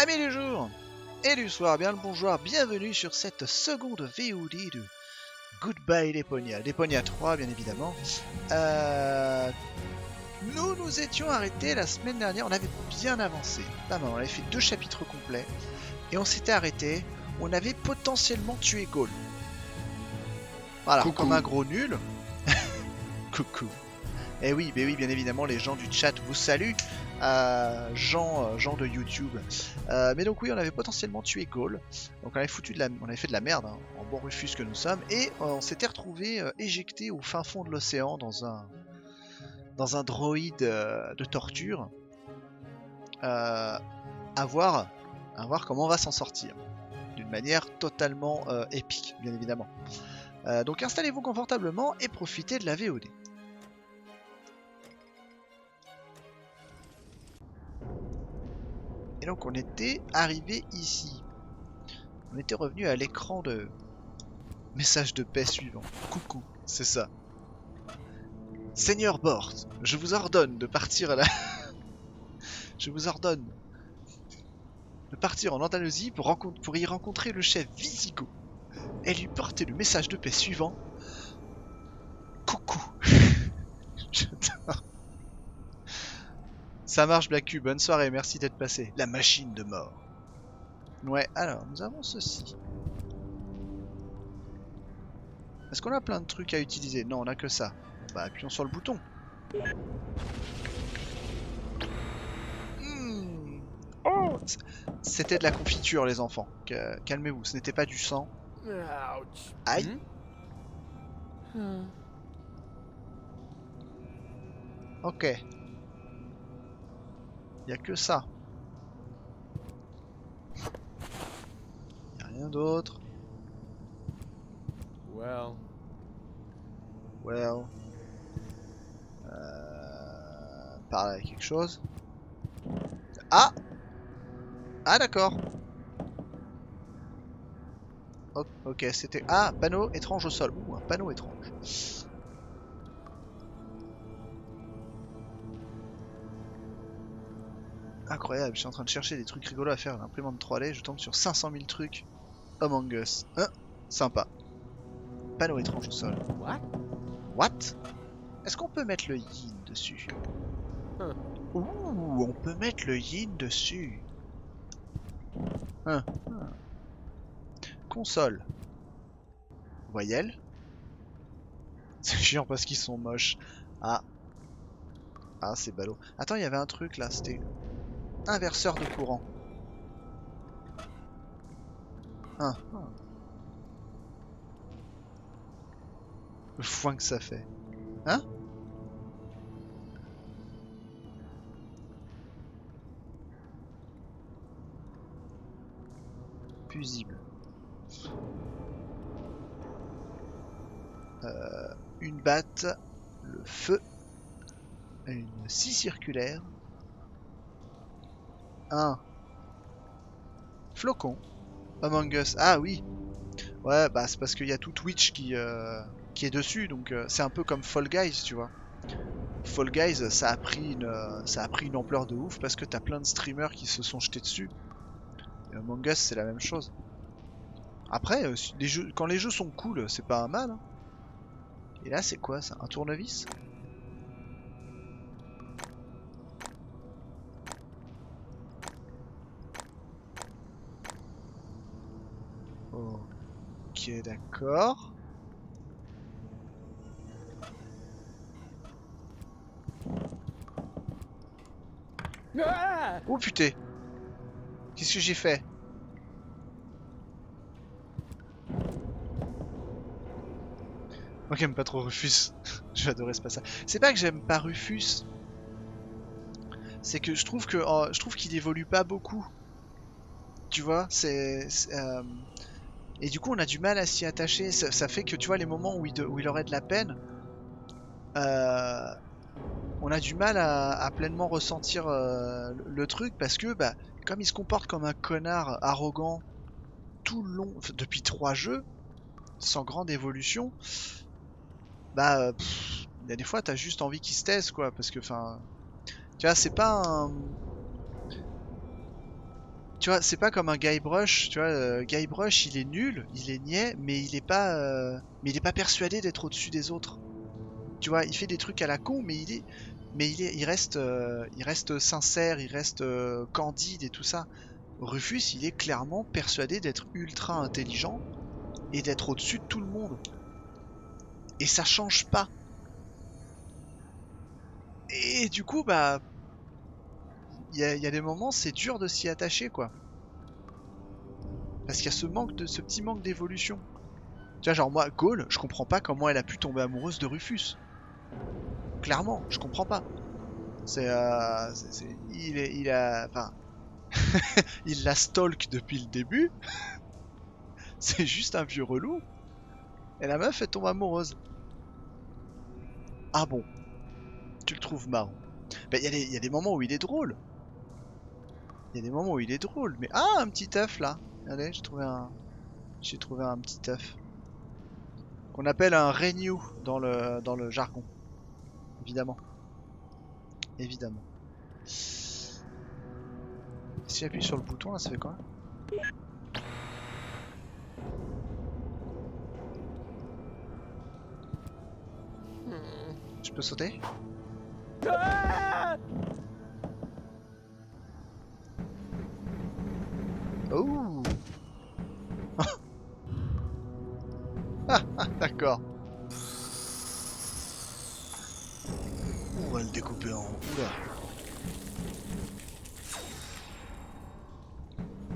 Amis du jour et du soir, bien le bonjour, bienvenue sur cette seconde VOD de Goodbye DEPONIA. DEPONIA 3 bien évidemment. Nous nous étions arrêtés la semaine dernière, on avait bien avancé, pas mal, on avait fait 2 chapitres complets et on s'était arrêté, on avait potentiellement tué Gaul. Voilà, Coucou. comme un gros nul. Coucou. Et oui, bien évidemment, les gens du chat vous saluent. Gens de YouTube. Mais donc oui, on avait potentiellement tué Gaul. Donc on avait fait de la merde, hein, en bon Rufus que nous sommes. Et on s'était retrouvé éjecté au fin fond de l'océan dans un droïde de torture. À voir comment on va s'en sortir. D'une manière totalement épique, bien évidemment. Donc installez-vous confortablement et profitez de la VOD. Et donc on était arrivé ici. On était revenu à l'écran de message de paix suivant. Coucou, c'est ça. Seigneur Bort, je vous ordonne de partir à la... Je vous ordonne de partir en Andalousie pour y rencontrer le chef Visigo et lui porter le message de paix suivant. Coucou. Ça marche Black Cube, bonne soirée, merci d'être passé. La machine de mort. Ouais, alors, nous avons ceci. Est-ce qu'on a plein de trucs à utiliser? Non, on a que ça. Bah, appuyons sur le bouton. Oh, c'était de la confiture, les enfants. Calmez-vous, ce n'était pas du sang. Aïe. Ok. Il n'y a que ça. Il n'y a rien d'autre. Well. Par là, quelque chose. Ah! Ah, d'accord. Ok, c'était... Ah, panneau étrange au sol. Ouh, un panneau étrange. Incroyable, je suis en train de chercher des trucs rigolos à faire à l'imprimante 3D. Je tombe sur 500 000 trucs. Among Us. Hein? Sympa. Panneau étrange au sol. What? Est-ce qu'on peut mettre le yin dessus? Ouh, on peut mettre le yin dessus. Console. Voyelle. C'est chiant parce qu'ils sont moches. Ah. Ah, c'est ballot. Attends, il y avait un truc là, c'était... Inverseur de courant. Le foin que ça fait. Hein? Fusible. Une batte. Le feu. Une scie circulaire. Un flocon. Among Us. Ah oui. Ouais, bah c'est parce qu'il y a tout Twitch qui est dessus, donc c'est un peu comme Fall Guys, tu vois. Fall Guys, ça a pris une ampleur de ouf parce que t'as plein de streamers qui se sont jetés dessus. Et Among Us, c'est la même chose. Après, quand les jeux sont cool, c'est pas un mal. Hein. Et là, c'est quoi ça? Un tournevis? Ok, d'accord. Oh putain! Qu'est-ce que j'ai fait? Moi qui aime pas trop Rufus. Je vais adorer ce passage. C'est pas que j'aime pas Rufus. C'est que je trouve qu'il évolue pas beaucoup. Tu vois, et du coup on a du mal à s'y attacher. Ça fait que tu vois les moments où il aurait de la peine, on a du mal à pleinement ressentir le truc parce que bah comme il se comporte comme un connard arrogant tout le long, depuis 3 jeux, sans grande évolution, bah il y a des fois t'as juste envie qu'il se taise quoi, parce que enfin tu vois c'est pas un... Tu vois, c'est pas comme un Guybrush, tu vois, Guybrush il est nul, il est niais, mais il est pas persuadé d'être au-dessus des autres. Tu vois, il fait des trucs à la con, il reste sincère, il reste candide et tout ça. Rufus, il est clairement persuadé d'être ultra intelligent et d'être au-dessus de tout le monde. Et ça change pas. Et du coup, bah, il y a des moments, c'est dur de s'y attacher, quoi. Parce qu'il y a ce petit manque d'évolution. Tu vois, genre moi, Gaulle, je comprends pas comment elle a pu tomber amoureuse de Rufus. Clairement, je comprends pas. Il a, enfin, il la stalk depuis le début. C'est juste un vieux relou. Et la meuf, elle tombe amoureuse. Ah bon, tu le trouves marrant. Ben, il y a des moments où il est drôle. Il y a des moments où il est drôle. Mais ah, un petit œuf là. Allez, j'ai trouvé un petit œuf. Qu'on appelle un renew dans le jargon. Évidemment. Évidemment. Si j'appuie sur le bouton, là, ça fait quoi? Je peux sauter? Oh! D'accord. On va le découper en... Oula.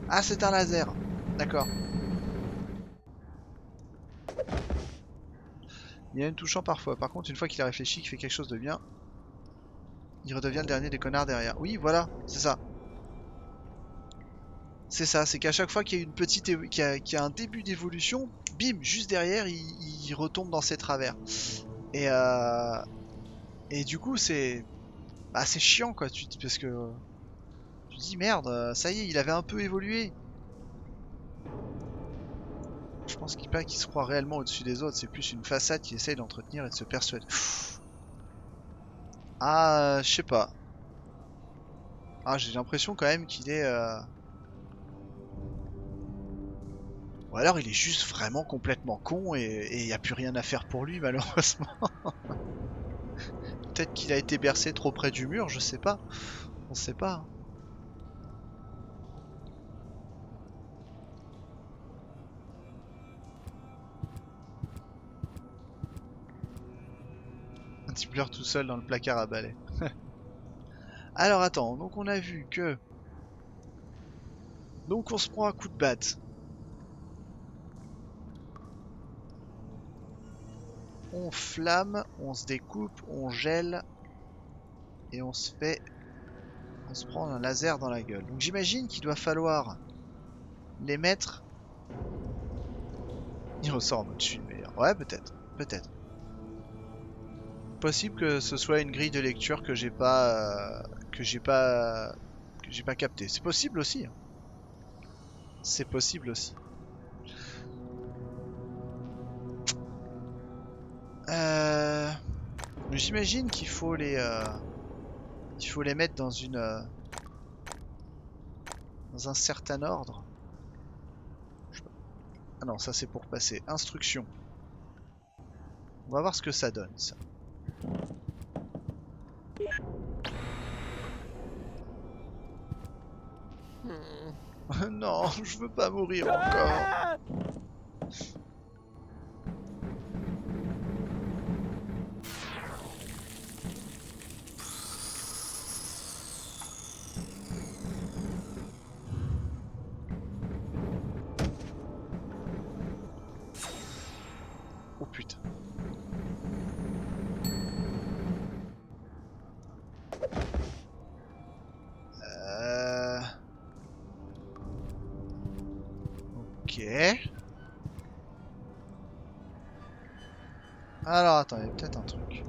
Ah, c'est un laser. D'accord. Il y a une touchant parfois. Par contre, une fois qu'il a réfléchi, qu'il fait quelque chose de bien, il redevient le dernier des connards derrière. Oui, voilà, c'est ça. C'est ça, c'est qu'à chaque fois qu'il y a une petite, qu'il y a un début d'évolution, bim, juste derrière, il retombe dans ses travers. Et, euh, et du coup, c'est chiant quoi, parce que tu te dis merde, ça y est, il avait un peu évolué. Je pense qu'il pas qu'il se croit réellement au-dessus des autres, c'est plus une façade qui essaye d'entretenir et de se persuader. Ah, je sais pas. Ah, j'ai l'impression quand même qu'il est. Ou alors il est juste vraiment complètement con et il n'y a plus rien à faire pour lui malheureusement. Peut-être qu'il a été bercé trop près du mur, je sais pas. On sait pas, hein. Il pleure tout seul dans le placard à balai. Alors attends, donc on a vu que... Donc on se prend un coup de batte. On flamme, on se découpe, on gèle. Et on se fait... On se prend un laser dans la gueule. Donc j'imagine qu'il doit falloir les mettre... Il ressort en mode je suis le meilleur. Ouais, peut-être. Peut-être. Possible que ce soit une grille de lecture que j'ai pas... que j'ai pas... que j'ai pas capté. C'est possible aussi, hein. C'est possible aussi. Euh... J'imagine qu'il faut les mettre dans dans un certain ordre. Ah non, ça c'est pour passer. Instruction. On va voir ce que ça donne, ça. Non, je veux pas mourir encore. Oh putain. Ok. Alors attends, il y a peut-être un truc.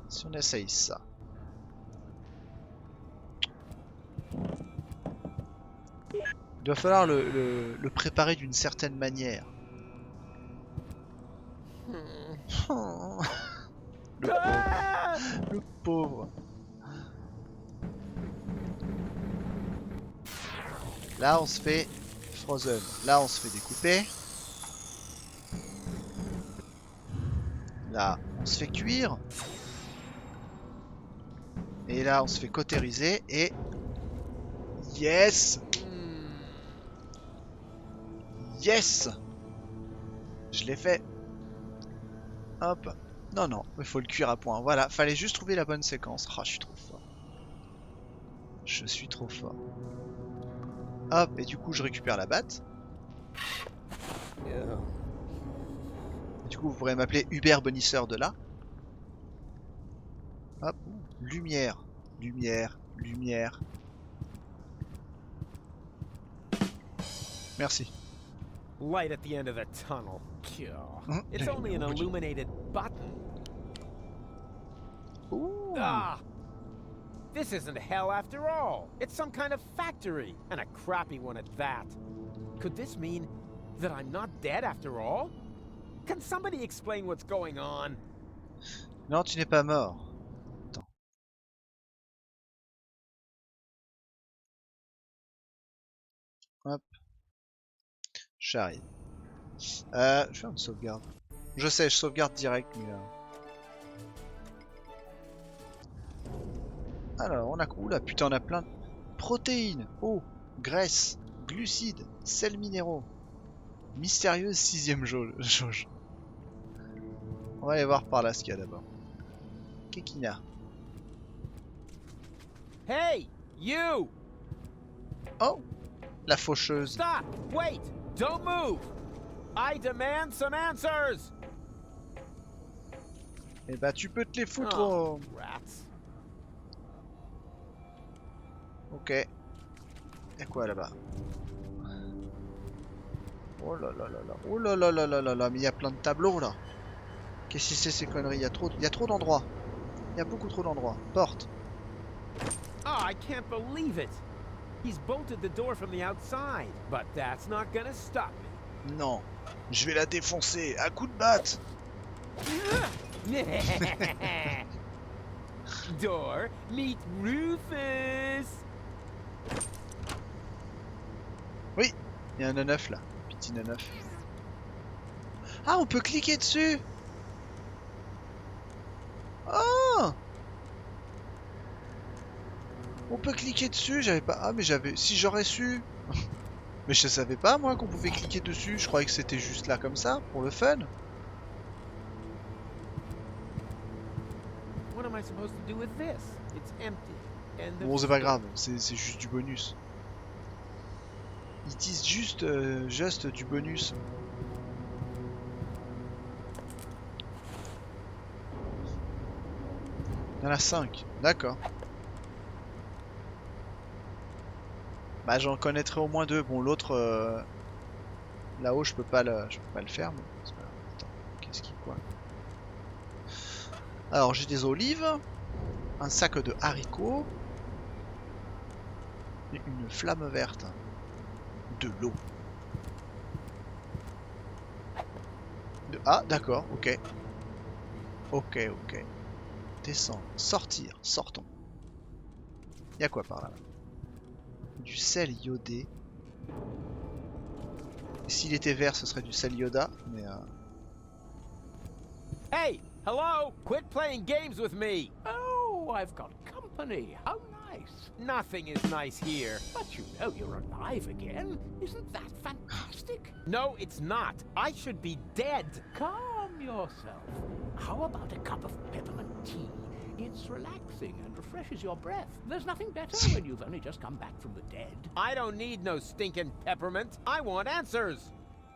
Si on essaye ça. Il doit falloir le préparer d'une certaine manière. Le pauvre. Le pauvre. Là, on se fait frozen. Là, on se fait découper. Là, on se fait cuire. Et là, on se fait cautériser. Et... Yes! Yes! Je l'ai fait. Hop. Non, non, il faut le cuire à point. Voilà, fallait juste trouver la bonne séquence. Oh, je suis trop fort. Je suis trop fort. Hop, et du coup, je récupère la batte. Et du coup, vous pourrez m'appeler Hubert Bonisseur de là. Hop, lumière, lumière, lumière. Merci. Light at the end of the tunnel. It's only an illuminated button. Ooh. Ah! This isn't hell after all. It's some kind of factory, and a crappy one at that. Could this mean that I'm not dead after all? Can somebody explain what's going on? Non, tu n'es pas mort. Attends. Hop. J'arrive. Je fais une sauvegarde. Je sais, je sauvegarde direct, mais... Alors, on a... Oula, putain, on a plein de... Protéines, eau, graisse, glucides, sels minéraux. Mystérieuse 6ème jauge. On va aller voir par là ce qu'il y a d'abord. Kekina. Hey, you! Oh! La faucheuse. Stop! Wait! Don't move! I demand some answers! Eh bah, tu peux te les foutre Oh, rats. Ok. Y'a quoi là-bas? Oh là là là là. Oh là là là là là là. Mais il y a plein de tableaux là. Qu'est-ce que c'est ces conneries? Il y a trop d'endroits. Il y a beaucoup trop d'endroits. Porte. Oh, I can't believe it! He's bolted the door from the outside, but that's not gonna stop me. Non. Je vais la défoncer à coups de batte. Door, meet Rufus! Oui. Il y a un neuf là. Petit neuf. Ah, on peut cliquer dessus. Ah! On peut cliquer dessus, j'avais pas... Ah mais j'avais... Si j'aurais su... Mais je savais pas moi qu'on pouvait cliquer dessus, je croyais que c'était juste là comme ça, pour le fun. What am I supposed to do with this? It's empty. And Bon c'est pas grave, c'est juste du bonus. Ils disent juste, juste du bonus. Il y en a 5, d'accord. Bah j'en connaîtrai au moins 2. Bon l'autre là-haut je peux pas le faire. Mais c'est pas grave. Attends, qu'est-ce qui quoi? Alors j'ai des olives, un sac de haricots, et une flamme verte, de l'eau. Ah d'accord, ok. Ok, ok. Descendre, sortir, sortons. Y'a quoi par là? Du sel iodé. S'il était vert, ce serait du sel Yoda, mais Hey, hello! Quit playing games with me! Oh, I've got company. How nice. Nothing is nice here. But you know you're alive again. Isn't that fantastic? No, it's not. I should be dead. Calm yourself. How about a cup of peppermint tea? It's relaxing and refreshes your breath. There's nothing better when you've only just come back from the dead. I don't need no stinking peppermint. I want answers.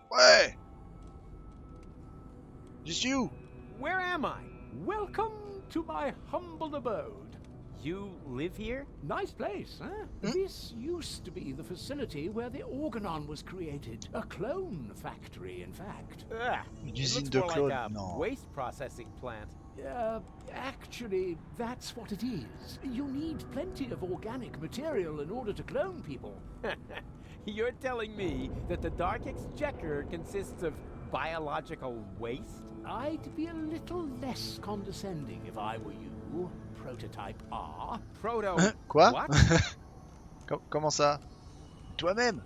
ouais. Just you. Where am I? Welcome to my humble abode. You live here? Nice place, huh? This used to be the facility where the Organon was created. A clone factory, in fact. Ugh, Une it usine looks de more clones, like a non. waste processing plant. Actually, that's what it is. You need plenty of organic material in order to clone people. You're telling me that the Dark Exchequer consists of biological waste? I'd be a little less condescending if I were you. Prototype R. Proto... Quoi? What? Comment ça? Toi-même.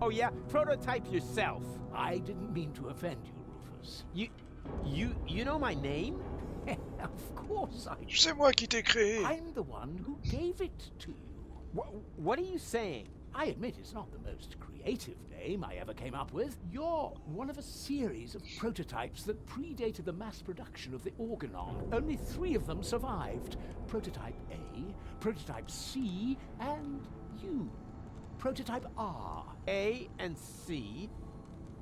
Oh yeah, prototype yourself. I didn't mean to offend you, Rufus. You know my name? Of course I do. C'est moi qui t'ai créé. I'm the one who gave it to you. What are you saying? I admit it's not the most creative name I ever came up with. You're one of a series of prototypes that predated the mass production of the organon. Only 3 of them survived. Prototype A, Prototype C, and you. Prototype R. A and C,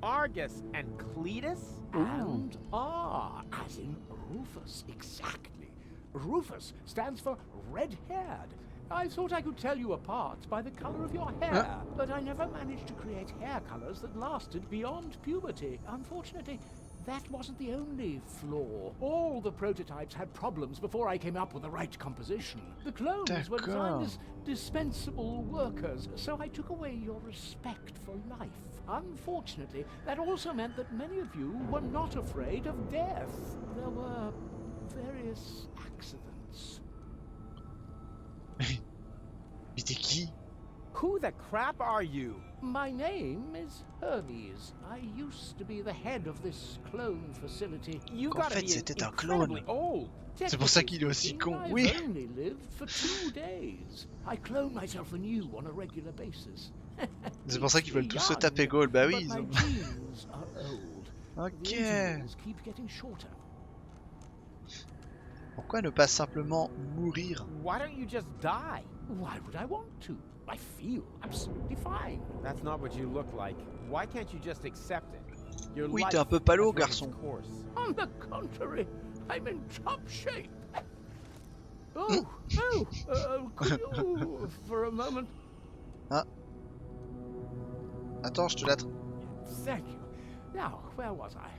Argus and Cletus? And R, as in Rufus, exactly. Rufus stands for red-haired. I thought I could tell you apart by the color of your hair, but I never managed to create hair colors that lasted beyond puberty. Unfortunately, that wasn't the only flaw. All the prototypes had problems before I came up with the right composition. The clones were designed as dispensable workers, so I took away your respect for life. Unfortunately, that also meant that many of you were not afraid of death. There were various accidents. Mais t'es qui? Who the crap are you? My name is Hermes. I used to be the head of this clone facility. You En gotta fait, be c'était un incredibly clone. old. C'est pour ça qu'il est aussi con. I've Oui. only lived for 2 days. I clone myself anew on a regular basis. C'est pour ça qu'ils veulent tous se taper Gaul. Bah oui, ils ont... Ok. Pourquoi ne pas simplement mourir? Why don't you just die? Why would I want to? I feel absolutely fine. That's not what you look like. Why can't you just accept it? Your Oui, life t'es un peu palo, has run its garçon. course. On the contrary, I'm in top shape. Could you, for a moment? Ah. Attends, je te la... Thank you. Now, where was I?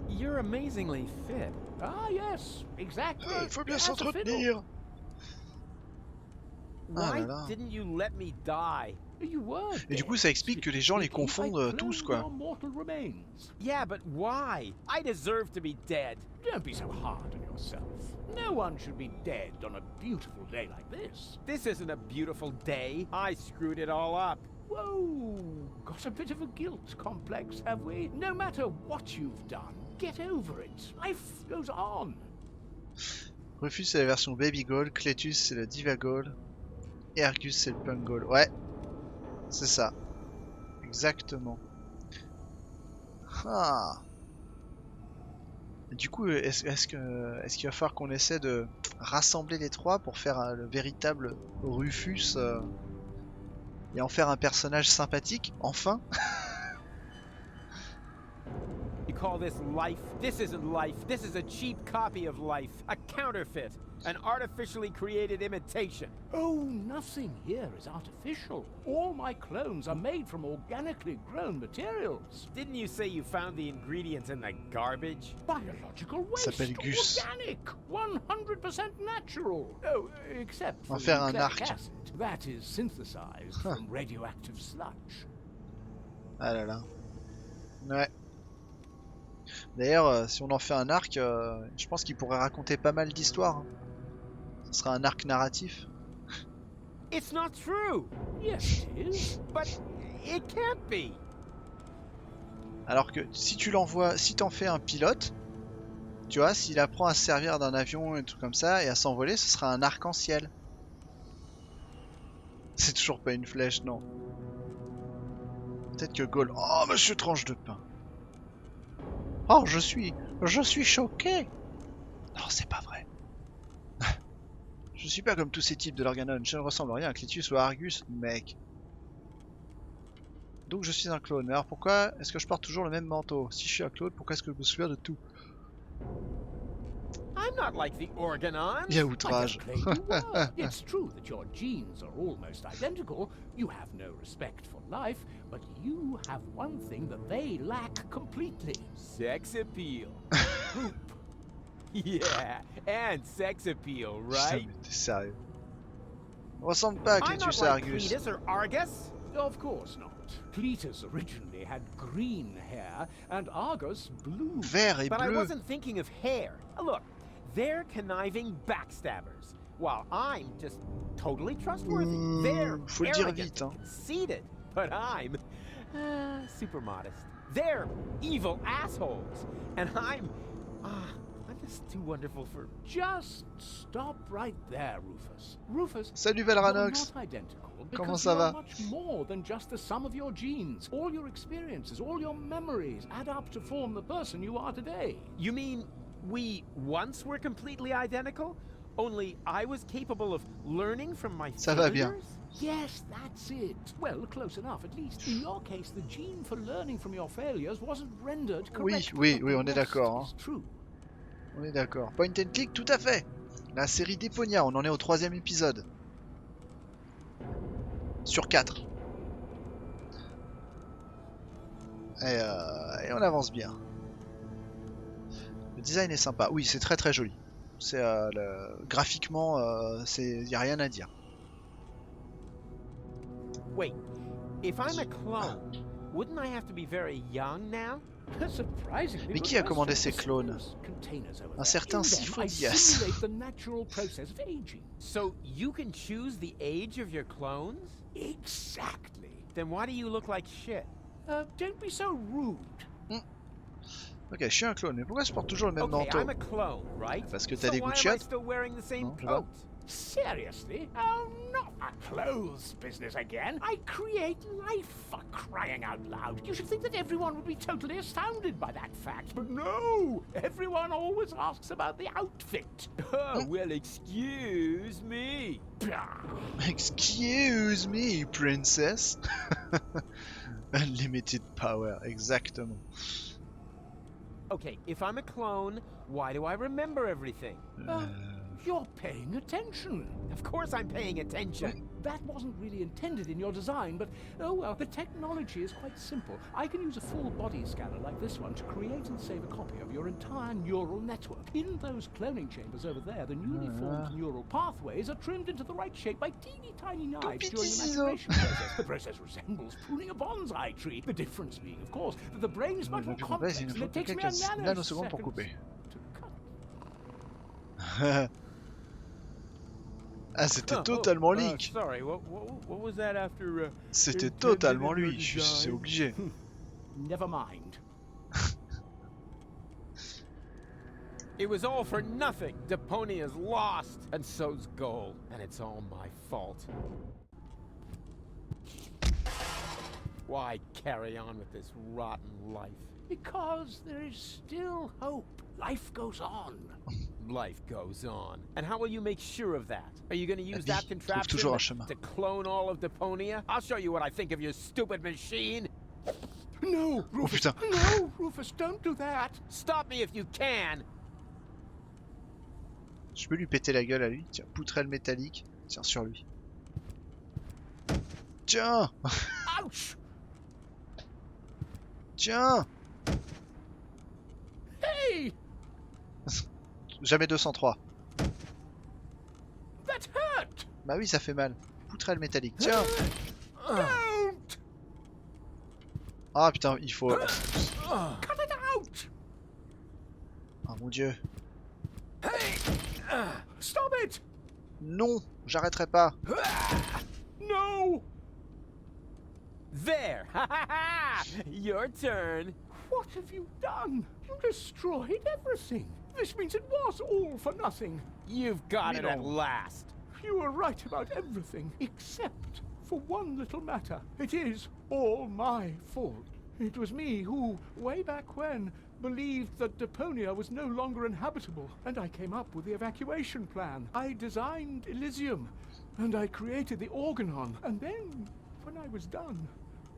You're amazingly fit. Ah, yes, exactly. Il faut bien As a fiddle. s'entretenir. Ah Why là là. didn't you let me die? You were Et du coup, dead. ça explique que les gens les Strictly, I confondent tous, cloned quoi. your mortal remains. Yeah, but why? I deserve to be dead. Don't be so hard on yourself. No one should be dead on a beautiful day like this. This isn't a beautiful day. I screwed it all up. Whoa, got a bit of a guilt complex, have we? No matter what you've done, get over it. Life goes on. Rufus c'est la version Baby Gold, Cletus c'est le Diva Gold, et Argus c'est le Punk Gold. Ouais, c'est ça. Exactement. Ah. Du coup, est-ce qu'il va falloir qu'on essaie de rassembler les 3 pour faire le véritable Rufus et en faire un personnage sympathique, enfin? You call this life? This isn't life. This is a cheap copy of life. A counterfeit. An artificially created imitation. Oh, nothing here is artificial. All my clones are made from organically grown materials. Didn't you say you found the ingredients in the garbage? Biological waste. S'appelle Gus. Organic. 100% natural. Oh, except On va for faire un nucleic arc. acid. That is synthesized from radioactive sludge. Ah là là. Ouais. D'ailleurs, si on en fait un arc, je pense qu'il pourrait raconter pas mal d'histoires. Hein. Ce sera un arc narratif. It's not true. Yes, it is. But it can't be. Alors que si tu l'envoies, si t'en fais un pilote, tu vois, s'il apprend à se servir d'un avion et tout comme ça et à s'envoler, ce sera un arc-en-ciel. C'est toujours pas une flèche, non. Peut-être que Gaul. Oh, monsieur tranche de pain. Oh, je suis choqué. Non, c'est pas vrai. Je suis pas comme tous ces types de l'Organon. Je ne ressemble à rien à Cletus ou à Argus, mec. Donc je suis un clone. Mais alors pourquoi est-ce que je porte toujours le même manteau? Si je suis un clone, pourquoi est-ce que je me souviens de tout? I'm not like the Organons. Il y a I outrage. don't claim you were. It's true that your genes are almost identical. You have no respect for life, but you have one thing that they lack completely. Sex appeal. Poop. Yeah, and sex appeal, Putain, right? mais t'es sérieux? On ressemble pas à I'm not Cletus et like Argus. Cletus or Argus. Of course not. Cletus originally had green hair, and Argus blue. Vert et But I bleu. wasn't thinking of hair. Look, they're conniving backstabbers. while I'm just totally trustworthy. They're Faut le dire arrogant vite, hein. and conceited, but I'm super modest. They're evil assholes, and I'm just too wonderful for. Just stop right there, Rufus. Rufus, Salut you're Valranox. not identical Comment because ça you're va? much more than just the sum of your genes. All your experiences, all your memories add up to form the person you are today. You mean we once were completely identical? Only I was capable of learning from my Ça va bien. failures? Yes, that's it. Well, close enough, at least. In your case, the gene for learning from your failures wasn't rendered correctly. Oui, but oui, the on est rest d'accord, hein. is true. On est d'accord. Point and click, tout à fait. La série DEPONIA, on en est au 3e épisode. Sur 4. Et on avance bien. Le design est sympa. Oui, c'est très très joli. C'est graphiquement, y a rien à dire. Wait, if I'm a clone, wouldn't I have to be very young now? Surprisingly Mais good qui a commandé question. ces clones? Those containers over Un there. certain In them, I Sifo-Diaz. simulate the natural process of aging. So you can choose the age of your clones? Exactly. Then why do you look like shit? Don't be so rude. Ok, je suis un clone, mais pourquoi je porte toujours le même Okay, manteau? I'm a clone, right? Parce que t'as So des why am I gouttières? still wearing the same Non, je sais pas. coat? Seriously? Oh, not a clothes business again. I create life, for crying out loud. You should think that everyone would be totally astounded by that fact. But no! Everyone always asks about the outfit. Oh, well, excuse me. Excuse me, princess. Unlimited power, exactement. Okay, if I'm a clone, why do I remember everything? You're paying attention. Of course I'm paying attention. That wasn't really intended in your design, but oh well, the technology is quite simple. I can use a full body scanner like this one to create and save a copy of your entire neural network. In those cloning chambers over there, the newly formed neural pathways are trimmed into the right shape by teeny tiny knives during the maturation process. The process resembles pruning a bonsai tree. The difference being, of course, that the brain is much more complex Il and nous it takes me a faut quelques nanosecondes pour nanosecond couper. to cut. Ah, c'était totalement Link. Sorry, what was that after? C'était intended totalement in your lui, c'est design? obligé. Never mind. It was all for nothing. Deponia's lost, and so's gold, and it's all my fault. Why carry on with this rotten life? Because there is still hope. Life goes on. Life goes on. And how will you make sure of that? Are you going to use vie that trouve contraption toujours un chemin. to clone all of Deponia? I'll show you what I think of your stupid machine. No, Rufus. putain. No, Rufus, don't do that. Stop me if you can. Je peux lui péter la gueule à lui. Tiens, poutrelle métallique. Tiens, sur lui. Tiens. Ouch! Tiens. Hey! Jamais 203. That hurt! Bah oui, ça fait mal. Poutrelle métallique. Tiens. Don't! Ah putain, il faut... Cut it out! Ah mon dieu. Hey! Stop it! Non, j'arrêterai pas. No! There! Ha ha ha! Your turn. What have you done? You destroyed everything. This means it was all for nothing. You've got it at No. last. You were right about everything, except for one little matter. It is all my fault. It was me who, way back when, believed that Deponia was no longer inhabitable, and I came up with the evacuation plan. I designed Elysium, and I created the Organon, and then, when I was done,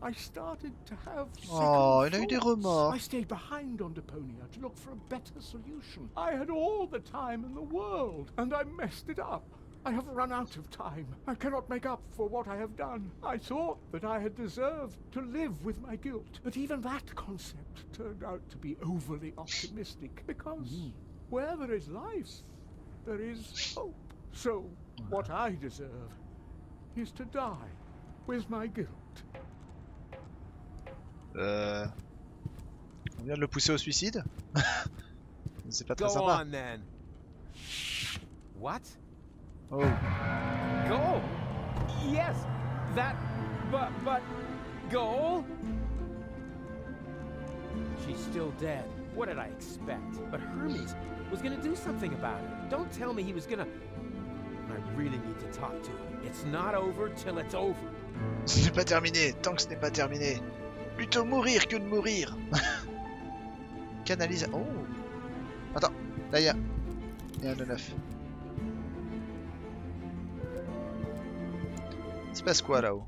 I started to have Oh, second il a eu des thoughts. remords. I stayed behind on Deponia to look for a better solution. I had all the time in the world, and I messed it up. I have run out of time. I cannot make up for what I have done. I thought that I had deserved to live with my guilt, but even that concept turned out to be overly optimistic, because where there is life, there is hope. So, what I deserve is to die with my guilt. On vient de le pousser au suicide. C'est pas très Go sympa. on then. What? Oh. Goal? Yes, that, but, goal? She's still dead. What did I expect? But Hermes was gonna do something about it. Don't tell me he was gonna... I really need to talk to him. It's not over till it's over. Ce n'est pas terminé, tant que ce n'est pas terminé. Plutôt mourir que de mourir. Canalise... Oh. Attends, là il y a un de neuf. Il se passe quoi là-haut?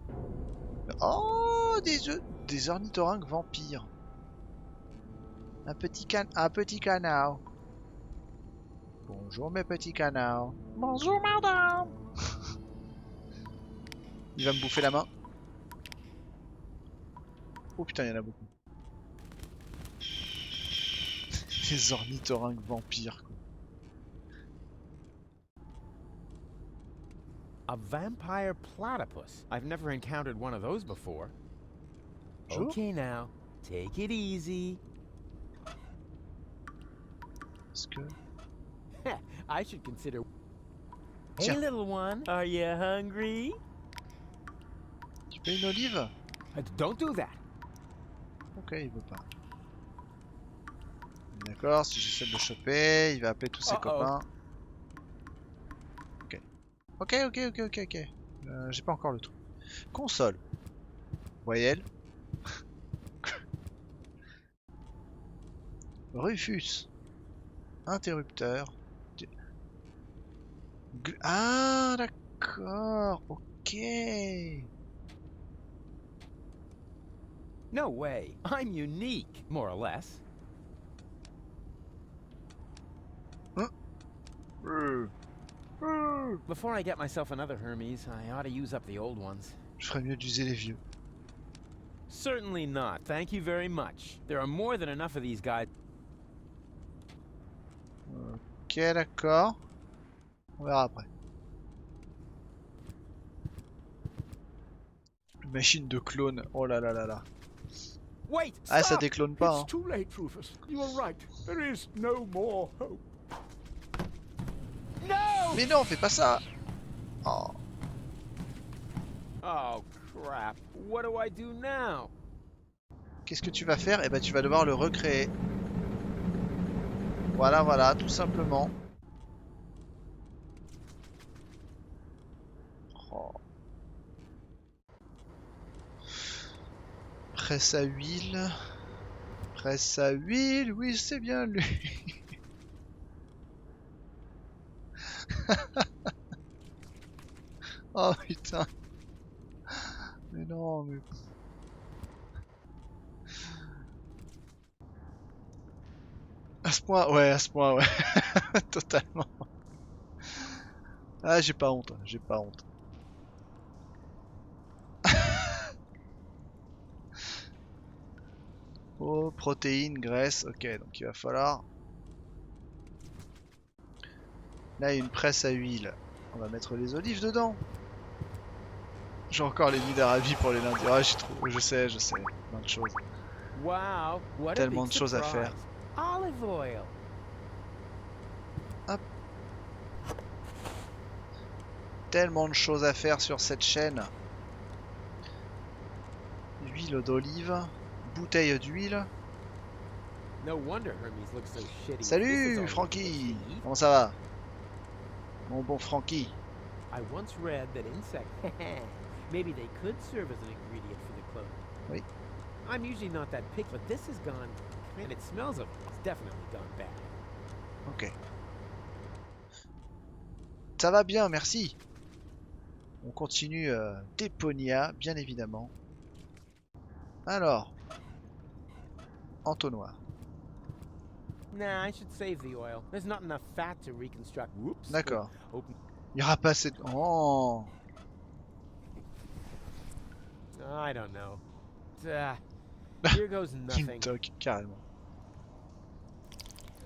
Oh, des ornithorynques vampires. Un petit canard. Bonjour mes petits canards. Bonjour madame. Il va me bouffer la main. Oh putain, il y en a beaucoup. Des ornithorynques vampires quoi. A vampire platypus. I've never encountered one of those before. Bonjour. Okay now, take it easy. Est-ce que... I should consider... Tiens. Hey little one, are you hungry? Tu veux une olive? Don't do that. Ok, il veut pas. D'accord, si j'essaie de le choper, il va appeler tous ses copains. Ok. Ok. J'ai pas encore le truc. Console. Voyelle. Rufus. Interrupteur. Ah, d'accord. Ok. No way. I'm unique, more or less. Before I get myself another Hermes, I ought to use up the old ones. Je ferais mieux d'user les vieux. Certainly not. Thank you very much. There are more than enough of these guys. Ok, d'accord. On verra après. Machine de clone. Oh là là là là. Wait! Ah, ça Stop! déclone pas. It's Hein. too late, Rufus. You are right. There is no more hope. No! Mais non, fais pas ça. Oh. Oh crap. What do I do now? Qu'est-ce que tu vas faire? Eh ben, tu vas devoir le recréer. Voilà, tout simplement. Oh. Presse à huile. Presse à huile, oui, c'est bien lui. Oh putain. Mais non, mais... À ce point, ouais. Totalement. Ah, j'ai pas honte. Oh, protéines, graisse, ok, donc il va falloir... Là, il y a une presse à huile. On va mettre les olives dedans. J'ai encore les nuits d'Arabie pour les lundis. Ah, je sais, plein de choses. Wow, what a Tellement big de choses à faire. surprise. Olive oil. Tellement de choses à faire sur cette chaîne. Huile d'olive. Bouteille d'huile. No wonder Hermes looks so shitty. This is Salut all Francky. to eat. Comment ça va? Mon bon Francky. I once read that insects, maybe they could serve as an ingredient for the clone. Oui. I'm usually not that picky, but this has gone, and it smells of it's definitely gone bad. Ok. Ça va bien, merci. On continue Deponia, bien évidemment. Alors. Entonnoir. Nah, I should save the oil. There's not enough fat to reconstruct. Whoops. D'accord. Open. Il n'y aura pas assez de... Oh. I don't know. Here goes Il me nothing. toque, carrément.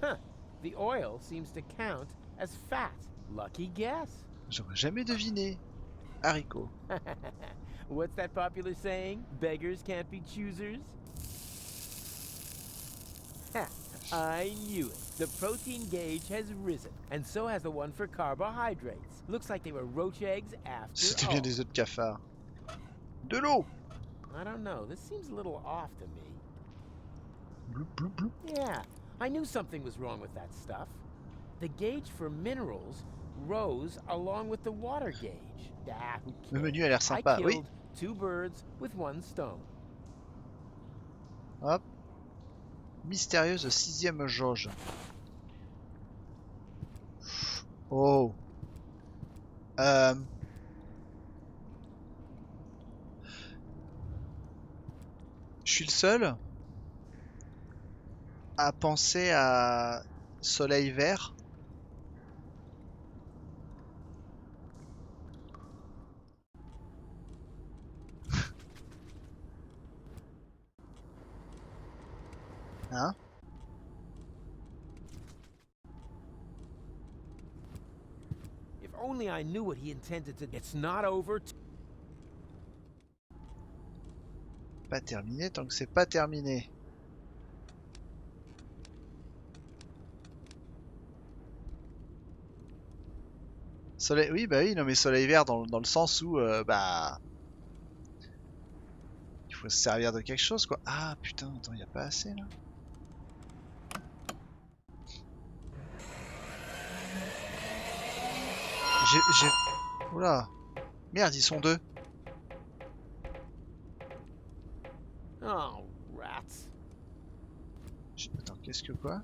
Huh. The oil seems to count as fat. Lucky guess. J'aurais jamais deviné. Haricot. What's that popular saying? Beggars can't be choosers? Ha, I knew it. The protein gauge has risen, and so has the one for carbohydrates. Looks like they were roach eggs after C'était all. bien des œufs de cafard. De l'eau! I don't know. This seems a little off to me. Bloup, bloup, bloup. Yeah, I knew something was wrong with that stuff. The gauge for minerals rose along with the water gauge. Ah, who Le cares? menu a l'air I sympa, oui. killed two birds with one stone. Hop. Mystérieuse 6ème jauge. Oh. Je suis le seul à penser à soleil vert. Hein? If only I knew what he intended to. It's not over. Pas terminé tant que c'est pas terminé. Soleil, oui, bah oui, non mais soleil vert dans le sens où, bah, il faut se servir de quelque chose, quoi. Ah putain, attends, y a pas assez là. J'ai... Oula. Merde, ils sont deux. Oh, rats. Attends, qu'est-ce que quoi?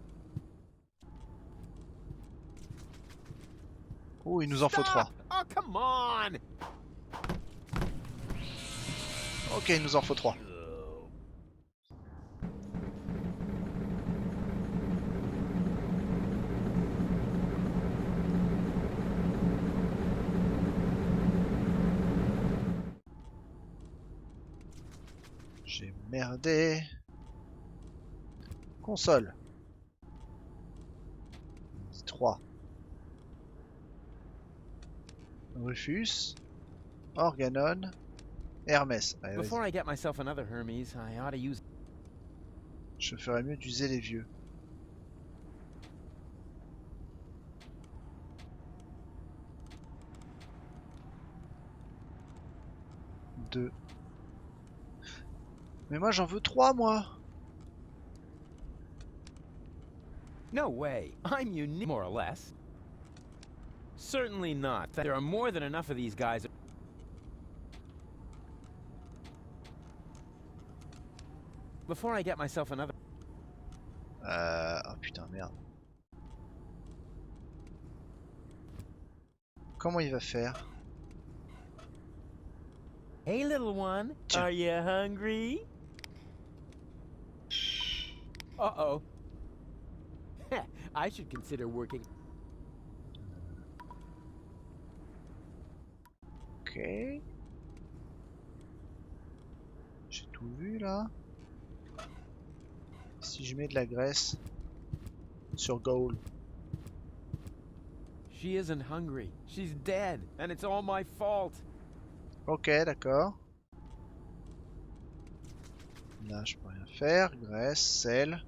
Oh, il nous en faut Stop! 3. Oh, come on! Ok, il nous en faut 3. J'ai merdé. Console. On dit 3. Rufus. Organon. Hermès. Allez, Before vas-y. I get myself another Hermes, I ought to use. Je ferais mieux d'user les vieux. Deux. Mais moi j'en veux 3 moi. No way. I'm unique, more or less. Certainly not. There are more than enough of these guys. Before I get myself another. Oh putain, merde. Comment il va faire? Hey, little one. Tiens. Are you hungry? Uh-oh. I should consider working. Ok. J'ai tout vu là. Si je mets de la graisse sur Goal. She isn't hungry. She's dead, and it's all my fault. Ok, d'accord. Là, je peux rien faire. Graisse, sel.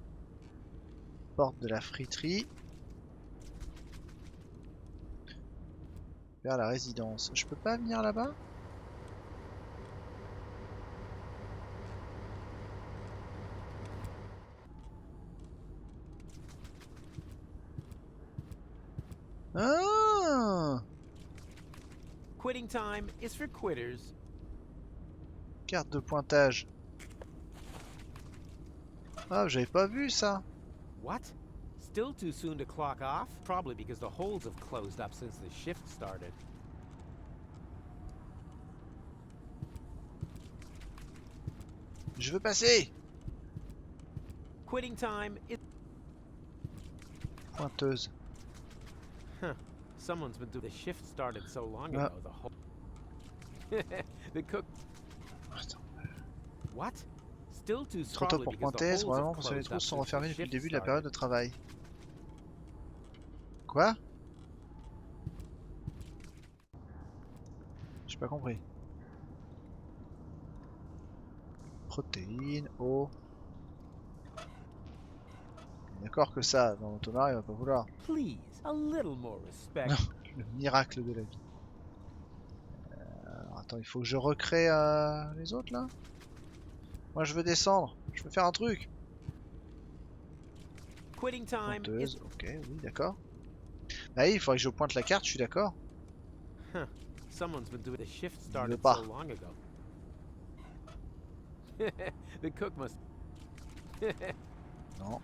Porte de la friterie. Vers la résidence. Je peux pas venir là-bas? Ah! Quitting time is for quitters. Carte de pointage. Ah, j'avais pas vu ça. What? Still too soon to clock off? Probably because the holds have closed up since the shift started. Je veux passer. Quitting time is. Pointeuse. Huh. Someone's been doing. The shift started so long Ah. ago. The whole. The cook. Attends. What? Still too Trop tôt probably pour because the pointer, c'est holds vraiment have parce que les closed trous up sont since refermés the depuis le shift début de la période de started. travail. Quoi? J'ai pas compris. Protéines, eau. D'accord que ça, dans l'automar, il va pas vouloir. Please, a little more respect. Non, le miracle de la vie. Alors, attends, il faut que je recrée les autres là. Moi je veux descendre, je veux faire un truc. Quitting time is... Ponteuse, ok, oui, d'accord. Bah oui, il faudrait que je pointe la carte, je suis d'accord. Huh. Someone's been doing the shift Il veut started pas. so long ago. The cook must... Non.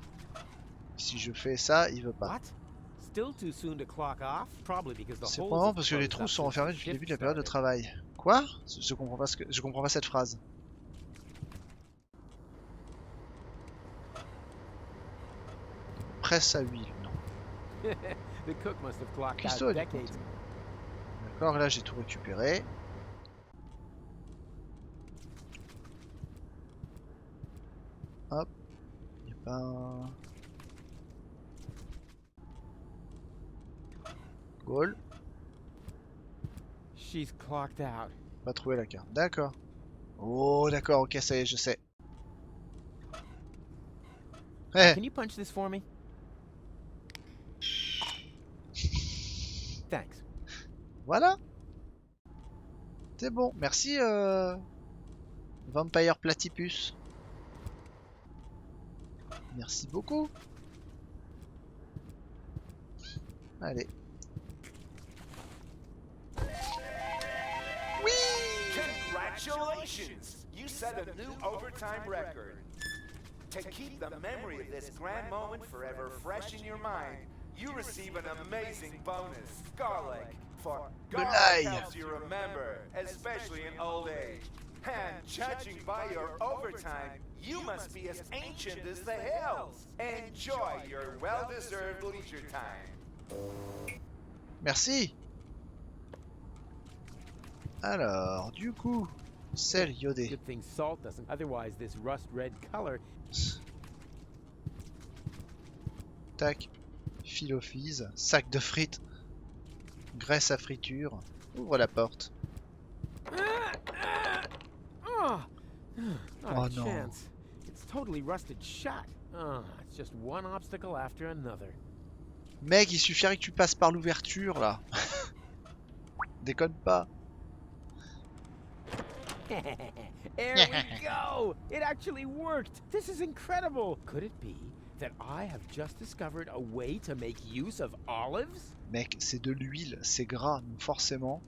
Si je fais ça, il veut pas. What? Still too soon to clock off? Probably because the C'est holes probablement have parce que les closed trous up sont since refermés the depuis le début shift de la période de started. travail. Quoi? Je comprends pas cette phrase. Presse à huile, non. The cook must have clocked out Cuistot du decades. compte. D'accord, là j'ai tout récupéré. Hop. Il a pas un... Goal. She's clocked out. Pas trouvé la carte. D'accord. Oh d'accord, ok, ça y est, je sais. Eh, Can you punch this for me? Thanks. voilà. C'est bon. Merci Vampire Platypus. Merci beaucoup. Allez. Congratulations! You set a new overtime record. To keep the memory of this grand moment forever fresh in your mind, you receive an amazing bonus, garlic. For garlic helps you remember, especially in old age. And judging by your overtime, you must be as ancient as the hills. Enjoy your well-deserved leisure time. Merci. Alors, du coup, sel iodé. Good thing salt doesn't. Otherwise, this rust red color. Tac. Phyllophise. Sac de frites. Graisse à friture. Ouvre la porte. Oh, not Oh, a no. chance. It's totally rusted shut. It's just one obstacle after another. Mec, il suffirait que tu passes par l'ouverture là. Déconne pas. There we go! It actually worked! This is incredible! Could it be that I have just discovered a way to make use of olives? Mec, c'est de l'huile, c'est gras, donc forcément.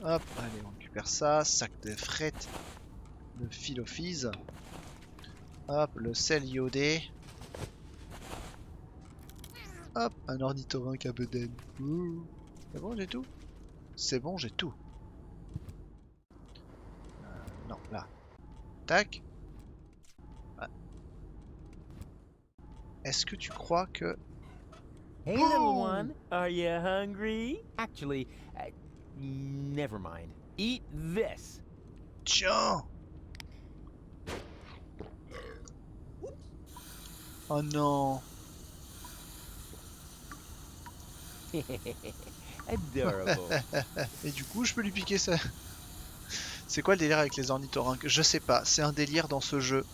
Hop, allez, on récupère ça. Sac de frites. Le phyllophise. Hop, le sel iodé. Hop, un ornithorynque à bedaine. Ouh. C'est bon, j'ai tout? C'est bon, j'ai tout. Non, là. Tac. Ah. Est-ce que tu crois que... Hey, little one, are you hungry? Actually, never mind. Eat this. Tiens! Oh non! Adorable. Et du coup, je peux lui piquer ça. C'est quoi le délire avec les ornithorynques? Je sais pas, c'est un délire dans ce jeu.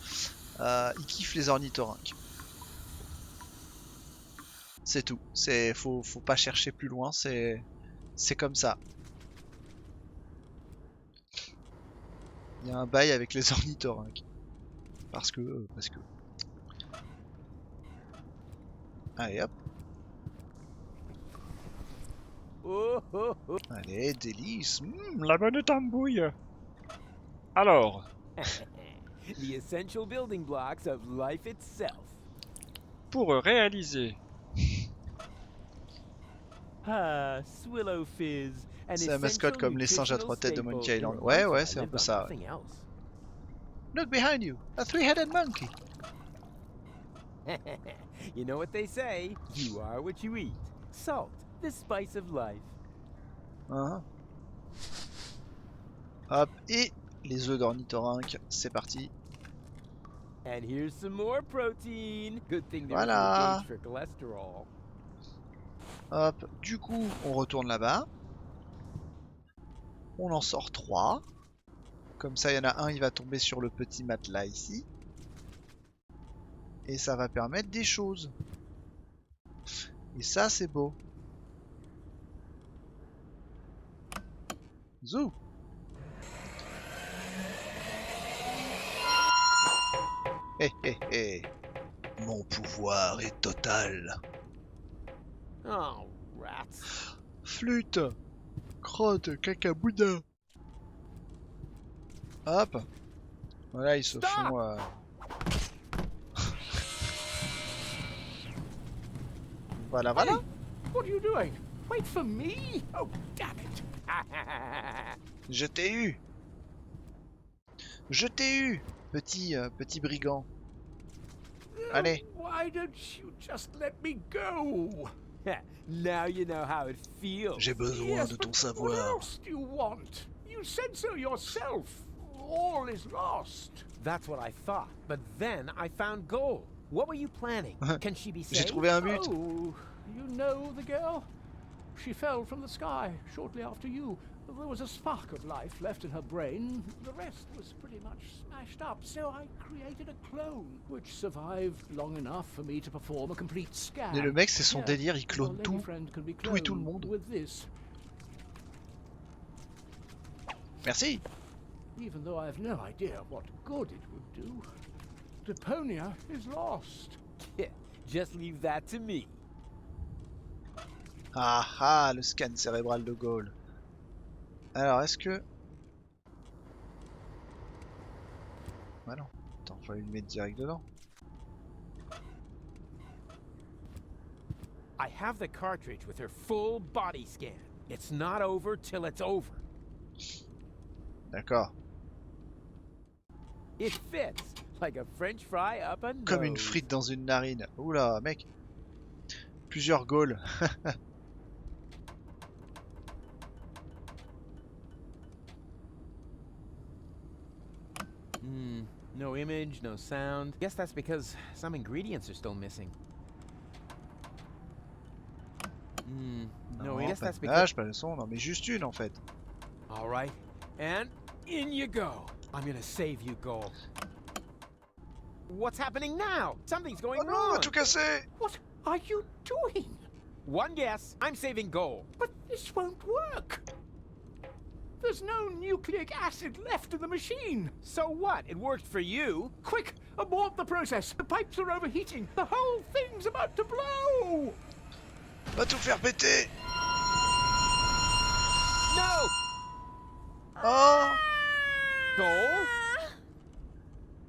Il kiffe les ornithorynques. C'est tout. Faut pas chercher plus loin, c'est comme ça. Il y a un bail avec les ornithorynques. Parce que. Allez hop. Oh, oh, oh. Allez, délice. La bonne tambouille. Alors, The essential building blocks of life itself. pour réaliser Ah, Swillow Fizz. C'est la mascotte comme les singes à trois têtes de Monkey Island. Ouais, ouais, c'est un peu ça. Ouais. Look behind you, a three-headed monkey. You know what they say, you are what you eat. Salt, the spice of life. Hein. Hop, et les œufs d'ornithorynque, c'est parti. And here's some more protein. Good thing there's Voilà. a gauge for cholesterol. Hop, du coup, on retourne là-bas. On en sort 3. Comme ça, il y en a un, il va tomber sur le petit matelas ici. Et ça va permettre des choses. Et ça, c'est beau. Zou. Hé hé hé. Mon pouvoir est total. Oh, rats. Flûte. Crotte, cacaboudin. Hop. Voilà, ils se font... Voilà, voilà. Hey, what are you doing? Wait for me? Oh, damn it. Je t'ai eu. Je t'ai eu, petit brigand. Allez. Why don't you just let me go? Now you know how it feels. J'ai besoin Yes, de but ton what savoir. else do you want? You said so yourself. All is lost. That's what I thought. But then I found gold. What were you planning? Can she be J'ai saved? trouvé un but. Oh, you know the girl? She fell from the sky shortly after you. There was a spark of life left in her brain. The rest was pretty much smashed up, so I created a clone, which survived long enough for me to perform a complete scan. Et le mec, c'est son Here, délire, il your clone lady tout. friend can be Tout et tout le cloned monde. with this. Merci. Even though I have no idea what good it would do. Deponia is lost. Yeah, just leave that to me. Ah ah, le scan cérébral de Gaulle. Alors, est-ce que... Ah non. Attends, fallait le mettre direct dedans. I have the cartridge with her full body scan. It's not over till it's over. D'accord. It fits like a French fry up a nose. Comme une frite dans une narine. Oula, mec. Plusieurs Gaules. No image, no sound. Guess that's because some ingredients are still missing. No, I Non, guess pas that's because... d'image, pas de son. Non, mais juste une en fait. All right, and in you go. I'm gonna save you, Goal. What's happening now? Something's going Oh non, on va wrong. tout casser. What are you doing? One guess. I'm saving Goal. But this won't work. There's no nucleic acid left in the machine. So what? It worked for you. Quick, abort the process. The pipes are overheating. The whole thing's about to blow. Va tout faire péter. No! Oh. Goal?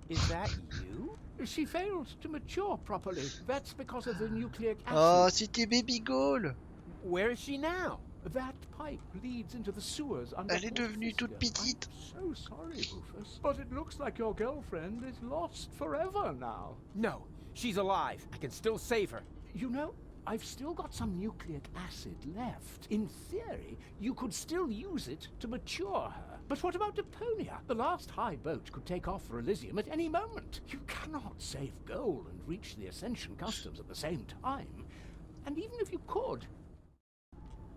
Is that you? She failed to mature properly. That's because of the nucleic Oh, acid. c'était Baby Gaulle. Where is she now? That pipe leads into the sewers under Elle est devenue toute petite. I'm so sorry, Rufus. But it looks like your girlfriend is lost forever now. No, she's alive. I can still save her. You know, I've still got some nucleic acid left. In theory, you could still use it to mature her. But what about Deponia? The last high boat could take off for Elysium at any moment. You cannot save Goal and reach the Ascension Customs at the same time. And even if you could,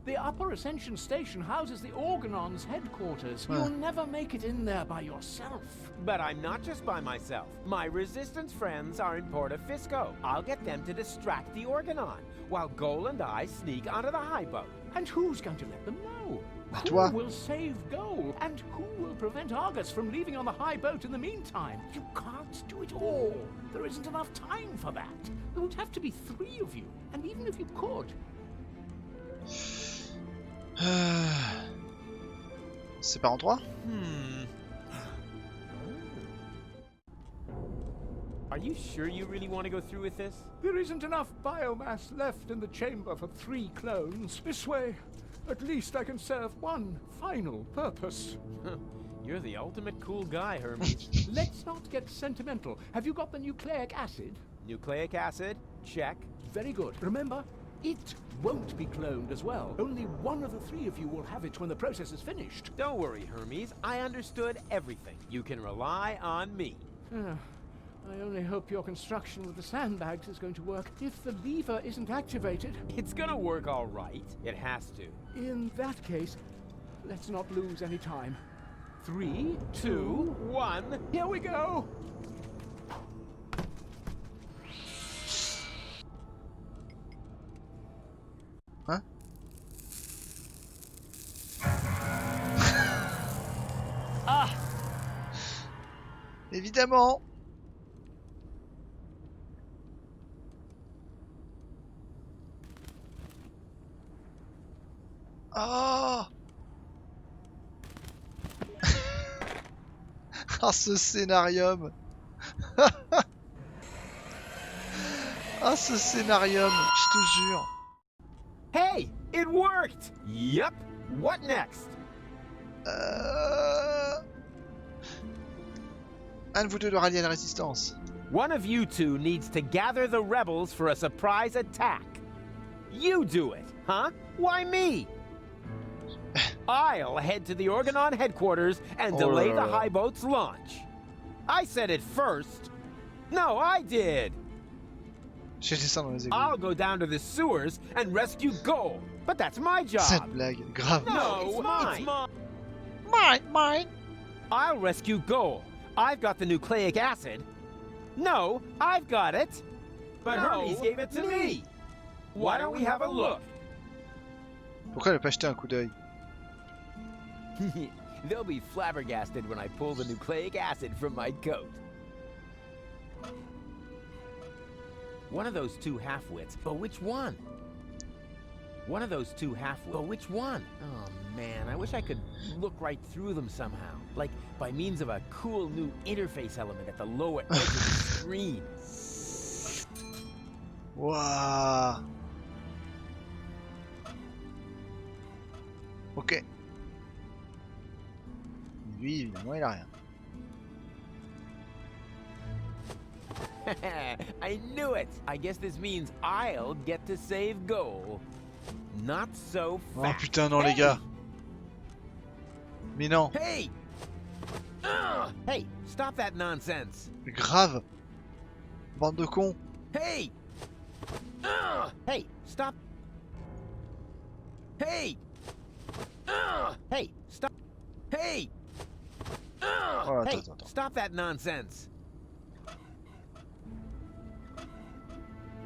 the Upper Ascension Station houses the Organon's headquarters. You'll never make it in there by yourself. But I'm not just by myself. My Resistance friends are in Porta Fisco. I'll get them to distract the Organon, while Goal and I sneak onto the high boat. And who's going to let them know? Who toi. will save Goal? And who will prevent Argus from leaving on the high boat in the meantime? You can't do it all. There isn't enough time for that. There would have to be 3 of you. And even if you could, C'est pas en 3? Are you sure you really want to go through with this? there isn't enough biomass left in the chamber for 3 clones. This way, at least I can serve one final purpose. You're the ultimate cool guy, Hermes. Let's not get sentimental. Have you got the nucleic acid? Nucleic acid? Check. Very good. Remember, it won't be cloned as well. Only one of the 3 of you will have it when the process is finished. Don't worry, Hermes. I understood everything. You can rely on me. I only hope your construction with the sandbags is going to work. If the lever isn't activated, It's gonna work all right. It has to. in that case, let's not lose any time. 3, 2, 1. here we go! Évidemment. Oh. Ah, ce scénarium. Ah, ce scénarium, je te jure. Hey, it worked! Yup. What next? Un de vous deux doit rallier à la résistance. One of you two needs to gather the rebels for a surprise attack. You do it, huh? Why me? I'll head to the Organon headquarters and delay the high boat's launch. I said it first. No, I did. J'ai laissé ça dans les égouts. I'll go down to the sewers and rescue Gold. But that's my job. Cette blague, grave. No, it's mine. Mine. I'll rescue Gold. I've got the nucleic acid. No, I've got it. But Hermes gave it to me. Why don't we have a look? Pourquoi elle a pas jeté un coup d'œil? They'll be flabbergasted when I pull the nucleic acid from my coat. One of those two half-wits, but which one? One of those two half-wits, but which one? Oh man, I wish I could look right through them somehow. Like by means of a cool new interface element at the lower edge of the screen. Waouh. Ok. Lui, évidemment, il a rien. I knew it! I guess this means I'll get to save Goal. Not so Oh fast. putain, non, les gars. Mais non. Hey! Hey, stop that nonsense. Grave. Bande de cons. Hey! Hey, stop. Hey! Hey, stop. Hey! Oh, Hey, attends. stop that nonsense.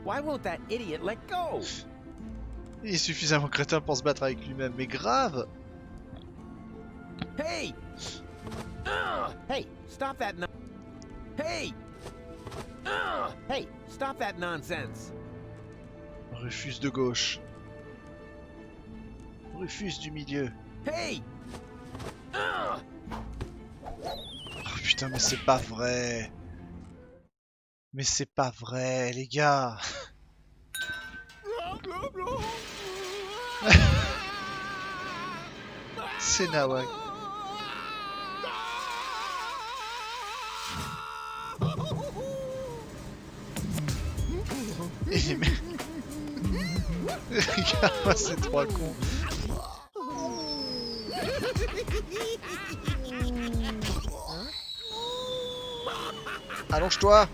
Why won't that idiot let go? Il est suffisamment crétin pour se battre avec lui-même, mais grave. Hey! Hey, stop that Hey! Hey, stop that nonsense. Refuse de gauche. Refuse du milieu. Hey! Oh putain, mais c'est pas vrai. Mais c'est pas vrai, les gars. C'est Nawak. Regarde-moi ces trois cons. Allonge-toi.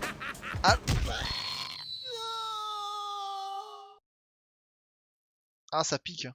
Ah, ça pique.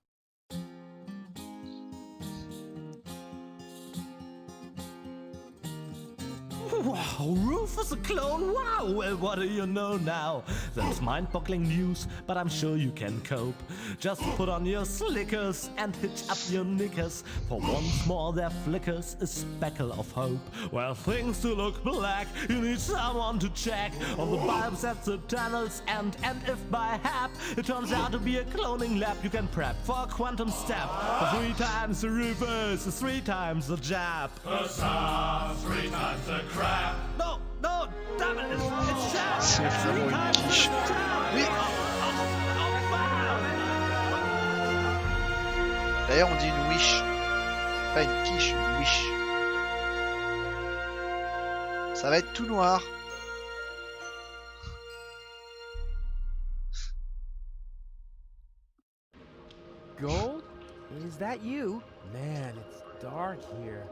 Wow, Rufus a clone? Wow, well, what do you know now? That's mind-boggling news, but I'm sure you can cope. Just put on your slickers and hitch up your knickers, for once more there flickers a speckle of hope. Well, things do look black, you need someone to check on the bulbs at the tunnels, and if by hap it turns out to be a cloning lab, you can prep for a quantum step. For 3 times the Rufus is 3 times the jab. Huzzah, 3 times the crap. No, damn it, it's jab. C'est vraiment une quiche. Oui. D'ailleurs, on dit une wish. Pas une quiche, une wish. Ça va être tout noir. Gold? Is that you? Man, it's dark here.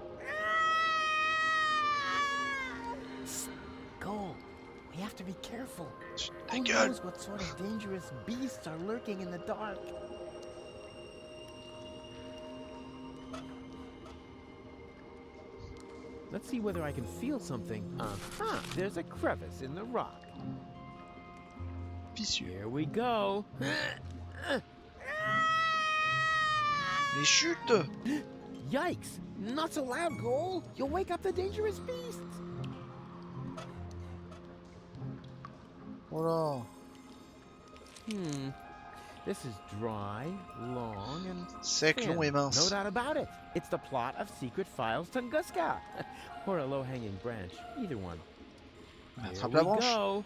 Psst, Gold, we have to be careful. Ta Who gueule. knows what sort of dangerous beasts are lurking in the dark? Let's see whether I can feel something. Uh-huh, there's a crevice in the rock. Vicieux. Here we go. Les chutes. Yikes! Not so loud, Gold! You'll wake up the dangerous beasts! Oh là. This is dry, long, and Sec, long et thin. No mince. doubt about it. It's the plot of Secret Files Tunguska. Or a low-hanging branch. Either one. Here Attrape we la branche. go.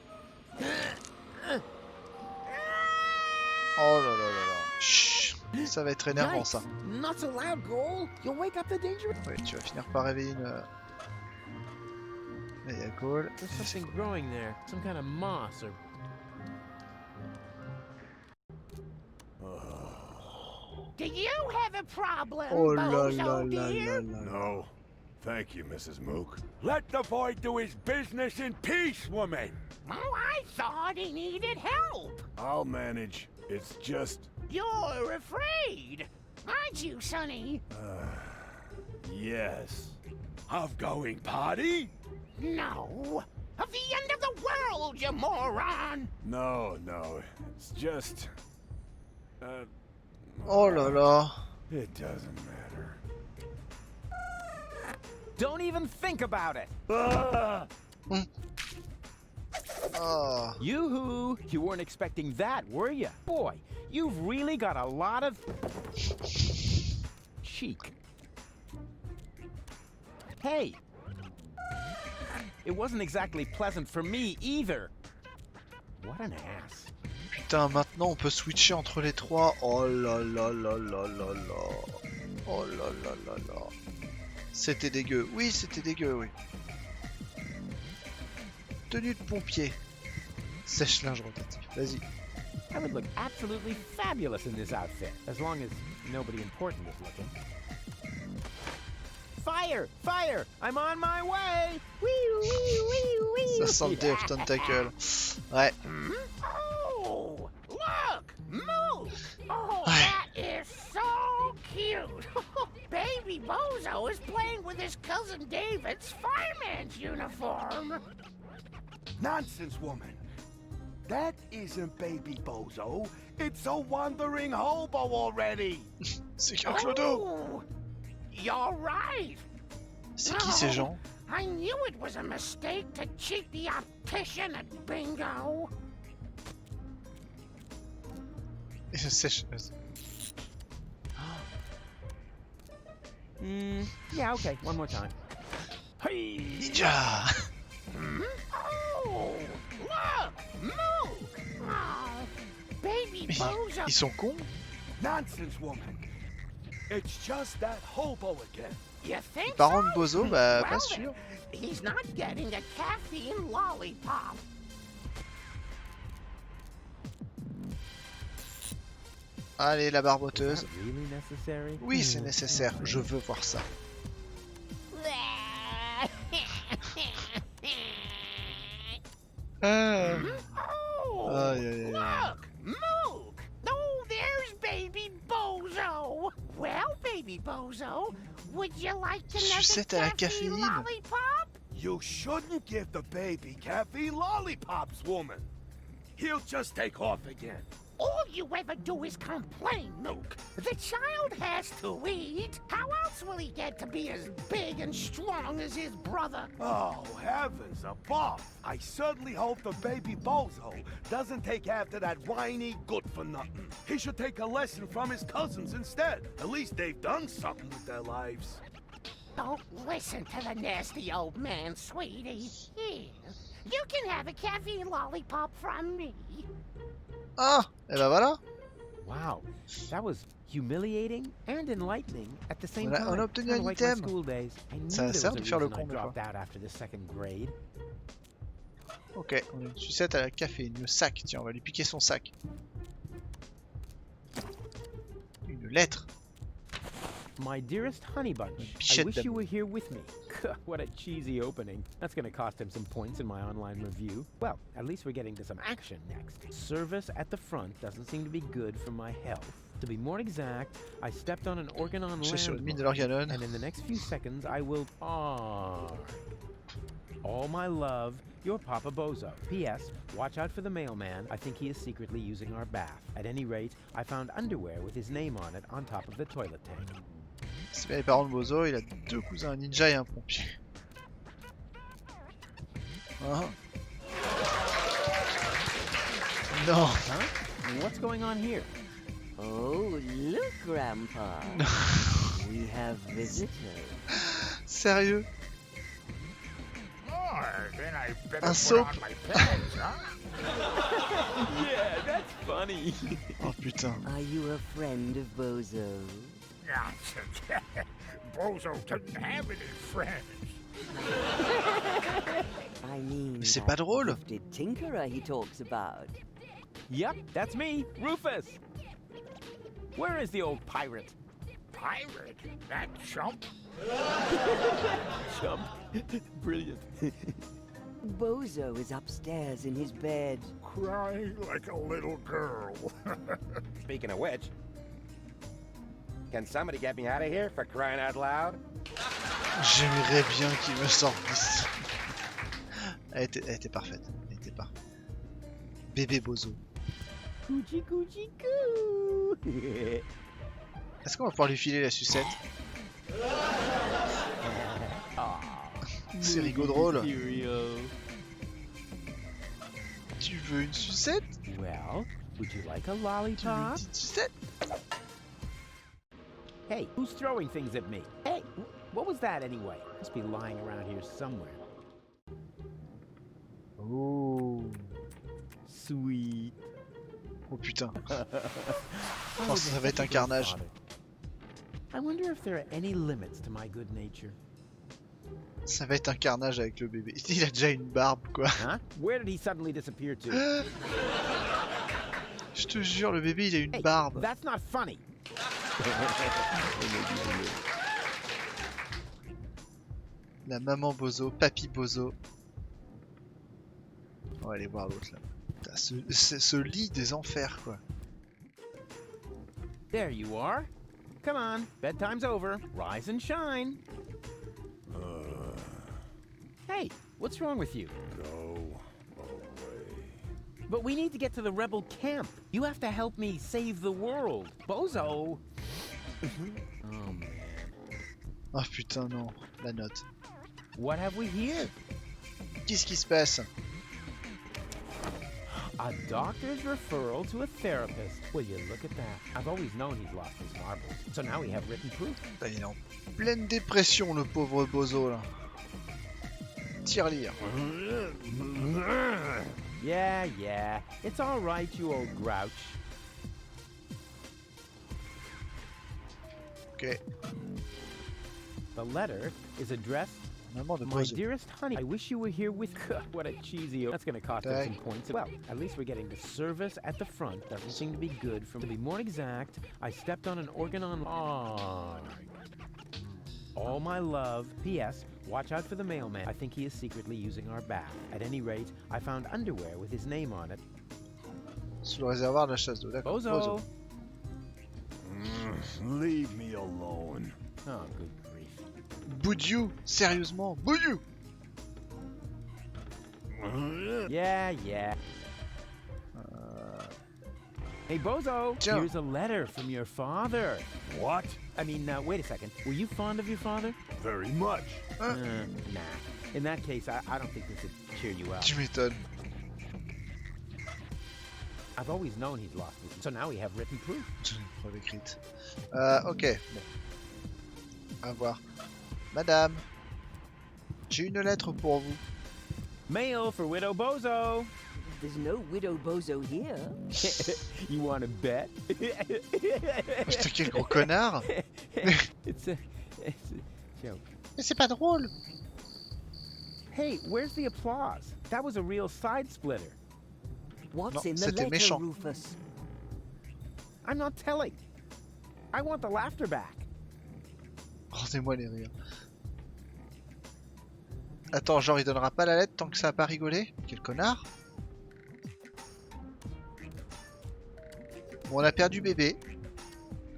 Oh là là là là. Chut. Ça va être énervant ça. Yikes. Not so loud, Goal. You'll wake up the dangerous. Oui, tu vas finir par réveiller une... Là, il y a Cole. There's something growing there. Some kind of moss or... Do you have a problem, Oh là là Bozo là là dear? là. No. Thank you, Mrs. Mook. Let the boy do his business in peace, woman. Oh, I thought he needed help. I'll manage. It's just... You're afraid, aren't you, Sonny? Yes. Of going party? No. Of the end of the world, you moron! No, no. It's just... Oh là là. It doesn't matter. Don't even think about it. Ah! Oh. Yoo-hoo! You weren't expecting that, were you? Boy, you've really got a lot of... cheek. Hey! It wasn't exactly pleasant for me either. What an ass. Putain, maintenant on peut switcher entre les trois. Oh là là là là là là. Oh là là là là. C'était dégueu. Oui, c'était dégueu, oui. Tenue de pompier. Sèche-linge rotatif. Vas-y. I would look absolutely fabulous in this outfit, as long as nobody important is looking. Fire! Fire! I'm on my way! Wee wee wee wee! Ça sent le Day of Tentacle. Ouais. Oh, look! Move! Oh, Ouais. that is so cute! Baby Bozo is playing with his cousin David's fireman's uniform. Nonsense, woman. That isn't Baby Bozo. It's a wandering hobo already. C'est qu'un clodo. Oh, you're right. C'est qui ces gens? I knew it was a mistake to cheat the optician at bingo. Sèche. Yeah, okay, one more time. Hey! Ninja. Oh, look! Mook! Oh, Baby Mais Bozo. ils sont cons? Nonsense, woman. It's just that hobo again. You think Parents so? de Bozo, bah Well pas sûr. then, he's not getting a caffeine lollipop. Allez, la Is barboteuse. that really necessary? Oui, c'est nécessaire. Je veux voir ça. Ah. Oh, Aïe, aïe, aïe. look! Mook! Oh, there's Baby Bozo! Well, Baby Bozo, would you like another Sucette à la caffeine caféine. lollipop? You shouldn't give the baby caffeine lollipops, woman. He'll just take off again. All you ever do is complain, Mook. The child has to eat. How else will he get to be as big and strong as his brother? Oh, heavens above. I certainly hope the baby Bozo doesn't take after that whiny good-for-nothing. He should take a lesson from his cousins instead. At least they've done something with their lives. Don't listen to the nasty old man, sweetie. Here, you can have a caffeine lollipop from me. Ah, et ben voilà. Wow, that was humiliating and enlightening at the same time. On a obtenu Kinda un like my item. school days. I knew Ça there sert was de a faire le reason I con, des fois. dropped out after the second grade. Ok, on a une sucette à la caféine. Le sac, tiens, on va lui piquer son sac. Une lettre. My dearest honey bunch, I Pichette wish you d'amour. were here with me. What a cheesy opening. That's gonna cost him some points in my online review. Well, at least we're getting to some action next. Service at the front doesn't seem to be good for my health. To be more exact, I stepped on an organon J'ai sur une mine de landmark, l'organon. and in the next few seconds I will... All my love, your Papa Bozo. P.S. Watch out for the mailman. I think he is secretly using our bath. At any rate, I found underwear with his name on it on top of the toilet tank. C'est bien les parents de Bozo, il a deux cousins, un ninja et un pompier. Ah. Non. Huh? What's going on here? Oh, look, Grandpa. We have visitors. Sérieux? Then I better Un put soap. on my pants, huh? Yeah, that's funny. Oh putain. Are you a friend of Bozo? Bozo doesn't have any friends. I mean, Mais c'est that pas drôle. gifted tinkerer he talks about. Yep, that's me, Rufus. Where is the old pirate? Pirate? That chump? Chump. Brilliant. Bozo is upstairs in his bed. Crying like a little girl. Speaking of which, can somebody get me out of here for crying out loud? J'aimerais bien qu'il me sorte d'ici. Elle était parfaite. Elle était parfaite. Bébé Bozo. Coochie coochie coo. Est-ce qu'on va pouvoir lui filer la sucette? C'est rigolo drôle. Tu veux une sucette? Well, would you like a Tu veux une lollipop? petite sucette? Hey, who's throwing things at me? Hey, what was that anyway? Must be lying around here somewhere. Oh. Sweet. Oh putain. Oh, ça va être un carnage. I wonder if there are any limits to my good nature. Ça va être un carnage avec le bébé. Il a déjà une barbe quoi. Huh? Where did he suddenly disappear to? Je te jure, le bébé il a une Hey, barbe. that's not funny. La maman Bozo, papy Bozo. On va aller voir l'autre là. Putain, ce lit des enfers quoi. There you are. Come on, bedtime's over. Rise and shine. Hey, what's wrong with you? Go away. But we need to get to the rebel camp. You have to help me save the world. Bozo! Oh man. Oh putain non, la note. What have we here? Qu'est-ce qui se passe? A doctor's referral to a therapist. Will you look at that? I've always known he's lost his marbles. So now we have written proof. Putain, il est en pleine dépression le pauvre Bozo là. Tire-lire. Yeah. It's all right, you old grouch. Ok. The letter is addressed, Maman de my Bozo. dearest honey. I wish you were here with. What a cheesy. That's gonna cost us some Dang. points. Well, at least we're getting the service at the front. Doesn't seem to be good. To be more exact, I stepped on an organ on. Oh. All my love. P.S. Watch out for the mailman. I think he is secretly using our bath. At any rate, I found underwear with his name on it. Sous le réservoir de la chasse d'eau, d'accord. Bozo. Leave me alone. Oh, good grief. Boudiou, sérieusement, Boudiou. Yeah. Hey, Bozo, Tiens. here's a letter from your father. What? I mean, wait a second. Were you fond of your father? Very much. Nah. In that case, I don't think this would cheer you up. Tu m'étonnes. I've always known he's lost his. So now we have written proof. Preuve écrite. Ok, bon. À voir. Madame, j'ai une lettre pour vous. Mail for Widow Bozo. There's no Widow Bozo here. You want to bet? Putain, quel gros connard. It's a joke. Mais c'est pas drôle. Hey, where's the applause? That was a real side splitter. What's Non, in the c'était letter, méchant. Rufus? I'm not telling. I want the laughter back. Rendez-moi les rires. Attends, genre il donnera pas la lettre tant que ça a pas rigolé? Quel connard. Bon, on a perdu bébé.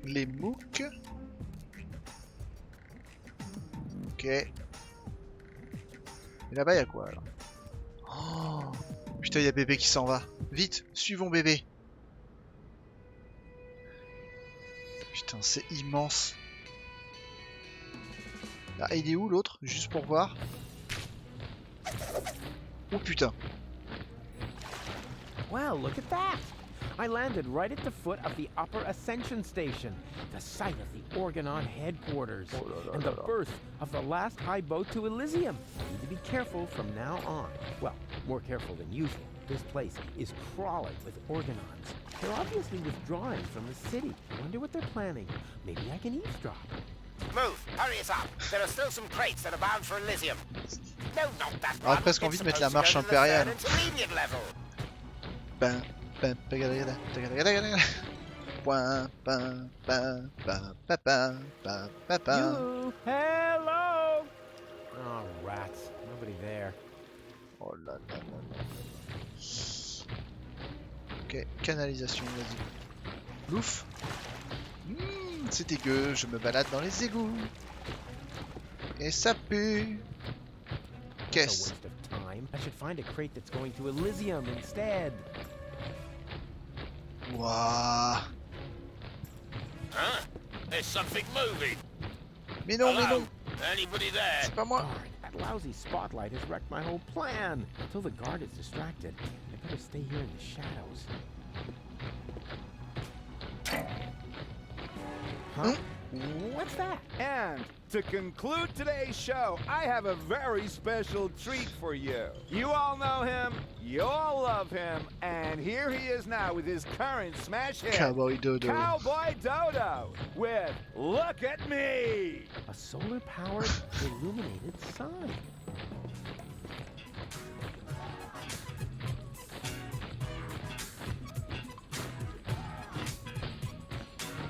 Les MOOC. Ok. Et là-bas, il y a quoi alors? Oh, putain, il y a bébé qui s'en va. Vite, suivons bébé. Putain, c'est immense. Ah, il est où l'autre? Juste pour voir. Oh putain. Well, look at that! I landed right at the foot of the Upper Ascension Station, the site of the Organon headquarters, and the birth of the last high boat to Elysium. I need to be careful from now on. Well, more careful than usual. This place is crawling with Organons. They're obviously withdrawing from the city. I wonder what they're planning. Maybe I can eavesdrop. Move! Hurry us up! There are still some crates that are bound for Elysium. No, not that On a presque envie de mettre la marche impériale. Ben, ben, pagadagada, tagadagada. Point, ben, ben, ben, ben, ben, ben, ben, ben. You! Hello! Oh, rats. Nobody there. Oh là là là là. Ok, canalisation, vas-y. Louf. C'est dégueu, je me balade dans les égouts. Et ça pue. Qu'est-ce? Waste of time. I should find a crate that's going to Elysium instead. Wouah. Huh? There's something moving. Mais non, mais non. Anybody there? C'est pas moi. Darn, that lousy spotlight has wrecked my whole plan. Until the guard is distracted, I better stay here in the shadows. Huh? What's that? And to conclude today's show, I have a very special treat for you. You all know him, you all love him, and here he is now with his current smash hit, Cowboy Dodo. Cowboy Dodo, with Look at Me! A solar-powered, illuminated sign.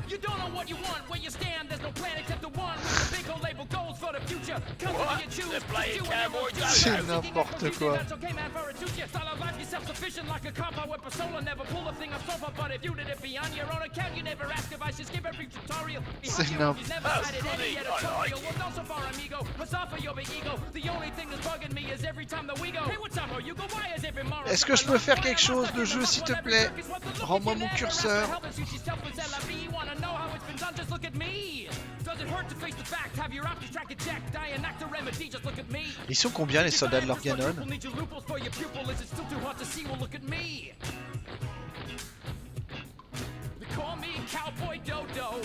You don't know what you want, where you stand, there's no plan except the one with the big old label goals for the future. What? They're playing Cowboy Dodo. C'est n'importe quoi. That's okay, man, for a future. Style of life, you're self-sufficient like a cop. I wear persona, never pull a thing off sofa. But if you did it be on your own account, you never ask if I should skip every tutorial. C'est You've never cited any editorial. Well, don't so far, amigo. What's off of your big ego? The only thing that's bugging me is every time that we go. Hey, what's up, you go? Why is every morning? Est-ce que je peux faire quelque chose de jeu, s'il te plaît? Rends-moi mon curseur. Just look at me. Does it hurt to face the fact? Have your options track checked? I enact a remedy. Just look at me. Ils sont combien les soldats de l'Organon? Need your loopholes for your pupil. Is it still too hot to see? Well, look at me. They call me Cowboy Dodo.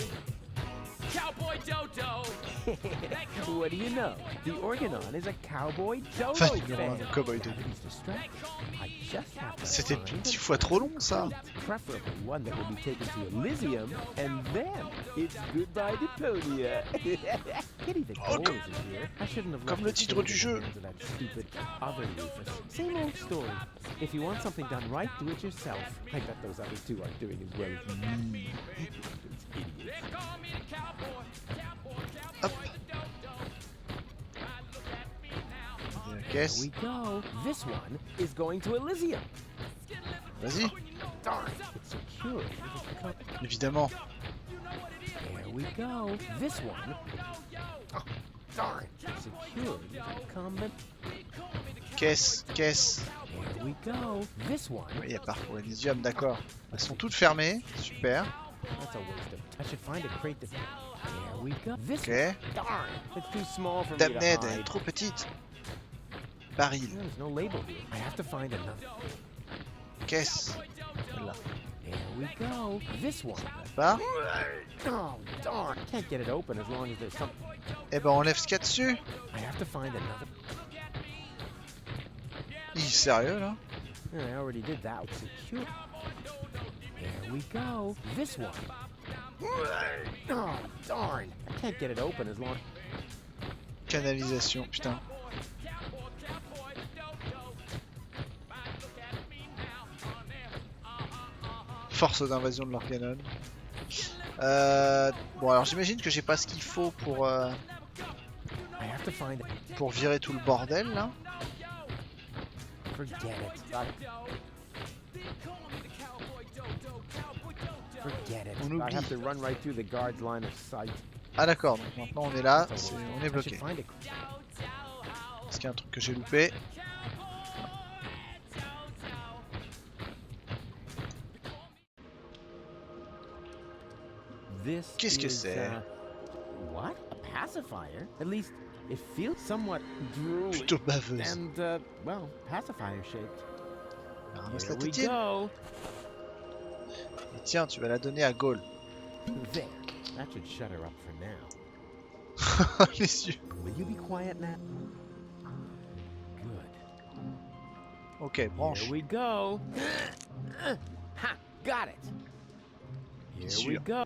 Cowboy Dodo. What do you know? The Organon is a Cowboy Dodo Enfin, fan. Cowboy Dodo. He's distracted. I just have to C'était find 10 fois trop long, ça. preferably one that will be taken to Elysium, and then it's goodbye Deponia. Pity the goals is here. I shouldn't have Comme left le the titre du stage jeu. in the hands of that stupid other Rufus. Same old story. If you want something done right, do it yourself. I bet those other two aren't doing as well as me. Those idiots. Hop. Here we go. This one is going to Elysium. Vas-y. Darn, it's secured. Évidemment. There we go. This one. Oh, darn, it's secured. Comment. Qu'est-ce? Here we go. This one. Il y a parcours Elysium, d'accord. Elles sont toutes fermées. Super. That's a waste of. I should find a crate that. There we go. This Ok. one. Darn, it's too small for me Dame to Ned, elle est hide. trop petite. Baril. There's no label here. I have to find another. Qu'est-ce? Là. There we go. This one. Pas. Oh, darn. Can't get it open as long as there's something. Eh ben, on enlève ce qu'il y a dessus. I have to find another. Sérieux, là? I already did that. It's secure. There we go. This one. Oh, darn. I can't get it open as long. Canalisation, putain. Force d'invasion de l'Organon. Bon, alors j'imagine que j'ai pas ce qu'il faut pour virer tout le bordel là. Forget it. Forget it. On I oublie. have to run right through the guard's line of sight. Ah d'accord, donc maintenant on est là, on est I bloqué. should find a... Est-ce qu'il y a un truc que j'ai loupé? This Qu'est-ce que is, c'est? What? A pacifier? At least it feels somewhat drooly. Plutôt baveuse. And, well, pacifier shaped. Ramasse la Here we tétine. go. Et tiens, tu vas la donner à Gaul. There. That should shut her up for now. Les yeux. Will you be quiet now? Good. Ok, branche. Here we go. Ha! Got it. Here we Sûr. go.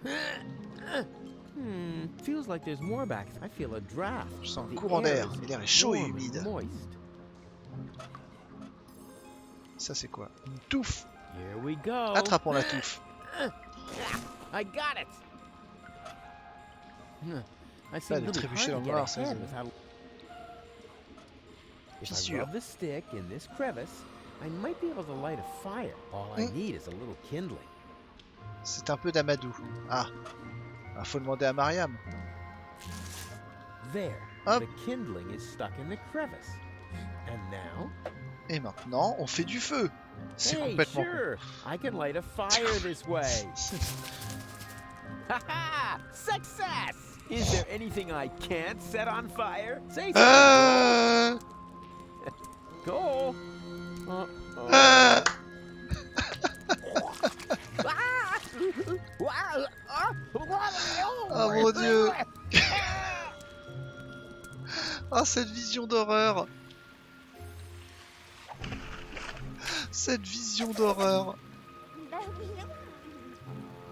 Feels like there's more back. I feel a draft. Je sens un The courant air d'air. is Et l'air est chaud et warm and humide. moist. Ça c'est quoi? Une touffe. Here we go. Attrapons la touffe. I got it. I Là, seem de really trébucher dans hard le to noir, get ça, ahead c'est- without... If I Fissure. rub the stick in this crevice, I might be able to light a fire. All I need is a little kindling. C'est un peu d'Amadou. Ah. Ah, faut demander à Mariam. There. Hop. The kindling is stuck in the crevice. And now? Et maintenant, on fait du feu. C'est Hey, complètement sure. I can light a fire this way. Ha-ha! Success! Is there anything I can't set on fire? Say con. something. Go. Oh mon dieu. Oh, cette vision d'horreur. Cette vision d'horreur.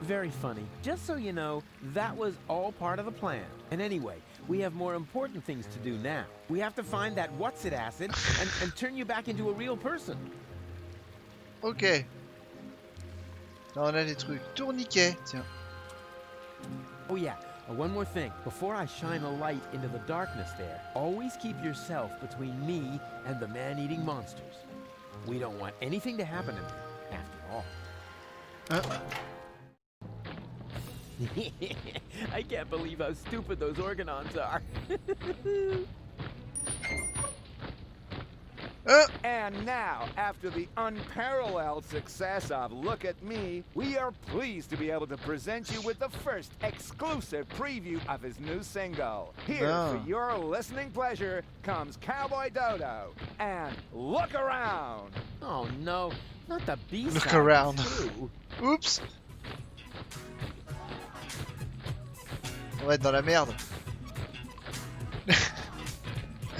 Very funny. Just so you know, that was all part of the plan. And anyway, we have more important things to do now. We have to find that what's-it acid and turn you back into a real person. Ok. Là, on a des trucs. Tourniquet. Tiens. Oh yeah, one more thing. Before I shine a light into the darkness there, always keep yourself between me and the man-eating monsters. We don't want anything to happen to me, after all. I can't believe how stupid those organons are. And now, after the unparalleled success of Look at Me, we are pleased to be able to present you with the first exclusive preview of his new single. Here, for your listening pleasure, comes Cowboy Dodo and Look Around. Oh no, not the B-side. Look around. too. Oups. On va être dans la merde.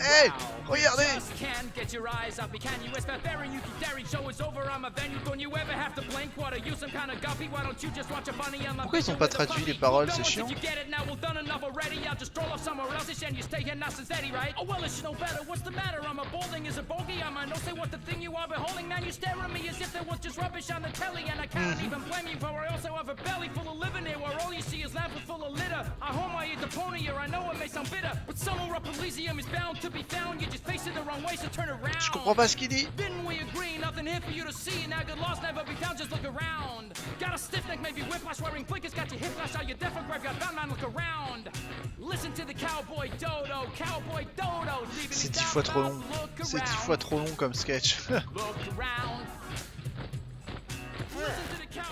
Hey, regardez. Just can't get your eyes off me, can you? It's not there and you keep daring. Show is over, I'm a venue. Don't you ever have to blink? What are you, some kind of guppy? Why don't you just watch a bunny on my Pourquoi ils ont pas traduit les paroles? C'est chiant. You get it now, well done enough already. I'll just stroll off somewhere else and you stay here nice and steady, right? Oh well, it's no better. What's the matter? I'm a balding is a bogey. I'm a no say what the thing you are beholding. Man, you stare at me as if there was just rubbish on the telly, and I can't even blame you for I also have a belly full of living here where all you see is lamps full of litter. I home I eat DEPONIA. I know it may sound bitter, but somewhere up Elysium is bound to be found. You just face it the wrong way, so turn around. Je comprends pas ce qu'il dit. Didn't we agree? Nothing here for you to see. Now good loss, never be found. Just look around. Got a stiff neck, maybe whiplash, wearing blinkers. Got your hip flash out your deaf and grave. Got bound man, look around. Listen to the Cowboy Dodo, Cowboy Dodo. C'est 10 fois trop long. C'est 10 fois trop long comme sketch. Look around.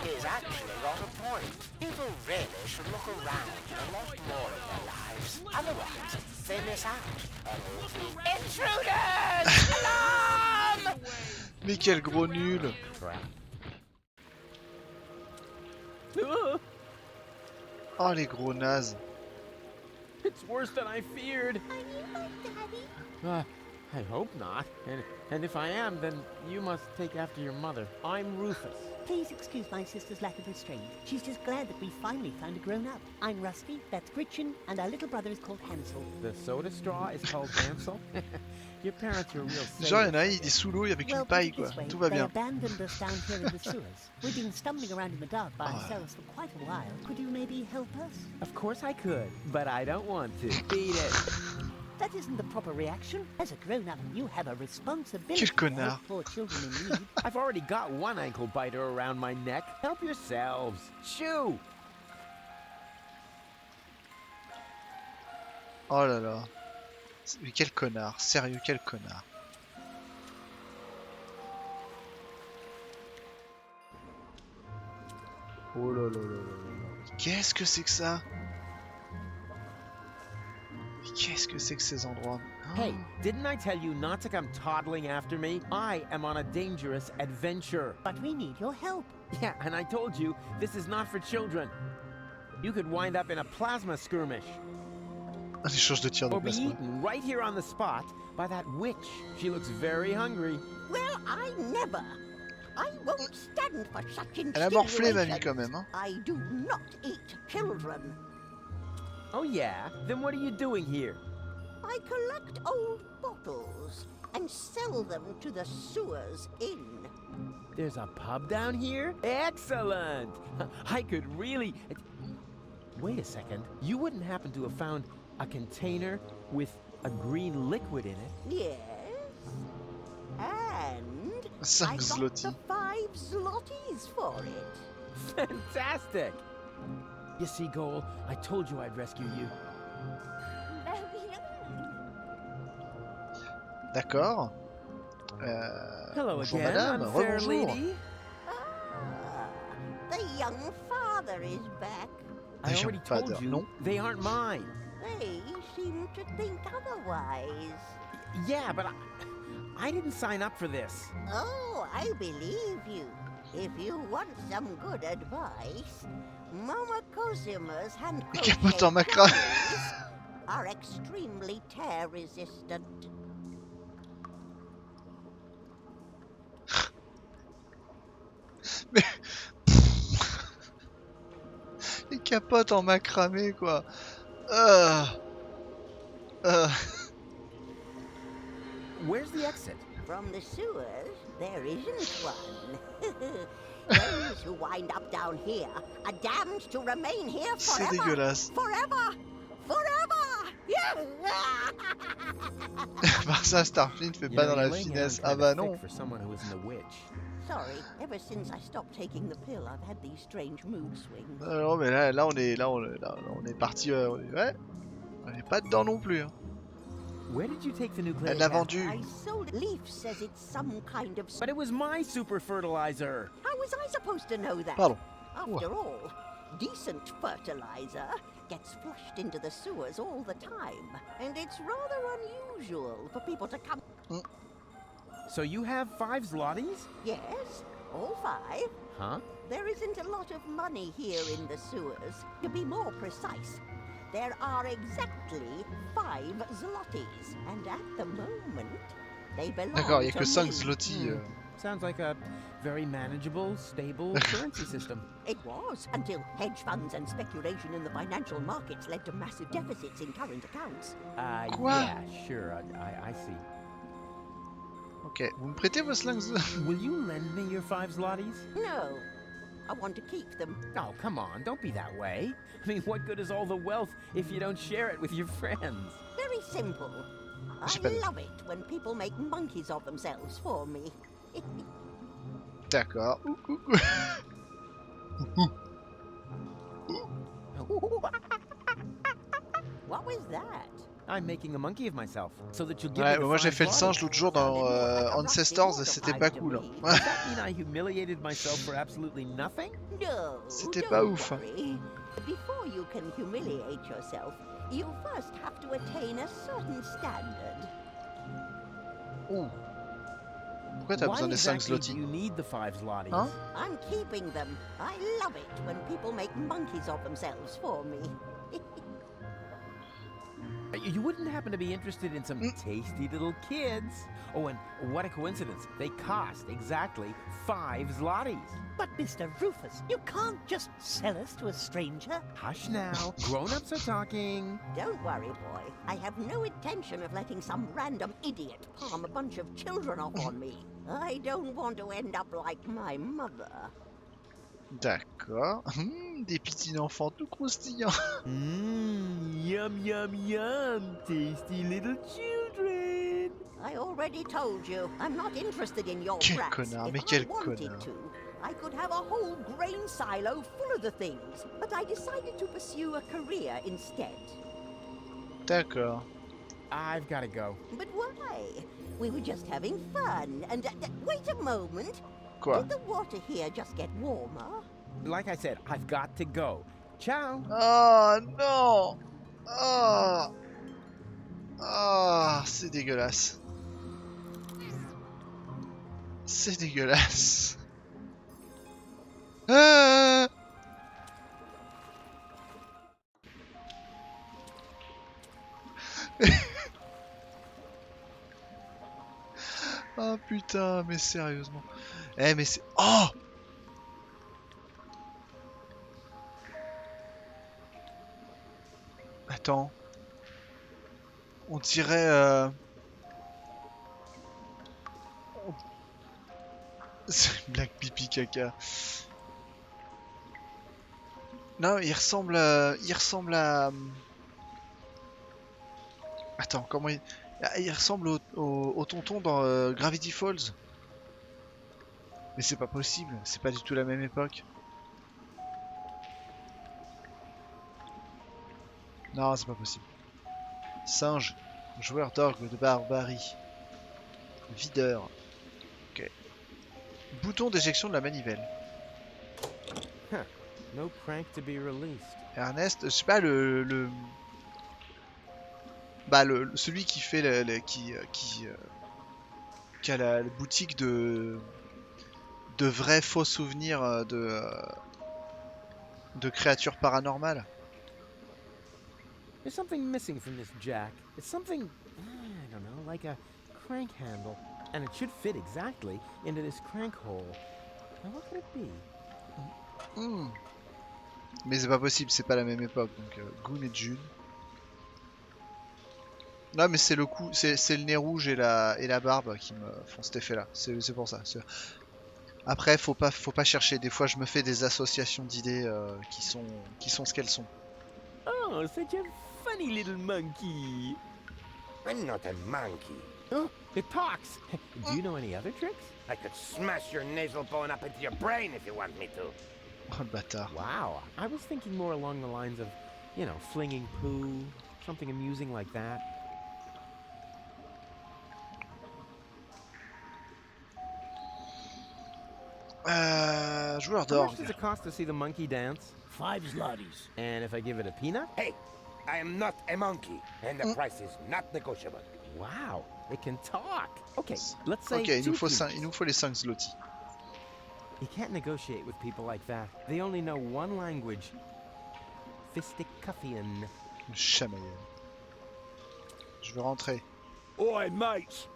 Is actually got a point. People really should look around a lot more in their lives. Otherwise, they miss out. Intruders! Alarm! Mais quel gros nul. Oh les gros nazes. It's worse than I feared. I hope not. And if I am, then you must take after your mother. I'm Rufus. Please excuse my sister's lack of restraint. She's just glad that we finally found a grown-up. I'm Rusty, that's Gretchen, and our little brother is called Hansel. The soda straw is called Hansel. Your parents are real Genre, il y en sailors. a un, il est sous l'eau avec une Well, paille, put it quoi. this way, Tout va they bien. abandoned us down here in the sewers. We've been stumbling around in the dark by ourselves for quite a while. Could you maybe help us? Of course I could, but I don't want to. Beat it. That isn't the proper reaction. As a grown-up, you have a responsibility Quel to connard. help poor children in need. I've already got one ankle biter around my neck. Help yourselves. Shoo! Oh là là. Mais quel connard. Sérieux, quel connard. Oh là là là là là. Qu'est-ce que c'est que ça? Qu'est-ce que c'est que ces endroits? Hey, didn't I tell you not to come toddling after me? I am on a dangerous adventure. But we need your help. Yeah, and I told you, this is not for children. You could wind up in a plasma skirmish. Un échange de tirs de Or be plasma. eaten right here on the spot by that witch. She looks very hungry. Well, I never. I won't stand for such Elle a morflé, mamie, insinuations. quand même. Hein. I do not eat children. Oh yeah? Then what are you doing here? I collect old bottles and sell them to the sewers inn. There's a pub down here? Excellent! I could really... Wait a second. You wouldn't happen to have found a container with a green liquid in it? Yes. And I 5 got zloty. the 5 zlotys for it. Fantastic! You see, Goal, I told you I'd rescue you. D'accord. Hello Bonjour again, madame, unfair rebonjour. lady. Ah, the young father is back. I Young already father, told you, non. they aren't mine. They seem to think otherwise. Yeah, but I didn't sign up for this. Oh, I believe you. If you want some good advice, Mama Cosima's hand Capote en macra. are extremely tear resistant. Mais... Les capotes en macramé, quoi. Where's the exit? From the sewers, there isn't one. Those who wind up down here are damned to remain here C'est forever. dégueulasse. Forever! Forever! Par ça, Starfleet fait pas dans la finesse. Ah bah non. For someone who isn't a witch. Sorry, ever since I stopped taking the pill, I've had these strange mood swings. Non, mais là on est parti. Ouais. On est pas dedans non plus. Hein. Where did you take the nucleic Elle l'a acid? vendu. I sold it. Leaf says it's some kind of... But it was my super fertilizer. How was I supposed to know that? Pardon. After all, decent fertilizer gets flushed into the sewers all the time. And it's rather unusual for people to come... So you have 5 zlotys? Yes, all 5. Huh? There isn't a lot of money here in the sewers. To be more precise, there are exactly 5 zlotys. And at the moment, they belong D'accord, il y a to que 5 me. zloty. Sounds like a very manageable, stable currency system. It was, until hedge funds and speculation in the financial markets led to massive deficits in current accounts. Quoi? Yeah, sure, I see. Ok, vous me prêtez vos 5 zloty? Will you lend me your 5 zlotys? No, I want to keep them. Oh, come on, don't be that way. I mean, what good is all the wealth if you don't share it with your friends? Very simple. I love it when people make monkeys of themselves for me. D'accord. What was that? I'm making a monkey of myself, so that you'll give Ouais, me the moi j'ai 5 fait le zlotys. singe l'autre jour dans Ancestors et c'était pas cool. Hein. Does that mean I humiliated myself for absolutely nothing? No, C'était don't pas ouf. worry. Before you can humiliate yourself, you first have to attain a certain standard. Oh. Pourquoi t'as Why besoin des 5 exactly do zloty? you need the 5 zlotys? Hein? I'm keeping them. I love it when people make monkeys of themselves for me. You wouldn't happen to be interested in some tasty little kids? Oh, and what a coincidence. They cost exactly 5 zlotys. But Mr. Rufus, you can't just sell us to a stranger. Hush now. Grown-ups are talking. Don't worry, boy. I have no intention of letting some random idiot palm a bunch of children off on me. I don't want to end up like my mother. D'accord. Des petits enfants tout croustillants. Yum, yum, yum. Tasty little children. I already told you, I'm not interested in your Quel brats. connard, If mais I quel wanted connard. to, I could have a whole grain silo full of the things. But I decided to pursue a career instead. D'accord. I've got to go. But why? We were just having fun. And wait a moment. Quoi? Did the water here just get warmer? Like I said, I've got to go. Ciao. Oh non. Oh. Oh, C'est dégueulasse. C'est dégueulasse. Ah oh putain, mais sérieusement. Eh mais c'est... Oh attends. On dirait... C'est une blague pipi caca. Non, il ressemble à... Il ressemble à... Attends, comment il... Il ressemble au tonton dans Gravity Falls. Mais c'est pas possible, c'est pas du tout la même époque. Non, c'est pas possible. Singe, joueur d'orgue de barbarie. Videur. Ok. Bouton d'éjection de la manivelle. Huh. No crank to be released. Ernest, je sais pas bah celui qui fait qui a la boutique de vrais faux souvenirs de créatures paranormales. There's something missing from this jack. It's something, I don't know, like a crank handle. And it should fit exactly into this crank hole. Now what could it be? Mais c'est pas possible, c'est pas la même époque. Donc Goon et June. Non mais c'est le coup, c'est le nez rouge et la barbe qui me font cet effet là. C'est pour ça. Après faut pas chercher. Des fois je me fais des associations d'idées qui sont ce qu'elles sont. Oh, such a funny little monkey. I'm not a monkey. Oh, it talks. Do you know any other tricks? I could smash your nasal bone up into your brain if you want me to. Oh le bâtard. Wow, I was thinking more along the lines of, you know, flinging poo, something amusing like that. Joueur How much d'orgue. does it cost to see the monkey dance? 5 zlotys. And if I give it a peanut? Hey, I am not a monkey, and the price is not negotiable. Wow, it can talk. Okay, let's say Ok, il nous 2 faut les 5 zloty. You can't negotiate with people like that. They only know one language. Fisticuffian. Chamaillé. Je veux rentrer. Oi, mates.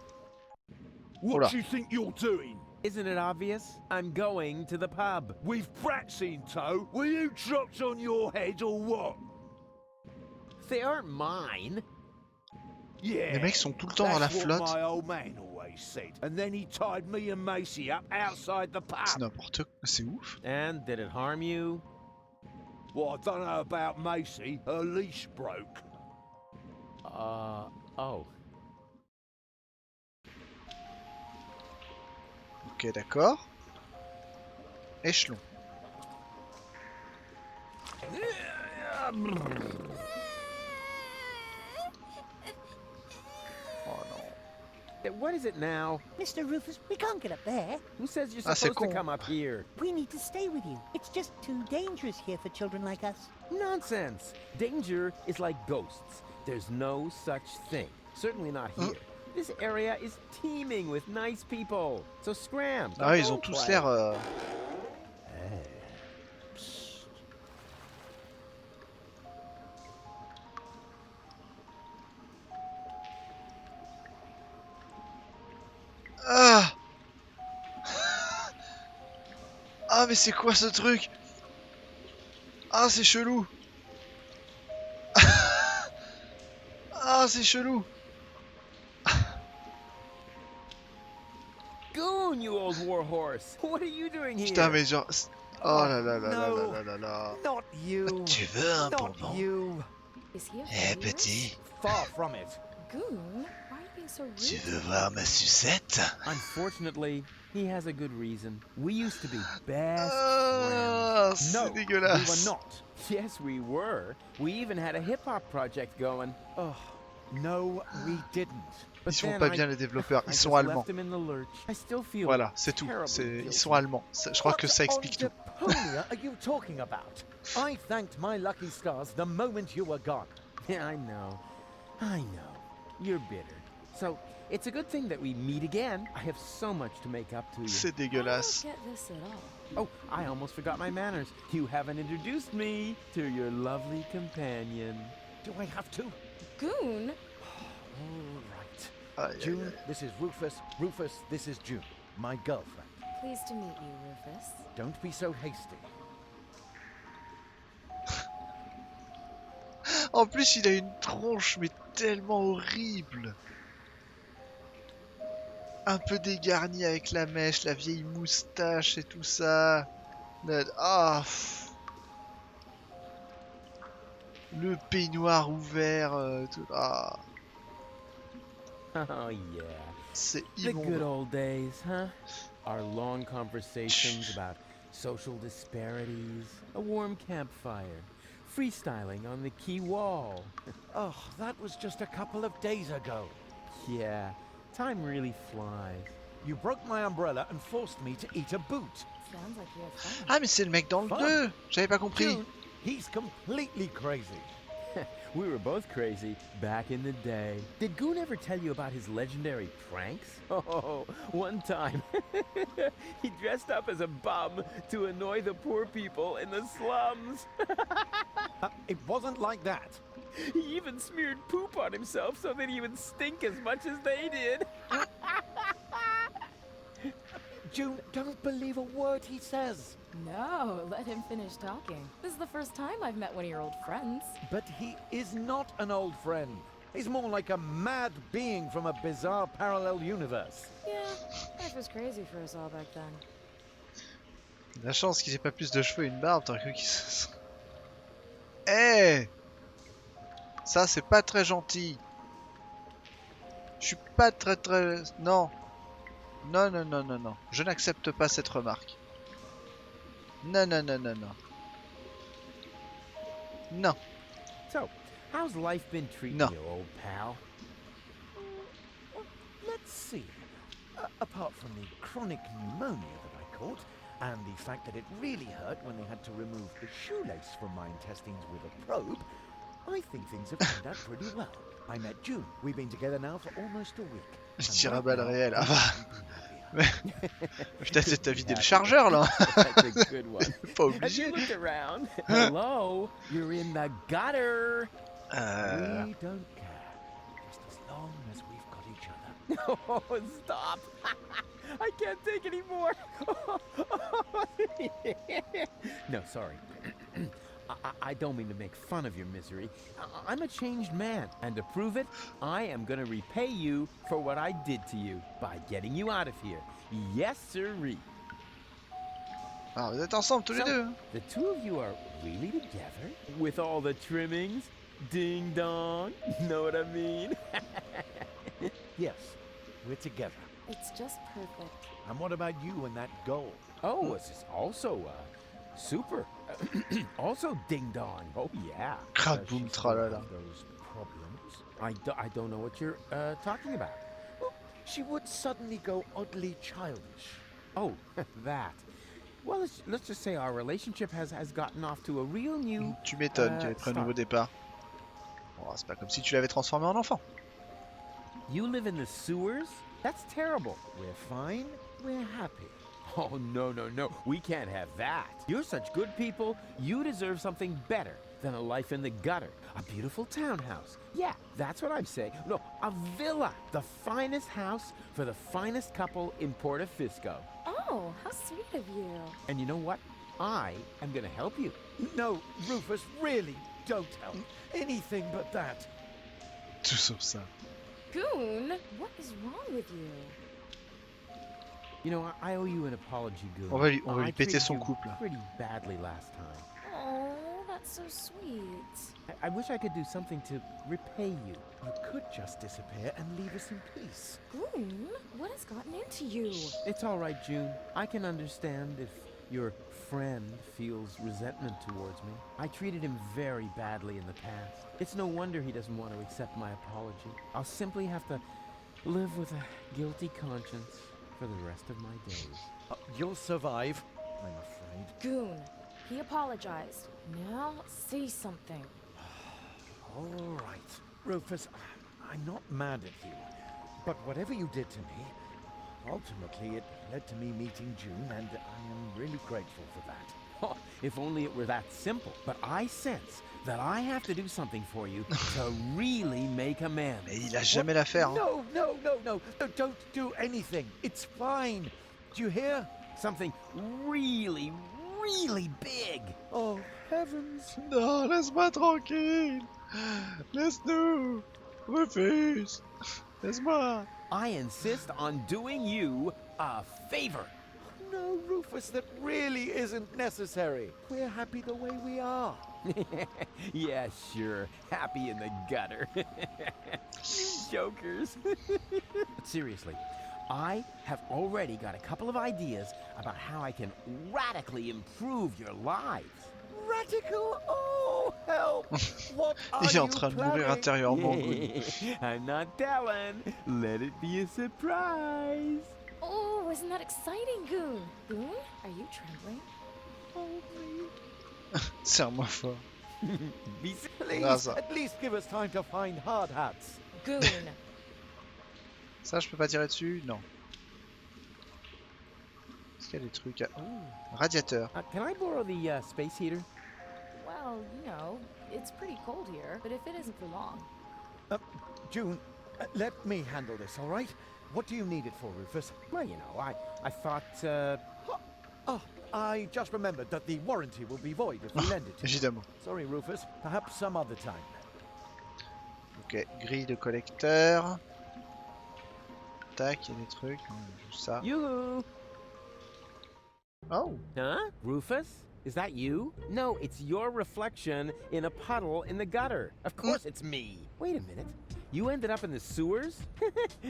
What Oula. do you think you're doing? Isn't it obvious? I'm going to the pub. With brats in tow? Were you dropped on your head or what? They aren't mine. Yeah. Les mecs sont tout le temps dans la that's flotte. what my old man always said. And then he tied me and Macy up outside the C'est pub. n'importe quoi, c'est ouf. And did it harm you? Well, I don't know about Macy. Her leash broke. Oh. Ok, d'accord. Échelon. Oh non. What is it now? Mr. Rufus, we can't get up there. Who says you're Ah, c'est supposed to con. come up here? We need to stay with you. It's just too dangerous here for children like us. Nonsense. Danger is like ghosts. There's no such thing. Certainly not here. This area is teeming with nice people. So scram. Ah ouais, ils ont tous l'air... Ah ah mais c'est quoi ce truc? Ah c'est chelou. Ah c'est chelou. Goon, you old warhorse. What are you doing here? Putain mais genre... Oh là là là là no. là là là. Not you. Tu veux un Not bonbon? you. Is he a Eh virus? petit, Far from it. Goon, why are you being so rude? tu to veux me? voir ma sucette? Unfortunately, he has a good reason. We used to be best Ah, friends. c'est No, we dégueulasse. were not. Yes, we were. We even had a hip-hop project going. Oh, no, we didn't. But Ils sont then pas I- bien les développeurs, I ils just sont allemands. left him in the lurch. I still feel Voilà, c'est tout. terribly Ils guilty. sont allemands. Je crois que ça explique tout. Deponia are you talking about? I thanked my lucky stars the moment you were gone. Yeah, I know. You're bitter. So, it's a good thing that we meet again. I have so much to make up to you. C'est dégueulasse. I don't get this at all. Oh, I almost forgot my manners. You haven't introduced me to your lovely companion. Do I have to? Goon? All right. Aïe, June, aïe, aïe. this is Rufus. Rufus, this is June, my girlfriend. Pleased to meet you, Rufus. Don't be so hasty. En plus, il a une tronche, mais tellement horrible. Un peu dégarni avec la mèche, la vieille moustache et tout ça. Ah, le peignoir ouvert. Tout... Ah, Oh, yeah. c'est The good immonde. old days, huh? Our long conversations about social disparities, a warm campfire, freestyling on the quay wall. Oh, that was just a couple of days ago. Yeah, time really flies. You broke my umbrella and forced me to eat a boot. Sounds like you have fun. Ah, mais c'est le mec dans le Fun. 2. J'avais pas compris. June, he's completely crazy. We were both crazy back in the day. Did Goon ever tell you about his legendary pranks? Oh, one time he dressed up as a bum to annoy the poor people in the slums. It wasn't like that. He even smeared poop on himself so that he would stink as much as they did. June, don't believe a word he says. No, let him finish talking. This is the first time I've met one of your old friends. But he is not an old friend. He's more like a mad being from a bizarre parallel universe. Yeah, life was crazy for us all back then. La chance qu'ils aient pas plus de cheveux et une barbe, t'aurais cru qu'ils se... Eh, ça c'est pas très gentil. Je suis pas très... Non. Non, non, non, non, non. Je n'accepte pas cette remarque. Non, non, non, non, non. Non. So, how's life been treating No. you, old pal? Let's see. Apart from the chronic pneumonia that I caught, and the fact that it really hurt when they had to remove the shoelace from my intestines with a probe, I think things have turned out pretty well. I met June. We've been together now for almost a week. Je And tire à right balle now, réelle. Ah I bah. couldn't be happier. Putain, c'est t'as vidé le chargeur là. That's a good one. Pas Have obligé. you looked around? Hello, you're in the gutter. We don't care. Just as long as we've got each other. Oh, stop. I can't take any more. No, sorry. I don't mean to make fun of your misery. I'm a changed man, and to prove it, I am going to repay you for what I did to you by getting you out of here. Yes, sirree. Ah, vous êtes ensemble tous les So, deux. the two of you are really together? With all the trimmings? Ding dong. Know what I mean? Yes, we're together. It's just perfect. And what about you and that goal? Oh, this is also super. Also ding dong. Oh yeah. Crap, boum, tralala. Those problems. I don't know what you're talking about. She would suddenly go oddly childish. Oh, that. Well, let's just say our relationship has gotten off to a real new. Tu m'étonnes qu'elle ait pris un nouveau départ. Bon, c'est pas comme si tu l'avais transformé en enfant. You live in the sewers? That's terrible. We're fine. We're happy. Oh, no, no, no. We can't have that. You're such good people. You deserve something better than a life in the gutter. A beautiful townhouse. Yeah, that's what I'm saying. No, a villa. The finest house for the finest couple in Portofisco. Oh, how sweet of you. And you know what? I am going to help you. No, Rufus, really, don't help. Anything but that. Tout sauf ça. Goon, what is wrong with you? You know, I owe you an apology, Goon. On va lui I péter treated son you couple. pretty badly last time. Oh, that's so sweet. I wish I could do something to repay you. You could just disappear and leave us in peace. Goon, what has gotten into you? It's all right, June. I can understand if your friend feels resentment towards me. I treated him very badly in the past. It's no wonder he doesn't want to accept my apology. I'll simply have to live with a guilty conscience for the rest of my days. You'll survive, I'm afraid. Goon, he apologized. Now say something. All right. Rufus, I'm not mad at you. But whatever you did to me, ultimately it led to me meeting June, and I am really grateful for that. Oh, if only it were that simple. But I sense that I have to do something for you to really make amends. Mais il a jamais l'affaire. Hein. No, no, no, no. Don't do anything. It's fine. Do you hear? Something really, really big. Oh, heavens. Non, laisse-moi tranquille. Laisse-nous. Refuse. Laisse-moi. I insist on doing you a favor. No, Rufus, that really isn't necessary. We're happy the way we are. Yeah, sure. Happy in the gutter. You jokers. But seriously, I have already got a couple of ideas about how I can radically improve your lives. Radical? Oh, help! What are Il est en you train de mourir planning? intérieurement. I'm not telling. Let it be a surprise. Oh, isn't that exciting, Goon? Goon, are you trembling? Serre-moi fort. Please, at least give us time to find hard hats. Goon. Ça, je peux pas tirer dessus? Non. Est-ce qu'il y a des trucs à... Oh, radiateur. Can I borrow the space heater? Well, you know, it's pretty cold here, but if it isn't for long. June, let me handle this, all right? What do you need it for, Rufus? Well, you know, I thought, Oh, I just remembered that the warranty will be void if we lend it to you. Évidemment. Sorry, Rufus. Perhaps some other time. Ok, grille de collecteur. Tac, il y a des trucs. Juste ça. Yoo-hoo! Oh! Huh? Rufus? Is that you? No, it's your reflection in a puddle in the gutter. Of course it's me. Wait a minute. You ended up in the sewers?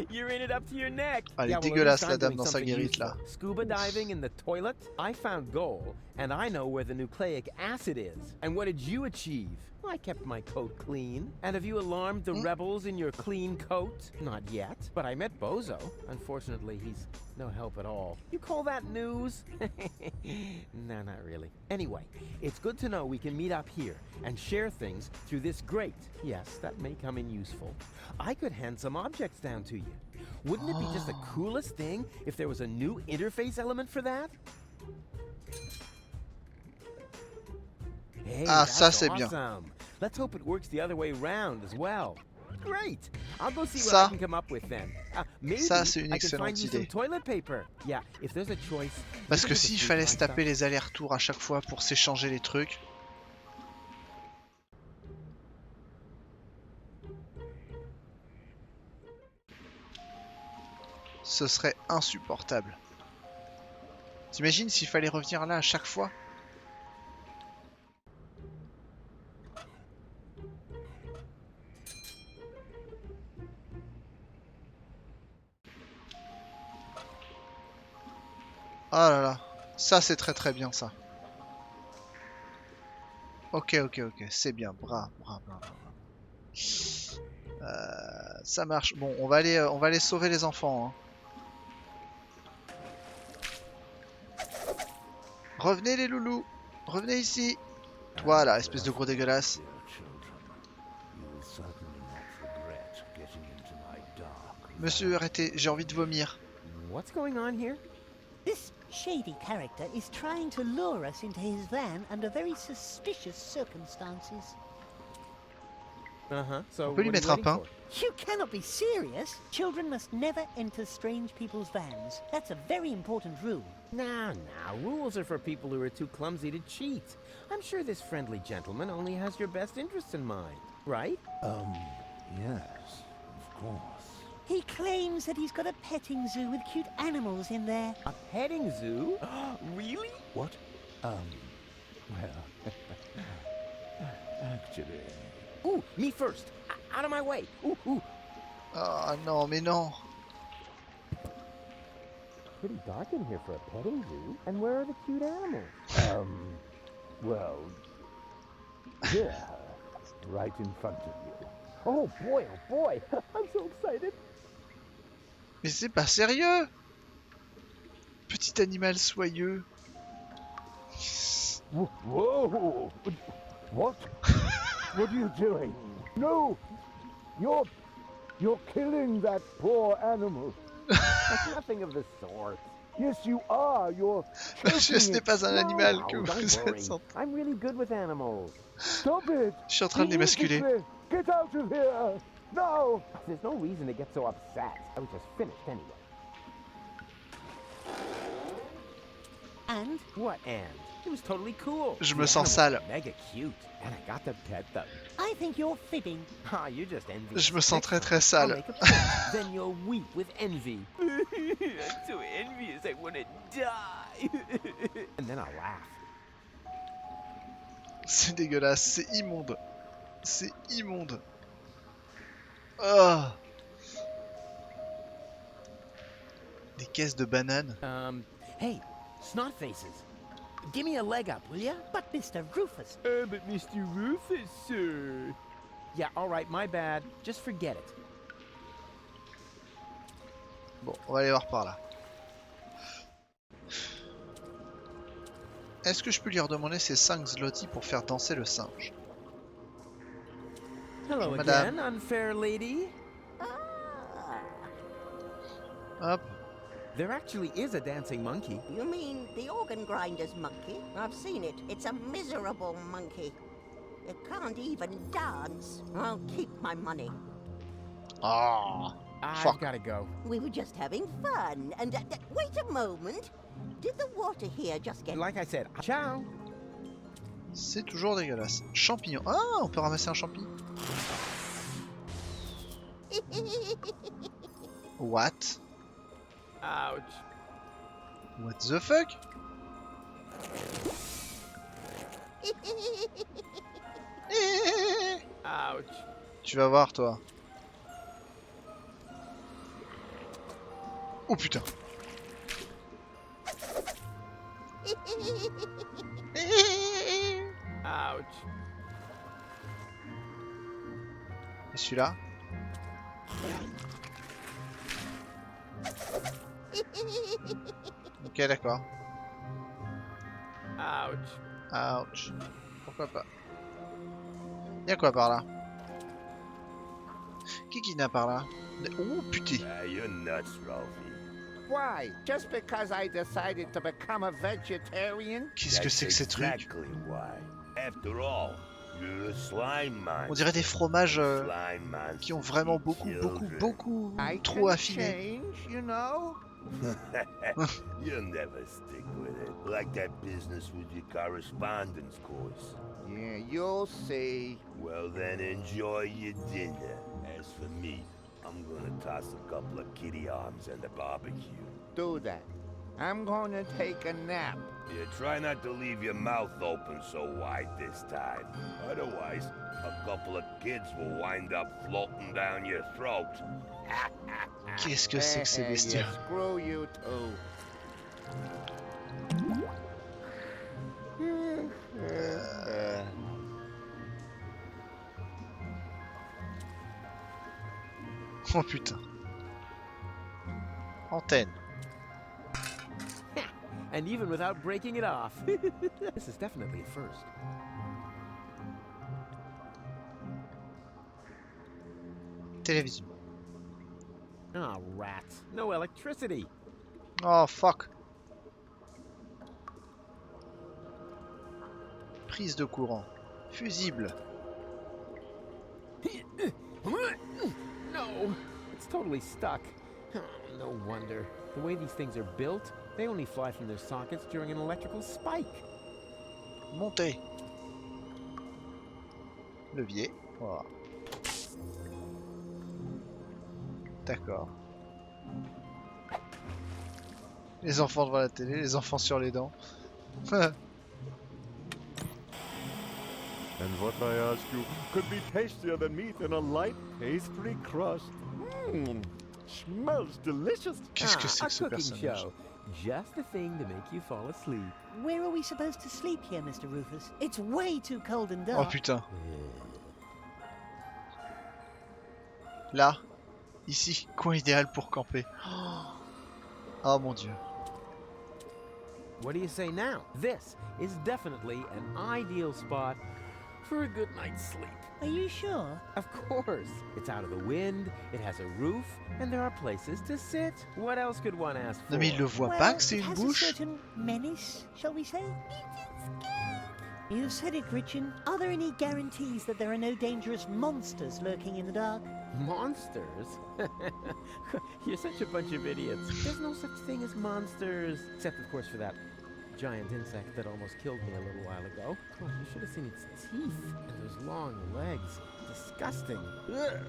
You're in it up to your neck. Elle est Yeah, well, at dégueulasse, least la I'm dame doing dans sa something guérite, là. useful. Scuba diving in the toilet? I found gold, and I know where the nucleic acid is. And what did you achieve? I kept my coat clean. And have you alarmed the rebels in your clean coat? Not yet, but I met Bozo. Unfortunately, he's no help at all. You call that news? No, not really. Anyway, it's good to know we can meet up here and share things through this grate. Yes, that may come in useful. I could hand some objects down to you. Wouldn't it be just the coolest thing if there was a new interface element for that? Hey, Ah, ça that's c'est bien. awesome. Let's hope it works the other way round as well. Great. I'll go see what Ça. I can come up with then. Maybe Ça, c'est une I can find excellente you some idée. toilet paper. Yeah, if there's a choice. Parce even que if it's s'il with fallait my se taper stuff. les allers-retours à chaque fois pour s'échanger les trucs... Ce serait insupportable. T'imagines s'il fallait revenir là à chaque fois? Oh là là, ça c'est très très bien ça. Ok, ok, ok, c'est bien, bra. Ça marche. Bon, on va aller sauver les enfants. Hein. Revenez les loulous, revenez ici. Voilà, espèce de gros dégueulasse. Monsieur, arrêtez, j'ai envie de vomir. What's going on here? This shady character is trying to lure us into his van under very suspicious circumstances. So On peut lui mettre un pain. You cannot be serious. Children must never enter strange people's vans. That's a very important rule. Nah, rules are for people who are too clumsy to cheat. I'm sure this friendly gentleman only has your best interests in mind, right? Yes, of course. He claims that he's got a petting zoo with cute animals in there. A petting zoo? Really? What? Well, actually... Ooh, me first. Out of my way. Ooh. Ah non, mais non. Pretty dark in here for a petting zoo. And where are the cute animals? Well, yeah, right in front of you. Oh boy, I'm so excited. Mais c'est pas sérieux. Petit animal soyeux. Whoa! What? What are you doing? No! You're You're killing that poor animal. Nothing of the sort. Yes, you are. You're Ce n'est pas un animal que don't vous worry. êtes en... I'm really good with animals. Stop it! Je suis en train de les basculer. Get out of here! No! There's no reason to get so upset. I was just finished anyway. And? What and? It was totally cool. Je me sens sale. Mega cute. And I got to pet them. I think you're fibbing. Ah, you're just envious. Je me sens très très I'll sale. make a point. Then you'll weep with envy. I'm so envious, I want to die. And then I'll laugh. C'est dégueulasse, c'est immonde. C'est immonde. Oh. Des caisses de bananes. Hey, snot faces. Give me a leg up, will ya? But Mr. Rufus. But Mr. Rufus, sir. Yeah, all right, my bad. Just forget it. Bon, on va aller voir par là. Est-ce que je peux lui redemander ses 5 zlotys pour faire danser le singe? Hello Bonjour, again, madame. unfair lady. Hop. There actually is a dancing monkey. You mean the organ grinder's monkey? I've seen it. It's a miserable monkey. It can't even dance. I'll keep my money. Ah. I've gotta go. We were just having fun. And wait a moment. Did the water here just get... Like I said, ciao. C'est toujours dégueulasse. Champignon. Ah, on peut ramasser un champignon. What? Ouch. What the fuck? Ouch. Tu vas voir, toi. Oh putain. Ouch. Et celui-là? Ok, d'accord. Ouch. Ouch. Pourquoi pas? Y'a quoi par là? Qui n'a par là? Oh putain. You're nuts, Ralphie. Why? Just because I decided to become a vegetarian? Qu'est-ce que c'est que ces trucs? Exactly why. After all, you're a slime man. On dirait des fromages Slime man. qui ont vraiment beaucoup trop affiné. Change, you know? You'll never stick with it. Like that business with your correspondence course. Yeah, you'll see. Well then, enjoy your dinner. As for me, I'm gonna toss a couple of kitty arms and a barbecue. Do that. I'm gonna take a nap. Yeah, try not to leave your mouth open so wide this time. Otherwise, a couple of kids will wind up floating down your throat. Qu'est-ce que c'est que ces bestioles? Yeah, screw you too. Oh putain. Antenne. And even without breaking it off. This is definitely a first. Télévision. Ah, rats. No electricity. Oh fuck. Prise de courant. Fusible. No, it's totally stuck. Oh, no wonder. The way these things are built, they only fly from their sockets during an electrical spike. Monter. Levier. Voilà. D'accord. Les enfants devant la télé, les enfants sur les dents. And what I ask you could be tastier than meat in a light pastry crust. Mmm, smells delicious. Qu'est-ce que c'est que ce a cooking personnage? show. Just the thing to make you fall asleep. Where are we supposed to sleep here, Mr. Rufus? It's way too cold and dark. Oh putain. Là, ici, coin idéal pour camper. Oh mon dieu. What do you say now? This is definitely an ideal spot for a good night's sleep. Are you sure? Of course. It's out of the wind, it has a roof, and there are places to sit. What else could one ask for? Non mais il le voit pas que c'est une It bouche. has a certain menace, shall we say? You said it, Gretchen. Are there any guarantees that there are no dangerous monsters lurking in the dark? Monsters? You're such a bunch of idiots. There's no such thing as monsters. Except, of course, for that giant insect that almost killed me a little while ago. Oh, you should have seen its teeth and those long legs. Disgusting. Ugh.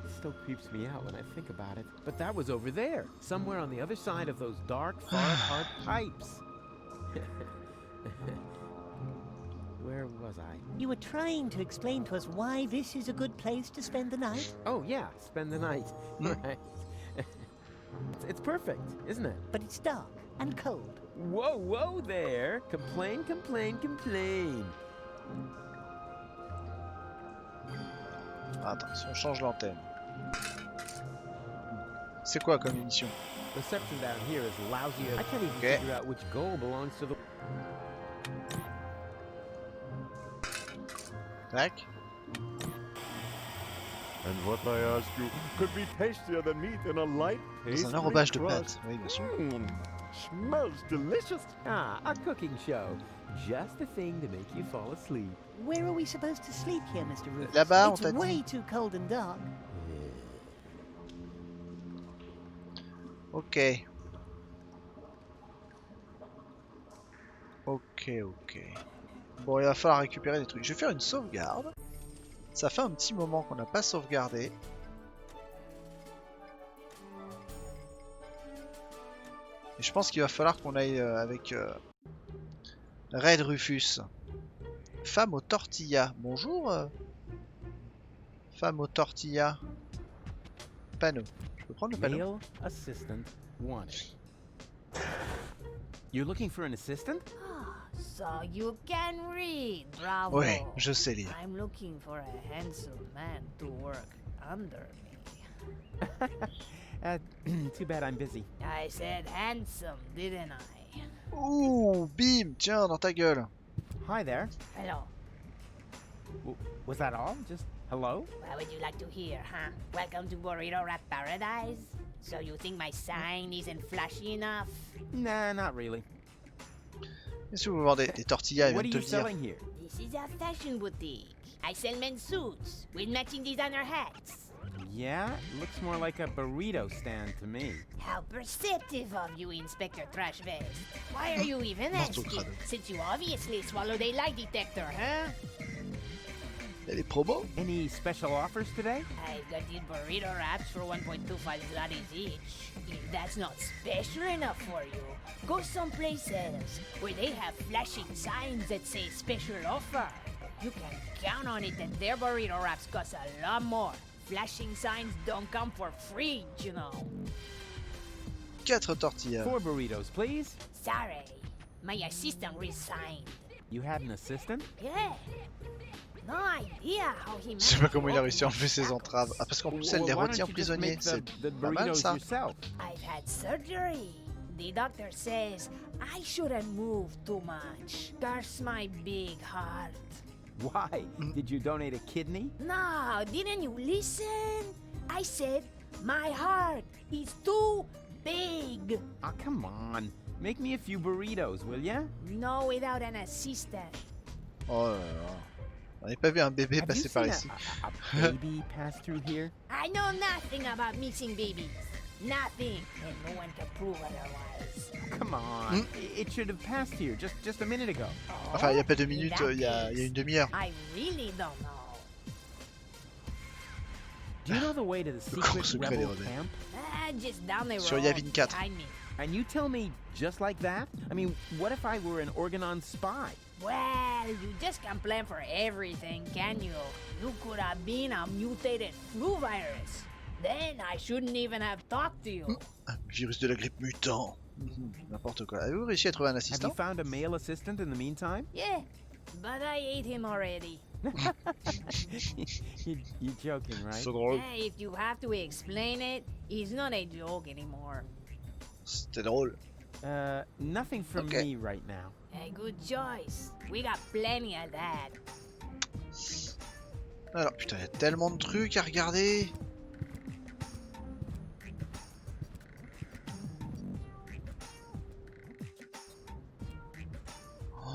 It still creeps me out when I think about it. But that was over there, somewhere on the other side of those dark, far-apart pipes. Where was I? You were trying to explain to us why this is a good place to spend the night. Oh, yeah, spend the night. Right. It's perfect, isn't it? But it's dark and cold. Whoa, whoa there! Complain, complain, complain. Attends, si on change l'antenne. C'est quoi comme émission? Reception down here is lousy. I can't even figure out which goal belongs to the... Tac. And what I ask you could be tastier than meat in a light pastry Dans un enrobage de crust. pâte, oui bien sûr. Smells delicious. Ah, a cooking show. Just the thing to make you fall asleep. Where are we supposed to sleep here, Mr. Rufus? Là-bas, on It's t'a dit. way too cold and dark. Ok. Ok. Bon, il va falloir récupérer des trucs. Je vais faire une sauvegarde. Ça fait un petit moment qu'on n'a pas sauvegardé. Et je pense qu'il va falloir qu'on aille avec Red Rufus. Femme aux tortillas. Bonjour. Femme aux tortillas. Panneau. Je peux prendre le panneau. Male assistant wanted. You're looking for an assistant? So you can read, bravo. Ouais, je sais lire. I'm looking for a handsome man to work under me. Too bad I'm busy. I said handsome, didn't I? Ouh, bim, tiens, dans ta gueule. Hi there. Hello. Was that all? Just hello? What would you like to hear, huh? Welcome to Burrito Wrap Paradise? So you think my sign isn't flashy enough? Nah, not really. Qu'est-ce que vous vendez? Des tortillas, il What vient are de you te le dire. Selling here? This is a fashion boutique. I sell men's suits with matching designer hats. Yeah, looks more like a burrito stand to me. How perceptive of you, Inspector Trash Vest. Why are you even asking? Since you obviously swallowed a lie detector, huh? Il y a des promos? Any special offers today? I've got these burrito wraps for 1.25 zlotys each. If that's not special enough for you, go someplace else where they have flashing signs that say special offer. You can count on it that their burrito wraps cost a lot more. Flashing signs don't come for free, you know. 4 tortillas. 4 burritos, please. Sorry, my assistant resigned. You had an assistant? Yeah. No idea how he Je sais pas comment il a réussi à enlever ses entraves. Ah, parce qu'en plus elle les retient prisonniers. C'est pas mal ça. I've had surgery. The doctor says I shouldn't move too much. Curse my big heart. Why? Did you donate a kidney? No, didn't you listen? I said my heart is too big. Oh, come on. Make me a few burritos, will ya? No, without an assistant. Oh là là. On n'avait pas vu un bébé passer par ici. A baby pass through here? I know nothing about missing babies. Nothing. And no one can prove otherwise. Come on. It should have passed here just a minute ago. Enfin, il n'y a pas 2 minutes, il y a une demi-heure. I really don't know. Do you know the way to the secret rebel camp? Just down the road Sur Yavin 4. behind me. And you tell me just like that? I mean, what if I were an Organon spy? Well, you just can't plan for everything, can you? You could have been a mutated flu virus. Then I shouldn't even have talked to you. Virus de la grippe mutant. N'importe quoi. Avez-vous réussi à trouver un Have assistant? you found a male assistant in the meantime? Yeah, but I ate him already. You're joking, right? Hey, if you have to explain it, it's not a joke anymore. C'était drôle. Nothing from me right now. A good choice. We got plenty of that. Alors, putain, il y a tellement de trucs à regarder.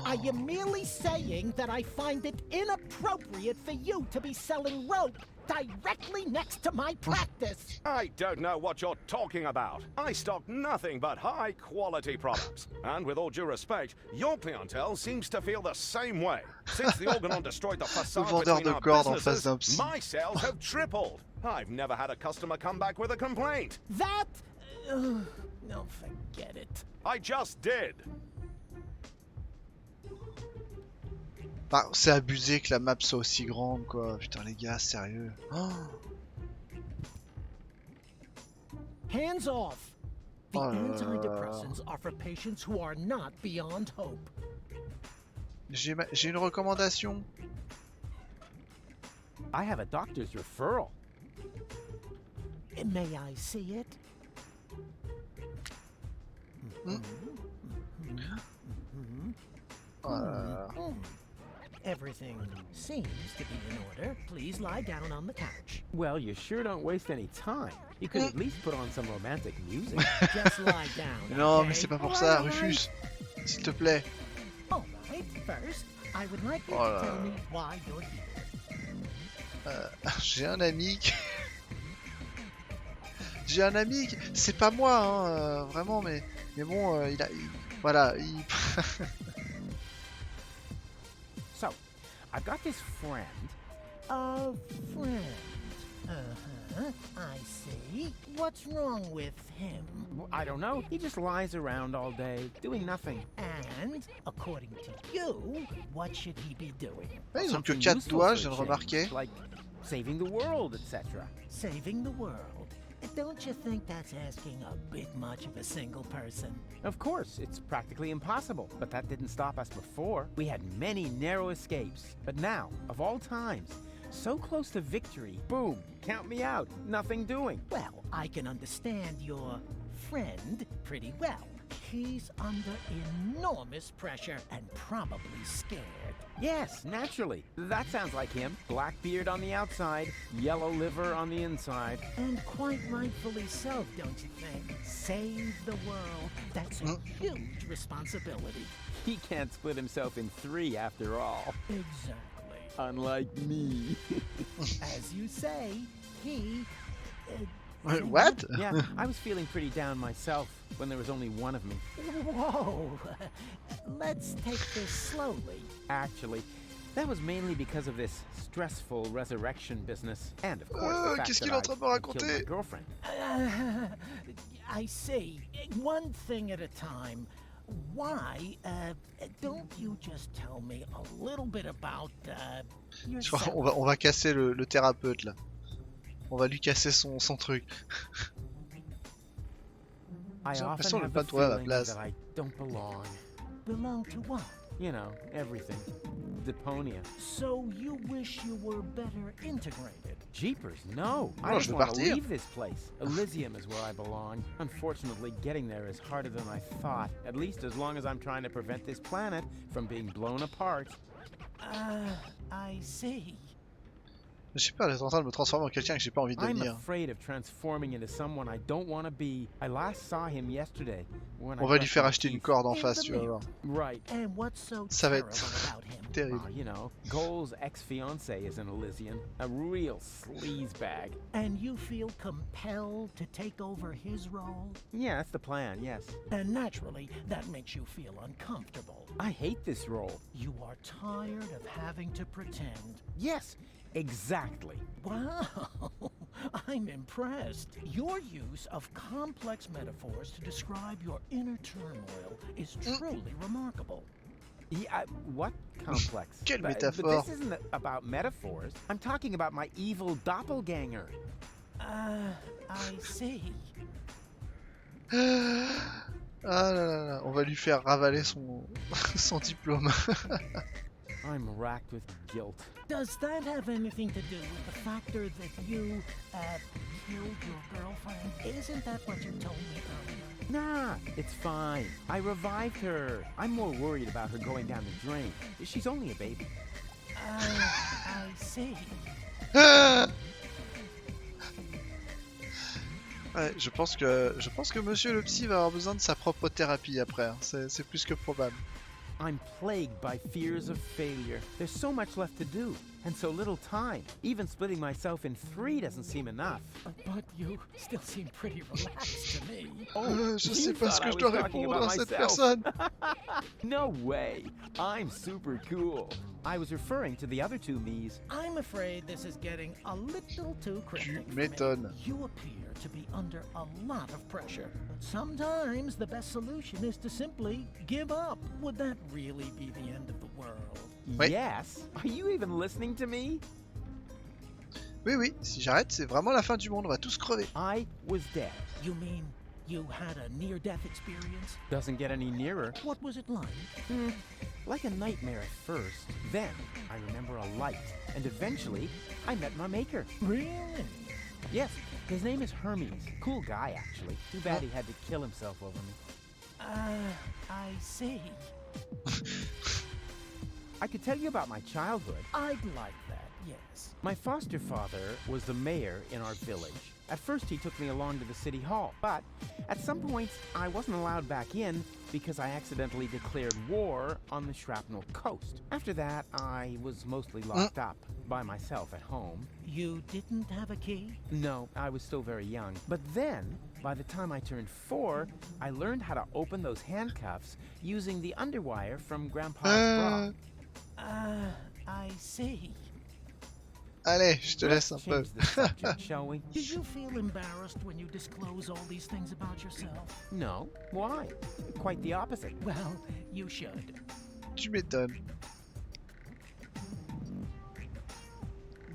Are you merely saying that I find it inappropriate for you to be selling rope directly next to my practice? I don't know what you're talking about. I stock nothing but high-quality products. And with all due respect, your clientele seems to feel the same way. Since the Organon destroyed the facade between our businesses, my sales have tripled. I've never had a customer come back with a complaint. That... no, forget it. I just did. Bah, c'est abusé que la map soit aussi grande, quoi. Putain, les gars, sérieux. Oh. Hands off. The antidepressants are for patients who are not beyond hope. J'ai une recommandation. I have a doctor's referral. May I see it? Everything seems to be in order. Please lie down on the couch. Well, you sure don't waste any time. You could at least put on some romantic music. Just lie down. Non, mais c'est pas pour ça, Rufus. S'il te plaît. All right, first, I would like you to tell me why you're here. J'ai un ami qui... J'ai un ami qui... C'est pas moi, hein, vraiment, mais bon, voilà, il... So, I've got this friend. A friend. I see. What's wrong with him? I don't know. He just lies around all day, doing nothing. And, according to you, what should he be doing? Ouais, ils ont que 4 doigts, je viens de remarquer. Like saving the world, etc. Saving the world? Don't you think that's asking a bit much of a single person? Of course, it's practically impossible, but that didn't stop us before. We had many narrow escapes, but now, of all times, so close to victory, boom, count me out, nothing doing. Well, I can understand your friend pretty well. He's under enormous pressure and probably scared. Yes, naturally. That sounds like him. Black beard on the outside, yellow liver on the inside. And quite rightfully so, don't you think? Save the world. That's a huge responsibility. He can't split himself in 3 after all. Exactly. Unlike me. As you say, he... What? Yeah, I was feeling pretty down myself when there was only one of me. Whoa! Let's take this slowly. Actually, that was mainly because of this stressful resurrection business, and of course the fact that I killed my girlfriend. I see. One thing at a time. Why, don't you just tell me a little bit about, yourself? On va casser le thérapeute, là. On va lui casser son truc. J'ai l'impression de ne pas trouver à ma place. I don't belong. Belong to what? You know, everything. Deponia. So you wish you were better integrated? Jeepers, no. I just want to leave this place. Elysium is where I belong. Unfortunately, getting there is harder than I thought. At least as long as I'm trying to prevent this planet from being blown apart. I see. Je sais pas, j'étais en train de me transformer en quelqu'un que j'ai pas envie de devenir. I'm afraid of transforming into someone I don't want to be. I last saw him yesterday. On va lui faire acheter une corde en face, tu vas voir. Right. And what's so Ça va être terrible. You know, Goal's ex-fiancée is an Elysian, a real sleazebag. And you feel compelled to take over his role? Yeah, that's the plan, yes. And naturally, that makes you feel uncomfortable. I hate this role. You are tired of having to pretend. Yes. Exactly. Wow, I'm impressed. Your use of complex metaphors to describe your inner turmoil is truly remarkable. Yeah, what complex? Quelle métaphore? But this isn't about metaphors. I'm talking about my evil doppelganger. I see. Ah là là là, on va lui faire ravaler son diplôme. I'm racked with guilt. Does that have anything to do with the factor that you, killed your girlfriend? Isn't that what you told me earlier? Nah, it's fine. I revived her. I'm more worried about her going down the drain. She's only a baby. I see. Ouais, je pense que Monsieur le Psy va avoir besoin de sa propre thérapie après. Hein. C'est plus que probable. I'm plagued by fears of failure. There's so much left to do, and so little time. Even splitting myself in 3 doesn't seem enough. But you still seem pretty relaxed to me. Je sais pas ce que je dois répondre à cette personne. No way. I'm super cool. I was referring to the other 2 me's. I'm afraid this is getting a little too cryptic. Tu m'étonnes. You appear to be under a lot of pressure. But sometimes the best solution is to simply give up. Would that really be the end of the world? Oui. Yes. Are you even listening to me? Oui, oui. Si j'arrête, c'est vraiment la fin du monde. On va tous crever. I was dead. You mean you had a near-death experience? Doesn't get any nearer. What was it like? Like a nightmare at first. Then, I remember a light. And eventually, I met my maker. Really? Yes. His name is Hermes. Cool guy, actually. Too bad he had to kill himself over me. I see. I could tell you about my childhood. I'd like that, yes. My foster father was the mayor in our village. At first, he took me along to the city hall, but at some point, I wasn't allowed back in because I accidentally declared war on the Shrapnel Coast. After that, I was mostly locked up by myself at home. You didn't have a key? No, I was still very young. But then, by the time I turned 4, I learned how to open those handcuffs using the underwire from Grandpa's bra. I see. Allez, je te laisse un peu. Shall we? Do you feel embarrassed when you disclose all these things about yourself? No. Why? Quite the opposite. Well, you should. Tu m'étonnes.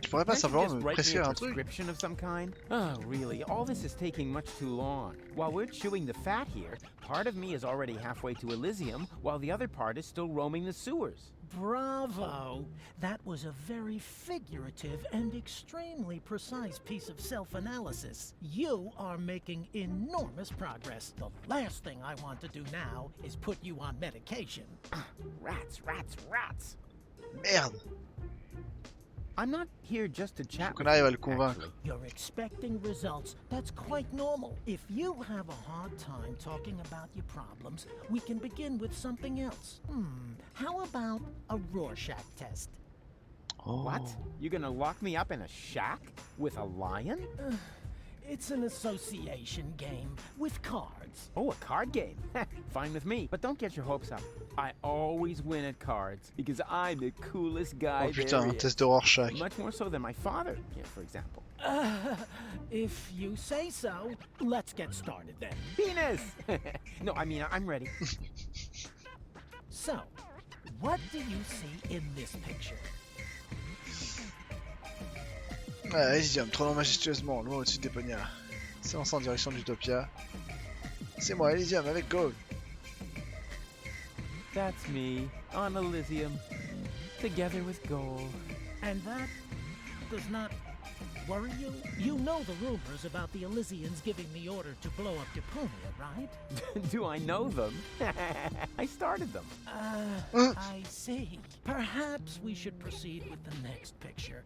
Tu pourrais pas simplement me prescrire un truc? Of some kind? Oh, really? All this is taking much too long. While we're chewing the fat here, part of me is already halfway to Elysium, while the other part is still roaming the sewers. Bravo! That was a very figurative and extremely precise piece of self-analysis. You are making enormous progress. The last thing I want to do now is put you on medication. Rats. Merde. I'm not here just to chat. Qu'on arrive à le convaincre. You're expecting results. That's quite normal. If you have a hard time talking about your problems, we can begin with something else. How about a Rorschach test? Oh. What? You're gonna lock me up in a shack with a lion? It's an association game with cards. Oh, a card game. Fine with me, but don't get your hopes up. I always win at cards because I'm the coolest guy Oh putain, un test de Rorschach. Much more so than my father, for example. If you say so, let's get started then. Penis! No, I mean, I'm ready. So, what do you see in this picture? Elysium, trônant majestueusement, loin au-dessus de Deponia. S'élançant en direction de l'Utopia. C'est moi, Elysium, avec Gold. That's me, on Elysium, together with gold. And that does not worry you? You know the rumors about the Elysians giving the order to blow up Deponia, right? Do I know them? I started them. I see. Perhaps we should proceed with the next picture.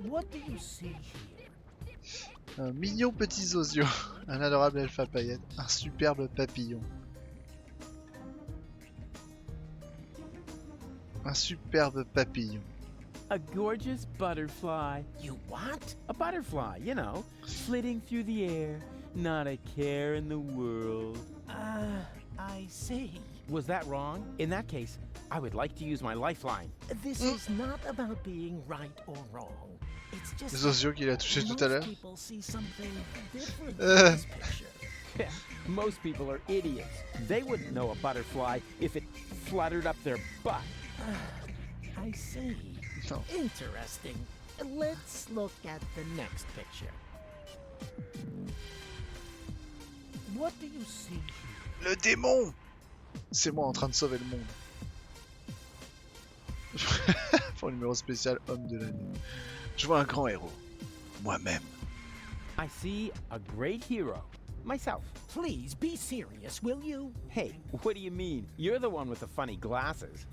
What do you see here? Un mignon petit osios, un adorable elfe à paillettes, un superbe papillon. Un superbe papillon. A gorgeous butterfly. You what? A butterfly, you know, flitting through the air, not a care in the world. I see. Was that wrong? In that case, I would like to use my lifeline. This is not about being right or wrong. It's just Les osios qu'il a touché tout à l'heure. people see something different in this picture. Most people are idiots. They wouldn't know a butterfly if it fluttered up their butt. I see. No. Interesting. Let's look at the next picture. What do you see here? Le démon! C'est moi en train de sauver le monde. Pour le numéro spécial homme de l'année. Je vois un grand héros. Moi-même. I see a great hero. Myself. Please be serious, will you? Hey, what do you mean? You're the one with the funny glasses.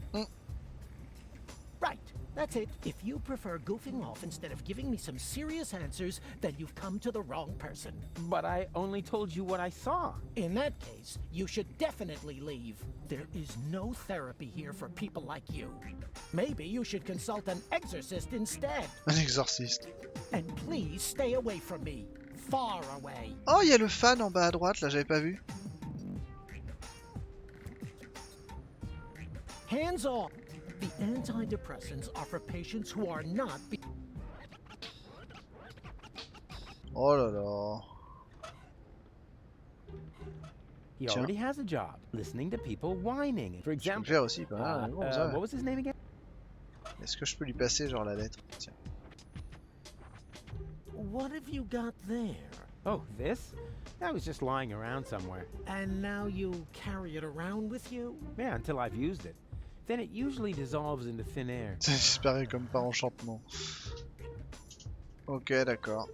Right. That's it. If you prefer goofing off instead of giving me some serious answers, then you've come to the wrong person. But I only told you what I saw. In that case, you should definitely leave. There is no therapy here for people like you. Maybe you should consult an exorcist instead. Un exorciste. And please stay away from me. Far away. Oh, il y a le fan en bas à droite, là, j'avais pas vu. Hands off. The antidepressants are for patients who are not... Oh là là. He already has a job, listening to people whining. For example, Je peux le faire aussi, bah, bon, ça va. what was his name again? Est-ce que je peux lui passer genre la lettre? Tiens. What have you got there? Oh, this? That was just lying around somewhere. And now you carry it around with you? Yeah, until I've used it. Then it usually dissolves into thin air. Ça disparaît comme par enchantement. Ok, d'accord.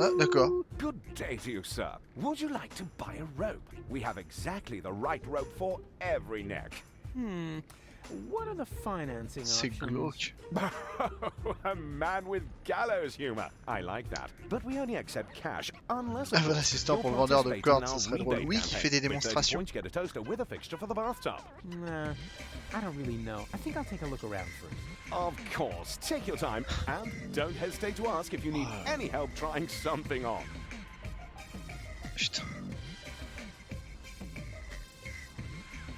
Ah, d'accord. Good day to you, sir. Would you like to buy a rope? We have exactly the right rope for every neck. What are the financing C'est options? glauque. A man with gallows humor. I like that. But we only accept cash unless Ah, voilà, l'assistant pour le vendeur de cordes, ça serait drôle. Oui, qui fait des démonstrations. Get a toaster with a fixture for the bathtub. Nah, I don't really know. I think I'll take a look around first. Of course. Take your time and don't hesitate to ask if you need any help trying something on. Putain.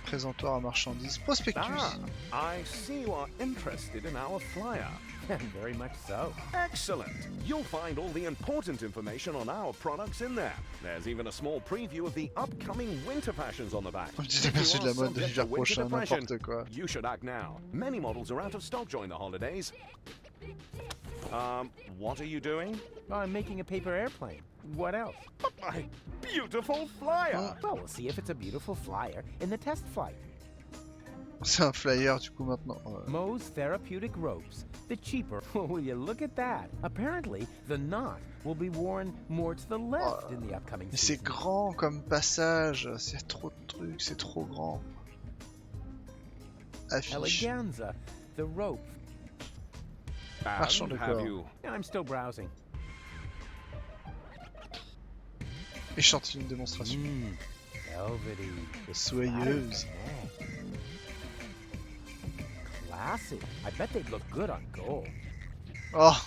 Présentoir à marchandises. Prospectus. I see you are interested in our flyer. Very much so. Excellent. You'll find all the important information on our products in there. There's even a small preview of the upcoming winter fashions on the back. Un petit aperçu de la mode de l'hiver prochain, n'importe quoi. You should act now. Many models are out of stock during the holidays. What are you doing? Oh, I'm making a paper airplane. What else? My beautiful flyer! Well, we'll see if it's a beautiful flyer in the test flight. C'est un flyer du coup maintenant. Moe's Therapeutic Ropes. The cheaper. Will you look at that? Apparently, the knot will be worn more to the left in the upcoming Mais season. c'est grand comme passage. C'est trop de trucs, c'est trop grand. Affiche. Eleganza, the rope. Marchand de corps. I'm still browsing. Échantillon de démonstration. Velvety. Soyeuse. Classy. I bet they'd look good on gold. Oh.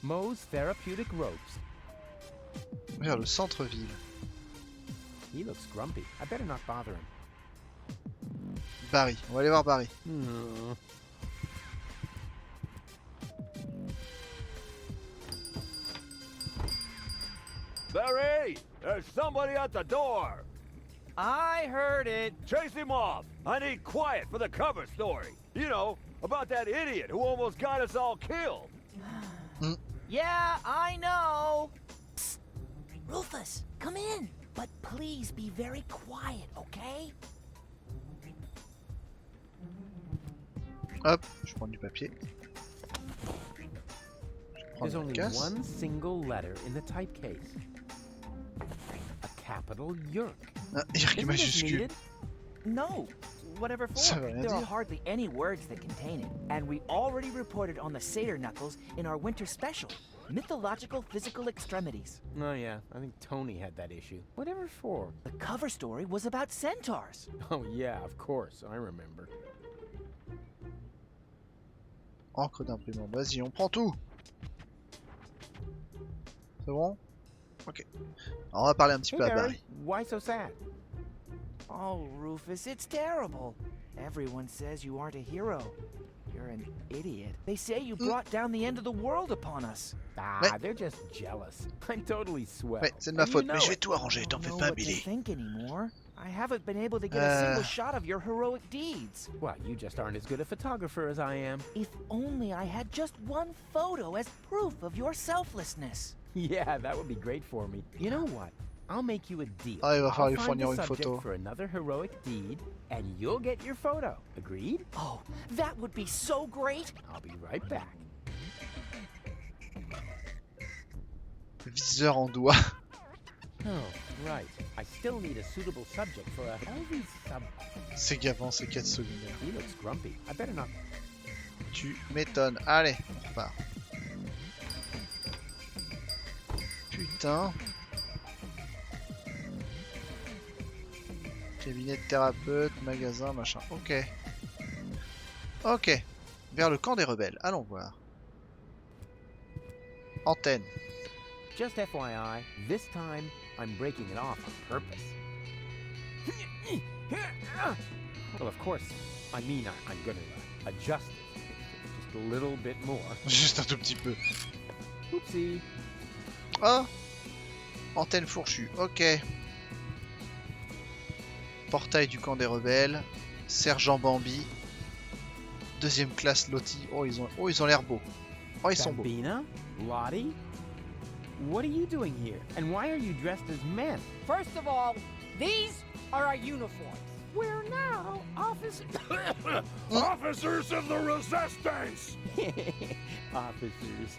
Moe's Therapeutic Ropes. Vers le centre-ville. He looks grumpy. I better not bother him. Barry. On va aller voir Barry. Barry! There's somebody at the door! I heard it! Chase him off! I need quiet for the cover story. You know, about that idiot who almost got us all killed. Yeah, I know! Psst. Rufus, come in! But please be very quiet, okay? Hop, je prends du papier. There's only one single letter in the typecase. A capital Yerk. Yerk Isn't this majuscule. needed? No. Whatever for? Ça veut rien There are dire. hardly any words that contain it. And we already reported on the satyr knuckles in our winter special. Mythological physical extremities. Oh yeah, I think Tony had that issue. Whatever for? The cover story was about centaurs. Oh yeah, of course, I remember. Encre d'imprimante. Vas-y, on prend tout. C'est bon? Ok. Alors, on va parler un petit Hey peu à Barry, Barry. why so sad? Oh, Rufus, it's terrible. Everyone says you aren't a hero. You're an idiot. They say you brought down the end of the world upon us. Ah, they're just jealous. I'm totally swell. Ouais, c'est de ma And you faute, know mais je vais it. tout arranger, t'en fais know pas, what to Billy. think anymore. I haven't been able to get a single shot of your heroic deeds. Well, you just aren't as good a photographer as I am. If only I had just one photo as proof of your selflessness. Yeah, that would be great for me. You know what? I'll make you a deal. Ah, il va falloir I'll lui find fournir the une subject photo. for another heroic deed, and you'll get your photo. Agreed? Oh, that would be so great. I'll be right back. Viseur en doigt. Oh, right. I still need a suitable subject for a healthy sub. C'est gavant, c'est 4 secondes. He looks grumpy. I better not. Tu m'étonnes. Allez, on repart. Putain. Cabinet de thérapeute, magasin, machin. Ok. Ok. Vers le camp des rebelles. Allons voir. Antenne. Just FYI, this time I'm breaking it off on purpose. Well, of course, I mean I'm gonna adjust it just a little bit more. Juste un tout petit peu. Oopsie. Oh. Antenne fourchue. Ok. Portail du camp des rebelles. Sergent Bambi. Deuxième classe Lottie. Oh, ils ont l'air beaux. Oh, ils sont beaux. Bambina? Lottie? What are you doing here? And why are you dressed as men? First of all, these are our uniforms. We're now officers. Officers of the Resistance! Officers.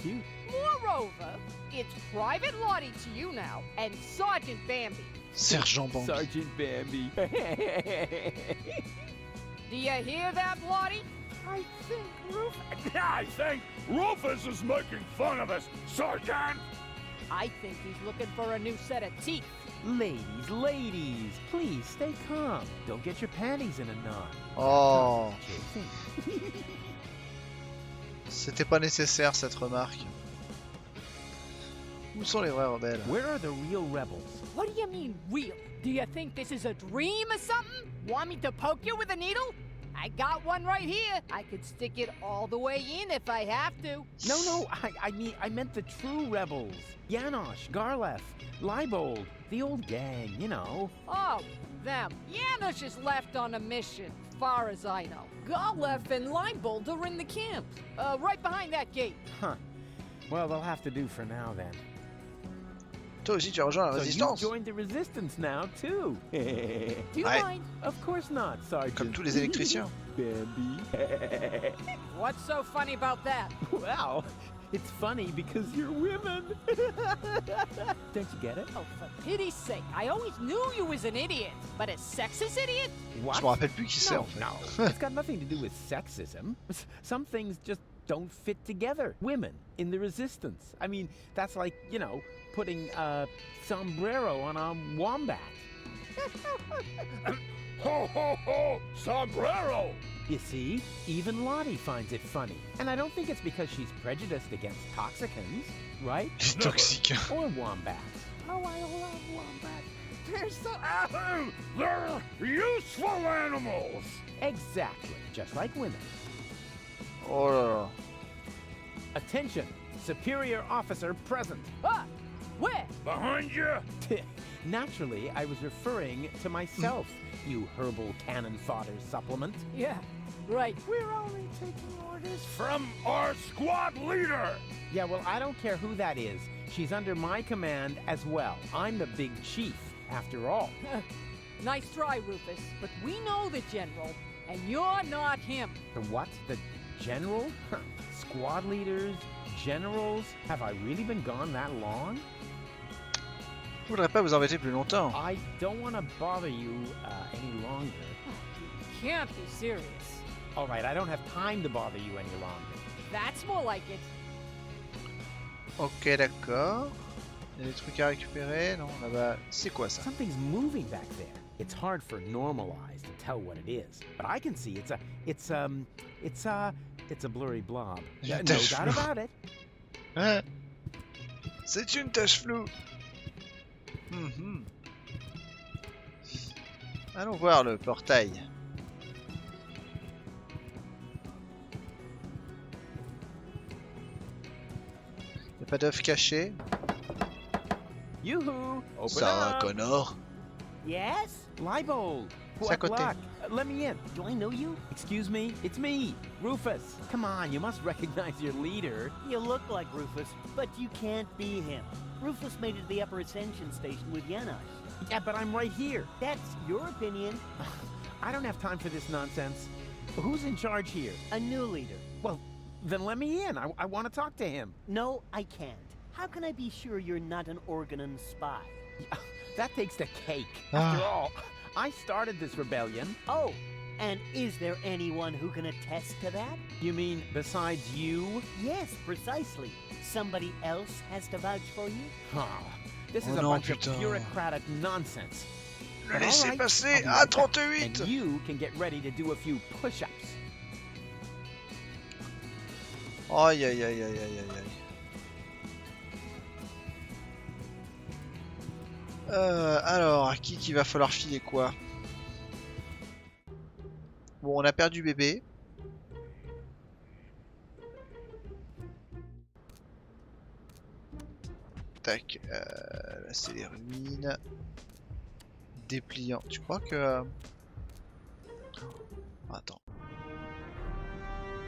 Cute. Moreover, it's Private Lottie to you now, and Sergeant Bambi. Sergent Bambi. Sergeant Bambi. Do you hear that, Lottie? I think Rufus is making fun of us, Sergeant! I think he's looking for a new set of teeth. Ladies, please stay calm. Don't get your panties in a knot. Oh. C'était pas nécessaire cette remarque. Où sont les vrais rebelles? Where are the real rebels? What do you mean, real? Do you think this is a dream or something? Want me to poke you with a needle? I got one right here. I could stick it all the way in if I have to. No, I meant the true rebels. Janosch, Garlef, Leibold, the old gang, you know. Oh, them. Janosch is left on a mission, far as I know. Garlef and Leibold are in the camp, right behind that gate. Huh. Well, they'll have to do for now then. Toi aussi, tu as rejoint la résistance. You joined the resistance now too. Do you mind? Of course not, Sergeant. Comme tous les électriciens. Bambi. What's so funny about that? Well, it's funny because you're women. Don't you get it? Oh, for pity's sake! I always knew you was an idiot, but a sexist idiot? What? Je me rappelle plus qui c'est en fait. No, it's got nothing to do with sexism. Some things just don't fit together. Women in the resistance. I mean, that's like, you know, putting a sombrero on a wombat. Ho, ho, ho! Sombrero! You see, even Lottie finds it funny. And I don't think it's because she's prejudiced against toxicants, right? Toxiques. Or wombats. Oh, I love wombats. They're so... They're useful animals! Exactly, just like women. Oh là là. Attention, superior officer present. Ah! Where? Behind you! Naturally, I was referring to myself, you herbal cannon fodder supplement. Yeah, right. We're only taking orders from our squad leader! Yeah, well, I don't care who that is. She's under my command as well. I'm the big chief, after all. Nice try, Rufus, but we know the General, and you're not him. The what? The General? Squad leaders? Generals? Have I really been gone that long? Je voudrais pas vous embêter plus longtemps. I don't want to bother you any longer. You can't be serious. All right, I don't have time to bother you any longer. That's more like it. Ok, d'accord. Il y a des trucs à récupérer. Non, là-bas. C'est quoi ça? Something's moving back there. It's hard for normal eyes to tell what it is, but I can see it's a blurry blob. No doubt about it. Hein? C'est une tache floue. Allons voir le portail. Y'a pas d'œuf caché. Yoo-hoo! Open Ça, up! Connor. Yes? Leibold! C'est à côté. Let me in. Do I know you? Excuse me? It's me, Rufus. Come on, you must recognize your leader. You look like Rufus, but you can't be him. Rufus made it to the upper ascension station with Janosch. Yeah, but I'm right here. That's your opinion. I don't have time for this nonsense. Who's in charge here? A new leader. Well, then let me in. I want to talk to him. No, I can't. How can I be sure you're not an Organon spy? That takes the cake. After all, I started this rebellion. Oh, and is there anyone who can attest to that? You mean besides you? Yes, precisely. Somebody else has to vouch for you? Huh. This is a bunch of bureaucratic nonsense. Le laissez passer à 38. And you can get ready to do a few push-ups. Aïe aïe aïe aïe aïe aïe aïe. Alors, à qui qu'il va falloir filer quoi? Bon, on a perdu bébé. Tac, là c'est les ruines. Dépliant. Tu crois que... Attends.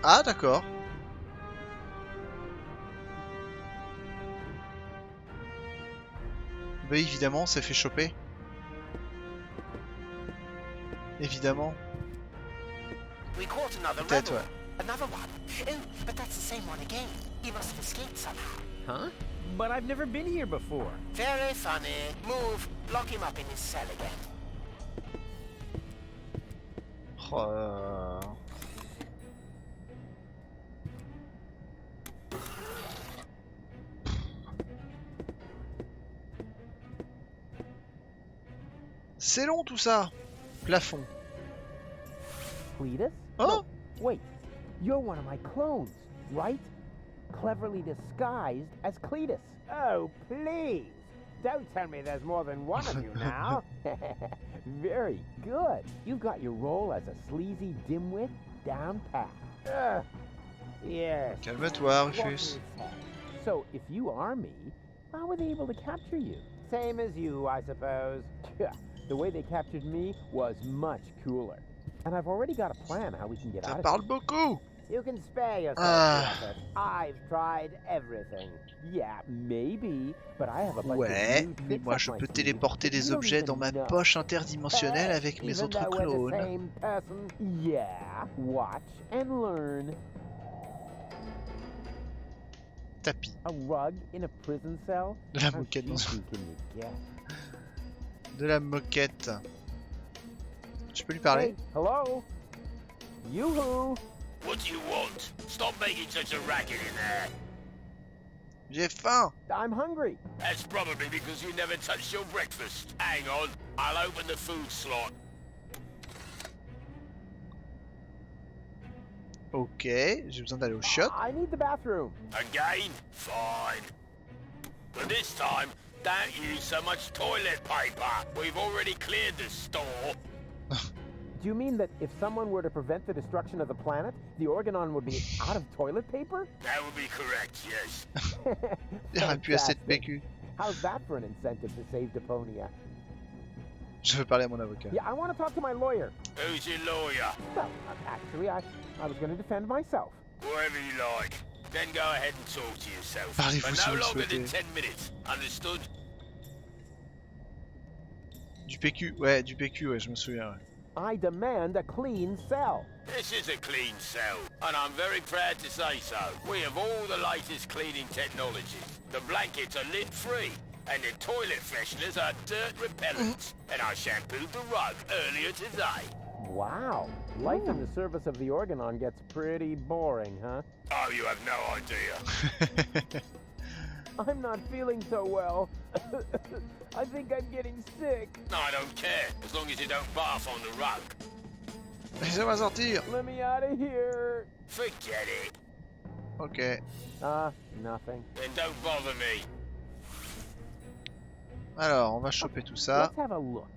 Ah d'accord. Bah évidemment, on s'est fait choper. Évidemment. Peut-être, ouais. Another one. Oh, but that's the same one again. You must have escaped somehow. Huh? But I've never been here before. Very funny. Move. Lock him up in his cell again. C'est long tout ça. Plafond. Cletus? Oh! No, wait. You're one of my clones, right? Cleverly disguised as Cletus. Oh, please. Don't tell me there's more than one of you now. Very good. You've got your role as a sleazy dimwit down pat. Yes. Calme-toi, Rufus. So, if you are me, how were they able to capture you? Same as you, I suppose. The way they captured me was much cooler. And I've already got a plan how we can get out of parle beaucoup. You can spare yourself the effort. I've tried everything. Yeah, maybe, but I have a bunch Ouais, of new mais tricks moi up je my peux sleeve. téléporter des You don't objets even dans ma know. poche interdimensionnelle avec mes Even autres though we're the clones. same person. Yeah, watch and learn. Tapis. A rug in a prison cell? De la How moquette dans cheeky can you get? De la moquette. Je peux lui parler? Hey, hello? Yoo-hoo! What do you want? Stop making such a racket in there. J'ai faim. I'm hungry. That's probably because you never touched your breakfast. Hang on, I'll open the food slot. Ok, j'ai besoin d'aller au shot. I need the bathroom. Again? Fine. But this time, don't use so much toilet paper. We've already cleared the store. Do you mean that if someone were to prevent the destruction of the planet, the Organon would be out of toilet paper? That would be correct, yes. Il n'y aura plus assez de Fantastic. PQ. How's that for an incentive to save Deponia? Je veux parler à mon avocat. Yeah, I want to talk to my lawyer. Who's your lawyer? Well, actually, I was going to defend myself. Whatever you like. Then go ahead and talk to yourself. Parlez-vous But si no vous le longer than souhaitez. 10 minutes. Understood? Du PQ, ouais, je me souviens. Ouais. I demand a clean cell. This is a clean cell, and I'm very proud to say so. We have all the latest cleaning technology. The blankets are lint-free, and the toilet fresheners are dirt repellents. And I shampooed the rug earlier today. Wow. Life in the service of the Organon gets pretty boring, huh? Oh, you have no idea. I'm not feeling so well. I think I'm getting sick. No, I don't care, as long as you don't barf on the rug. Laissez-moi sortir. Let me out of here. Forget it. Ok. Nothing. Then don't bother me. Alors, on va choper tout ça. Let's have a look.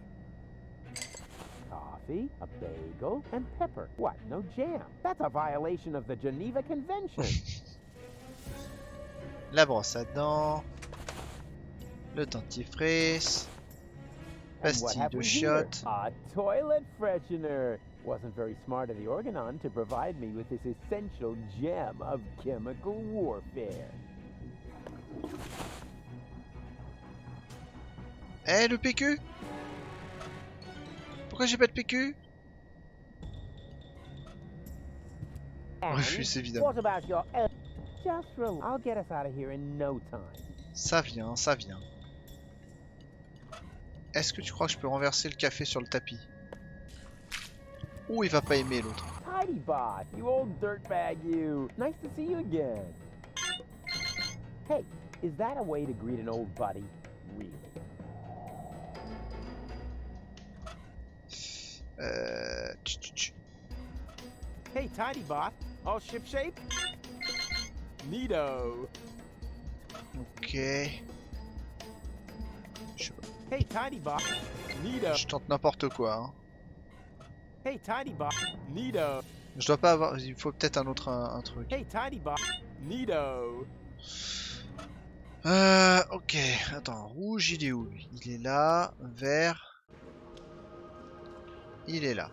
Coffee, a bagel, and pepper. What, no jam? That's a violation of the Geneva Convention. La brosse à dents. Le dentifrice. And what Pastille have de we here? chiottes. A toilet freshener. Wasn't very smart of the Organon to provide me with this essential gem of chemical warfare. Eh, le PQ? Pourquoi j'ai pas de PQ? And Refuse, évidemment. What about your... Just relax. I'll get us out of here in no time. Ça vient, ça vient. Est-ce que tu crois que je peux renverser le café sur le tapis? Ouh, il va pas aimer l'autre. Tidy bot, you old dirtbag you. Nice to see you again. Hey, is that a way to greet an old buddy? Really? Hey, Tidy bot, all shipshape? Neato. Ok. Hey, Tidy bot, Neato. Je tente n'importe quoi. Hein. Hey, Tidy bot, Neato. Je dois pas avoir. Il faut peut-être un autre un truc. Hey, Tidy bot, Neato. Ok. Attends, rouge, il est où lui? Il est là. Vert. Il est là.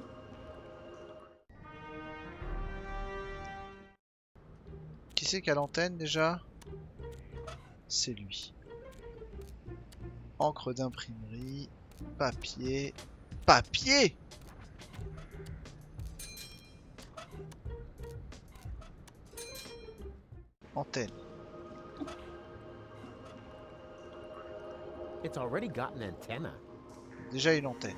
Qui c'est qui a l'antenne déjà? C'est lui. Encre d'imprimerie. Papier. Papier! Antenne. It's already got an antenna. Déjà une antenne.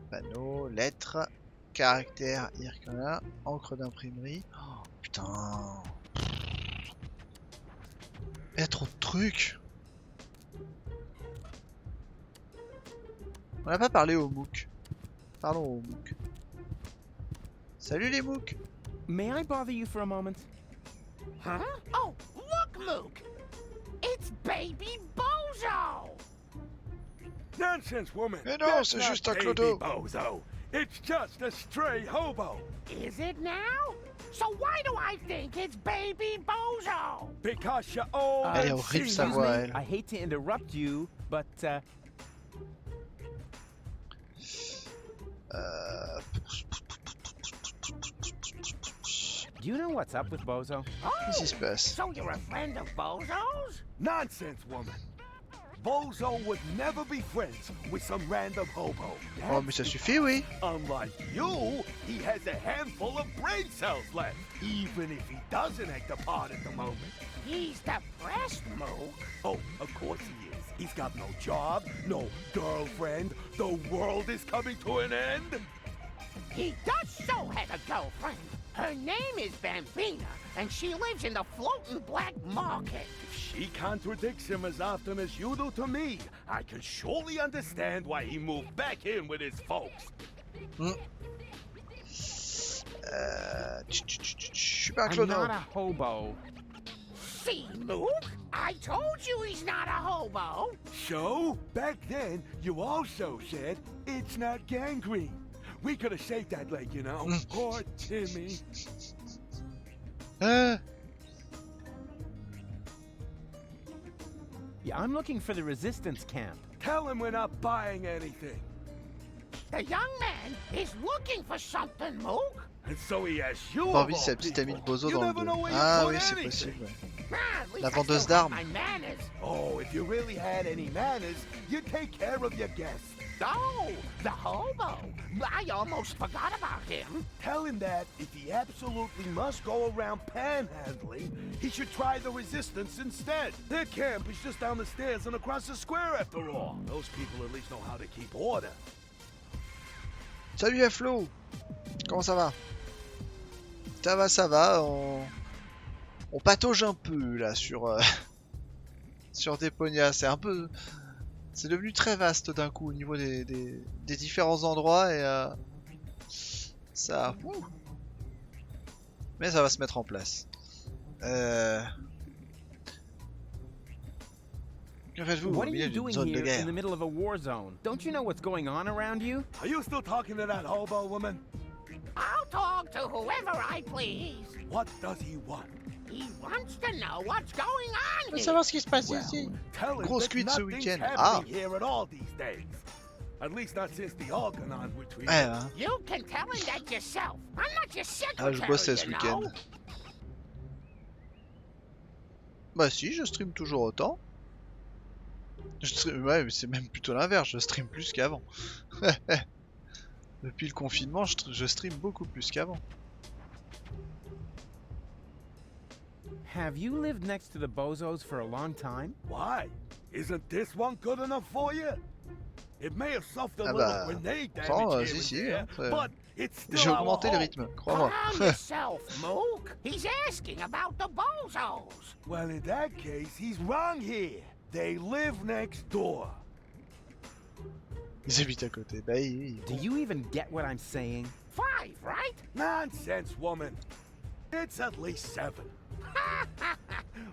Panneau, lettres, caractère, IRCA, encre d'imprimerie. Oh, putain. Il y a trop de trucs. On n'a pas parlé au MOOC. Parlons au MOOC. Salut les MOOC. May I bother you for a moment? Huh? Oh, look, Luke! It's Baby Bozo! Nonsense, woman! Mais non, That's c'est not juste un Baby clodo. Bozo. It's just a stray hobo. Is it now? So why do I think it's Baby Bozo? Because you're old Elle est and horrible cheap. sa voix, elle. I hate to interrupt you, but do you know what's up with Bozo? Qu'est-ce qui se passe? So you're a friend of Bozo's? Nonsense, woman. Bozo would never be friends with some random hobo. Oh, mais ça suffit, oui. Unlike you, he has a handful of brain cells left, even if he doesn't act a part at the moment. He's depressed, Mook. Oh, of course he is. He's got no job, no girlfriend. The world is coming to an end. He does so have a girlfriend. Her name is Bambina, and she lives in the floating black market. If she contradicts him as often as you do to me, I can surely understand why he moved back in with his folks. Je suis pas un I'm clodo. not a hobo. See, Mook? I told you he's not a hobo. So, back then, you also said it's not gangrene. We could have shaved that leg, you know. Poor Timmy. Yeah, I'm looking for the resistance camp. Tell him we're not buying anything. The young man is looking for something, Mook. And so he asks you. Pas envie de sa petite amie de Bozo dans le dos. Ah oui, c'est possible. Ouais. La vendeuse d'armes. Oh, if you really had any manners, you'd take care of your guests. Oh, the hobo. I almost forgot about him. Tell him that if he absolutely must go around panhandling, he should try the resistance instead. Their camp is just down the stairs and across the square after all. Those people at least know how to keep order. Salut Flo. Comment ça va? Ça va. On patauge un peu là sur sur Deponia. C'est un peu, c'est devenu très vaste d'un coup au niveau des différents endroits et ça. Mais ça va se mettre en place. Que faites-vous What au are milieu you d'une doing zone de here in guerre? the middle of a war zone? Don't you know what's going on around you? Are you still talking to that hobo woman? I'll talk to whoever I please. What does he want? He wants to know what's going on here. Savoir ce qui se passe ici. Tell him Grosse that cuite ce nothing's week-end. happening here at all these days. At least not since the Organon retreat. Hein. You can tell him that yourself. I'm not your secretary, Je bossais ce you week-end. know. Bah si, je stream toujours autant. Ouais, mais c'est même plutôt l'inverse, je stream plus qu'avant. Depuis le confinement, je stream beaucoup plus qu'avant. Have you lived next to the bozos for a long time? Why? Isn't this one good enough for you? It may have suffered a Ah little bah, grenade pourtant, damage si, here si, and there, hein, but it's j'ai still our augmenté le home. rythme, crois-moi. Calm yourself, Mook. He's asking about the bozos. Well, in that case, he's wrong here. They live next door. Ils habitent à côté. Bah oui. Do you even get what I'm saying? 5, right? Nonsense, woman. It's at least 7.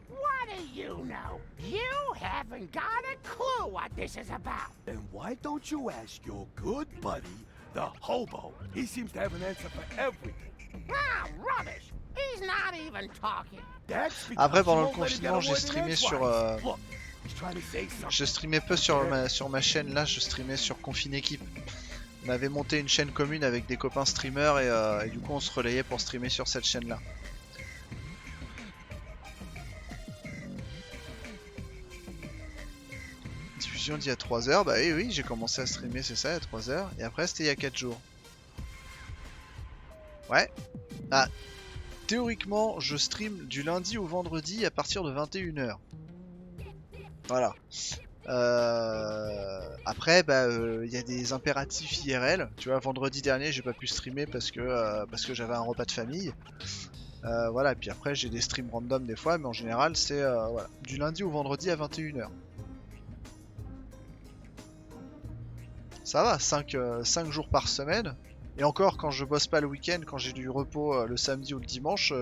What do you know? You haven't got a clue what this is about. Then why don't you ask your good buddy, the hobo? He seems to have an answer for everything. Ah, rubbish. He's not even talking. That's because Après, you pendant le won't let him get confinement, a j'ai word in streamé edgewise. sur... Look, he's trying to say something. Je streamais peu sur ma chaîne là, je streamais sur Confine Équipe. On avait monté une chaîne commune avec des copains streamers et du coup on se relayait pour streamer sur cette chaîne là. Diffusion d'il y a 3 heures, bah oui j'ai commencé à streamer c'est ça il y a 3 heures et après c'était il y a 4 jours. Ouais. Ah, théoriquement je stream du lundi au vendredi à partir de 21 h. Voilà. Après, bah, y a des impératifs IRL. Tu vois, vendredi dernier, j'ai pas pu streamer parce que j'avais un repas de famille. Voilà. Et puis après, j'ai des streams random des fois, mais en général, c'est voilà, du lundi au vendredi à 21 h. Ça va, 5 jours par semaine. Et encore, quand je bosse pas le week-end, quand j'ai du repos le samedi ou le dimanche,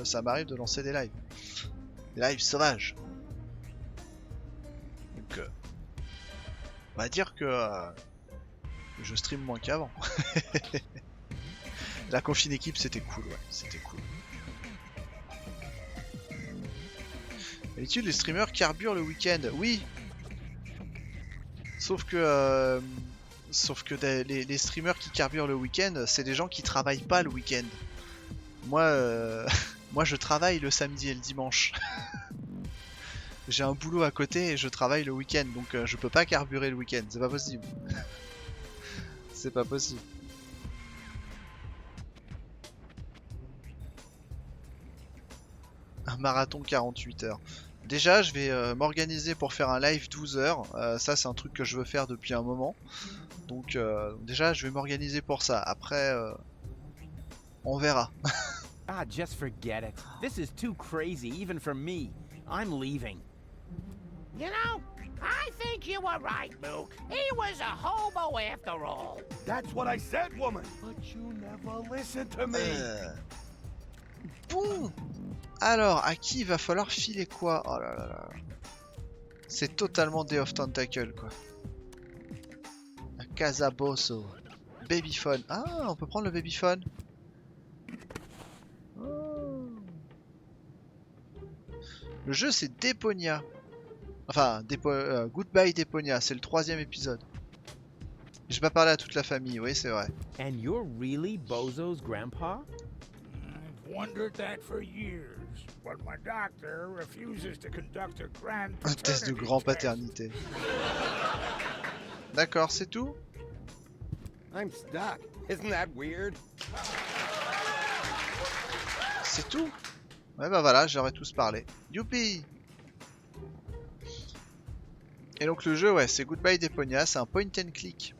ça m'arrive de lancer des lives. Des lives sauvages. Donc, on va dire que je stream moins qu'avant. La confine équipe, c'était cool, ouais, c'était cool. D'habitude, les streamers carburent le week-end, oui. Sauf que les streamers qui carburent le week-end, c'est des gens qui travaillent pas le week-end. Moi, moi, je travaille le samedi et le dimanche. J'ai un boulot à côté et je travaille le week-end, donc je peux pas carburer le week-end, c'est pas possible. C'est pas possible. Un marathon 48 heures. Déjà, je vais m'organiser pour faire un live 12 heures. Ça, c'est un truc que je veux faire depuis un moment. Donc, déjà, je vais m'organiser pour ça. Après, on verra. Ah, just forget it. This is too crazy, even for me. I'm leaving. You know, I think you were right, Mook. He was a hobo after all. That's what I said, woman. But you never listened to me. Bon. Alors, à qui il va falloir filer quoi? Oh là là là. C'est totalement Day of Tentacle, quoi. Un Casabosso. Babyphone. Ah, on peut prendre le babyphone. Oh. Le jeu, c'est Deponia. Enfin, Goodbye Deponia, c'est le 3e épisode. J'ai pas parlé à toute la famille, oui, c'est vrai. And you're really Bozo's grandpa? I've wondered that for years, but my doctor refuses to conduct a grand Un test de grand-paternité. D'accord, c'est tout? I'm stuck. Isn't that weird? C'est tout? Ouais, bah voilà, j'aurais tous parlé. Youpi! Et donc le jeu, ouais, c'est Goodbye Deponia, c'est un point and click.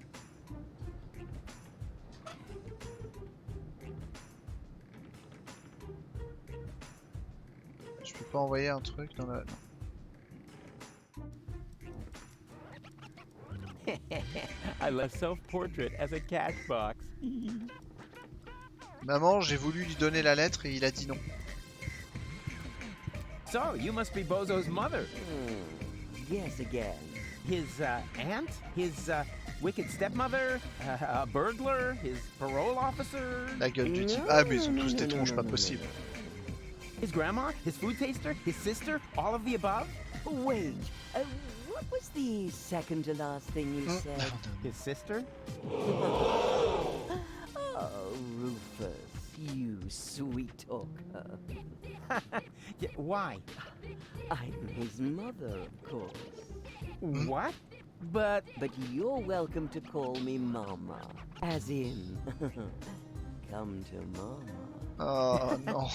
Je peux pas envoyer un truc dans la... Non. I love self-portrait as a cash box. Maman, j'ai voulu lui donner la lettre et il a dit non. So, you must be Bozo's mother. Yes, again. His aunt? His wicked stepmother? A burglar? His parole officer? La gueule du type. Ah, mais ils sont tous des tronches pas possibles. His grandma? His food taster? His sister? All of the above? Wait, what was the second to last thing you said? His sister? Oh, Rufus, you sweet talker. Yeah, why? I'm his mother, of course. What? But you're welcome to call me Mama. As in, come to Mama. Oh non.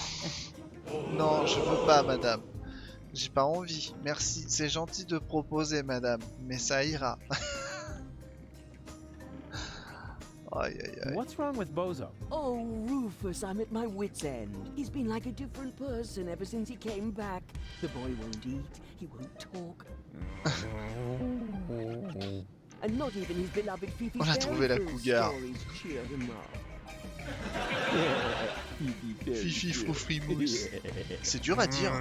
Non, je veux pas, madame. J'ai pas envie. Merci, c'est gentil de proposer, madame, mais ça ira. Aïe, aïe, aïe. What's wrong with Bozo? Oh, Rufus, I'm at my wit's end. He's been like a different person ever since he came back. The boy won't eat, he won't talk. And not even his beloved Fifi On a trouvé la cougar. cheer him up. Fifi Froufrimousse. C'est dur à dire.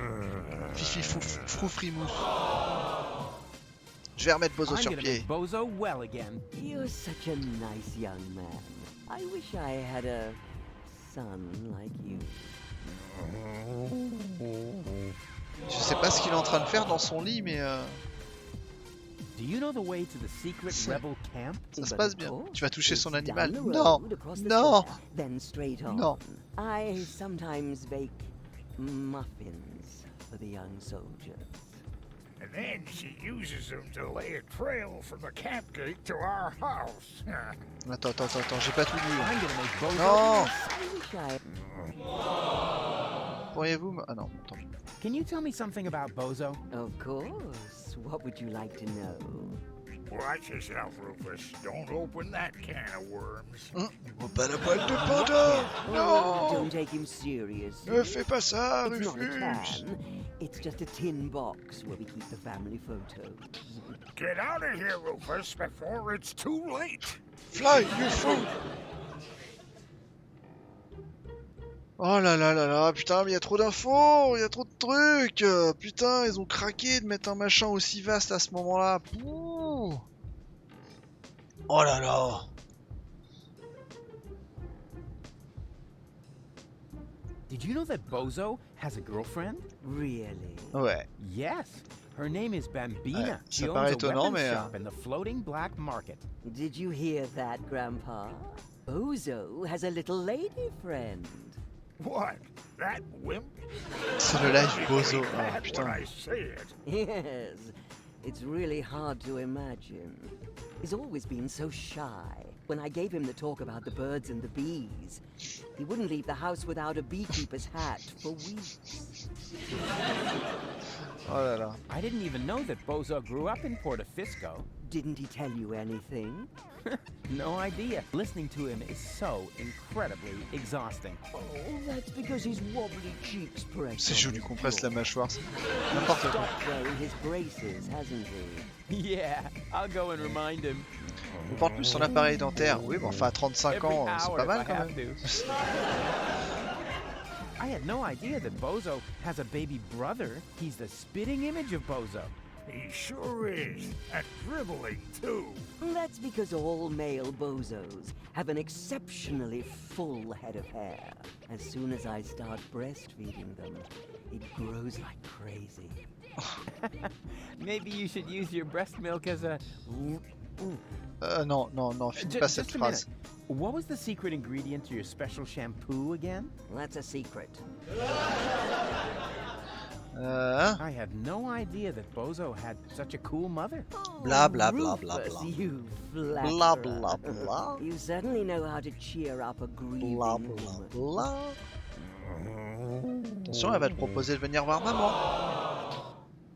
Fifi Froufrimousse. Je vais remettre Bozo sur pied. Bozo well again. You're such a nice young man. I wish I had a son like you. Je sais pas ce qu'il est en train de faire dans son lit, mais Do you know the way to the secret rebel camp? ça se passe bien. Tu vas toucher son animal. Down the Non, road, across the non, square, then straight on. non. I sometimes bake muffins for the young soldiers. And then she uses them to lay a trail from the camp gate to our house. Attends, j'ai pas tout lu. I'm gonna make Bozo. Non. I wish I... Pourriez-vous me... Ah non, tant pis. Can you tell me something about Bozo? Of course. What would you like to know? Watch yourself, Rufus. Don't open that can of worms. Pas la boîte de Pandore. Non. Don't take him serious. Ne fais pas ça, It's not a Rufus. can. It's just a tin box where we keep the family photos. Get out of here, Rufus, before it's too late. Fly, you fool. Oh là là là là, putain, mais il y a trop d'infos, il y a trop de trucs. Putain, ils ont craqué de mettre un machin aussi vaste à ce moment-là. Pouh. Oh là là. Did you know that Bozo has a girlfriend? Really? Ouais. Yes. Her name is Bambina. Ouais, She ça owns paraît a étonnant, weapons mais shop in the floating black market. Did you hear that, Grandpa? Bozo has a little lady friend. What? That wimp? C'est le live Bozo. Ah, Bad when putain. I say it. Yes, it's really hard to imagine. He's always been so shy. When I gave him the talk about the birds and the bees, he wouldn't leave the house without a beekeeper's hat for weeks. Oh là là. I didn't even know that Bozo grew up in Portofisco. Didn't he tell you anything? No idea. Listening to him is so incredibly exhausting. Oh, that's because his wobbly cheeks press. C'est chaud, lui compresse la mâchoire. C'est n'importe quoi. Stopped wearing his braces, hasn't he? Yeah, I'll go and remind him. Il porte plus son appareil dentaire. Oui, mais enfin à 35 ans, c'est pas mal quand même. I had no idea that Bozo has a baby brother. He's the spitting image of Bozo. He sure is. And dribbling, too. That's because all male bozos have an exceptionally full head of hair. As soon as I start breastfeeding them, it grows like crazy. Maybe you should use your breast milk as a... Non, finis pas cette phrase. What was the secret ingredient to your special shampoo again? That's a secret. I had no idea that Bozo had such a cool mother. Blah blah blah blah Rufus, blah. you Blah flatterer. blah blah. You certainly know how to cheer up a grieving Blah woman. blah blah. Attention, elle va te proposer de venir voir maman.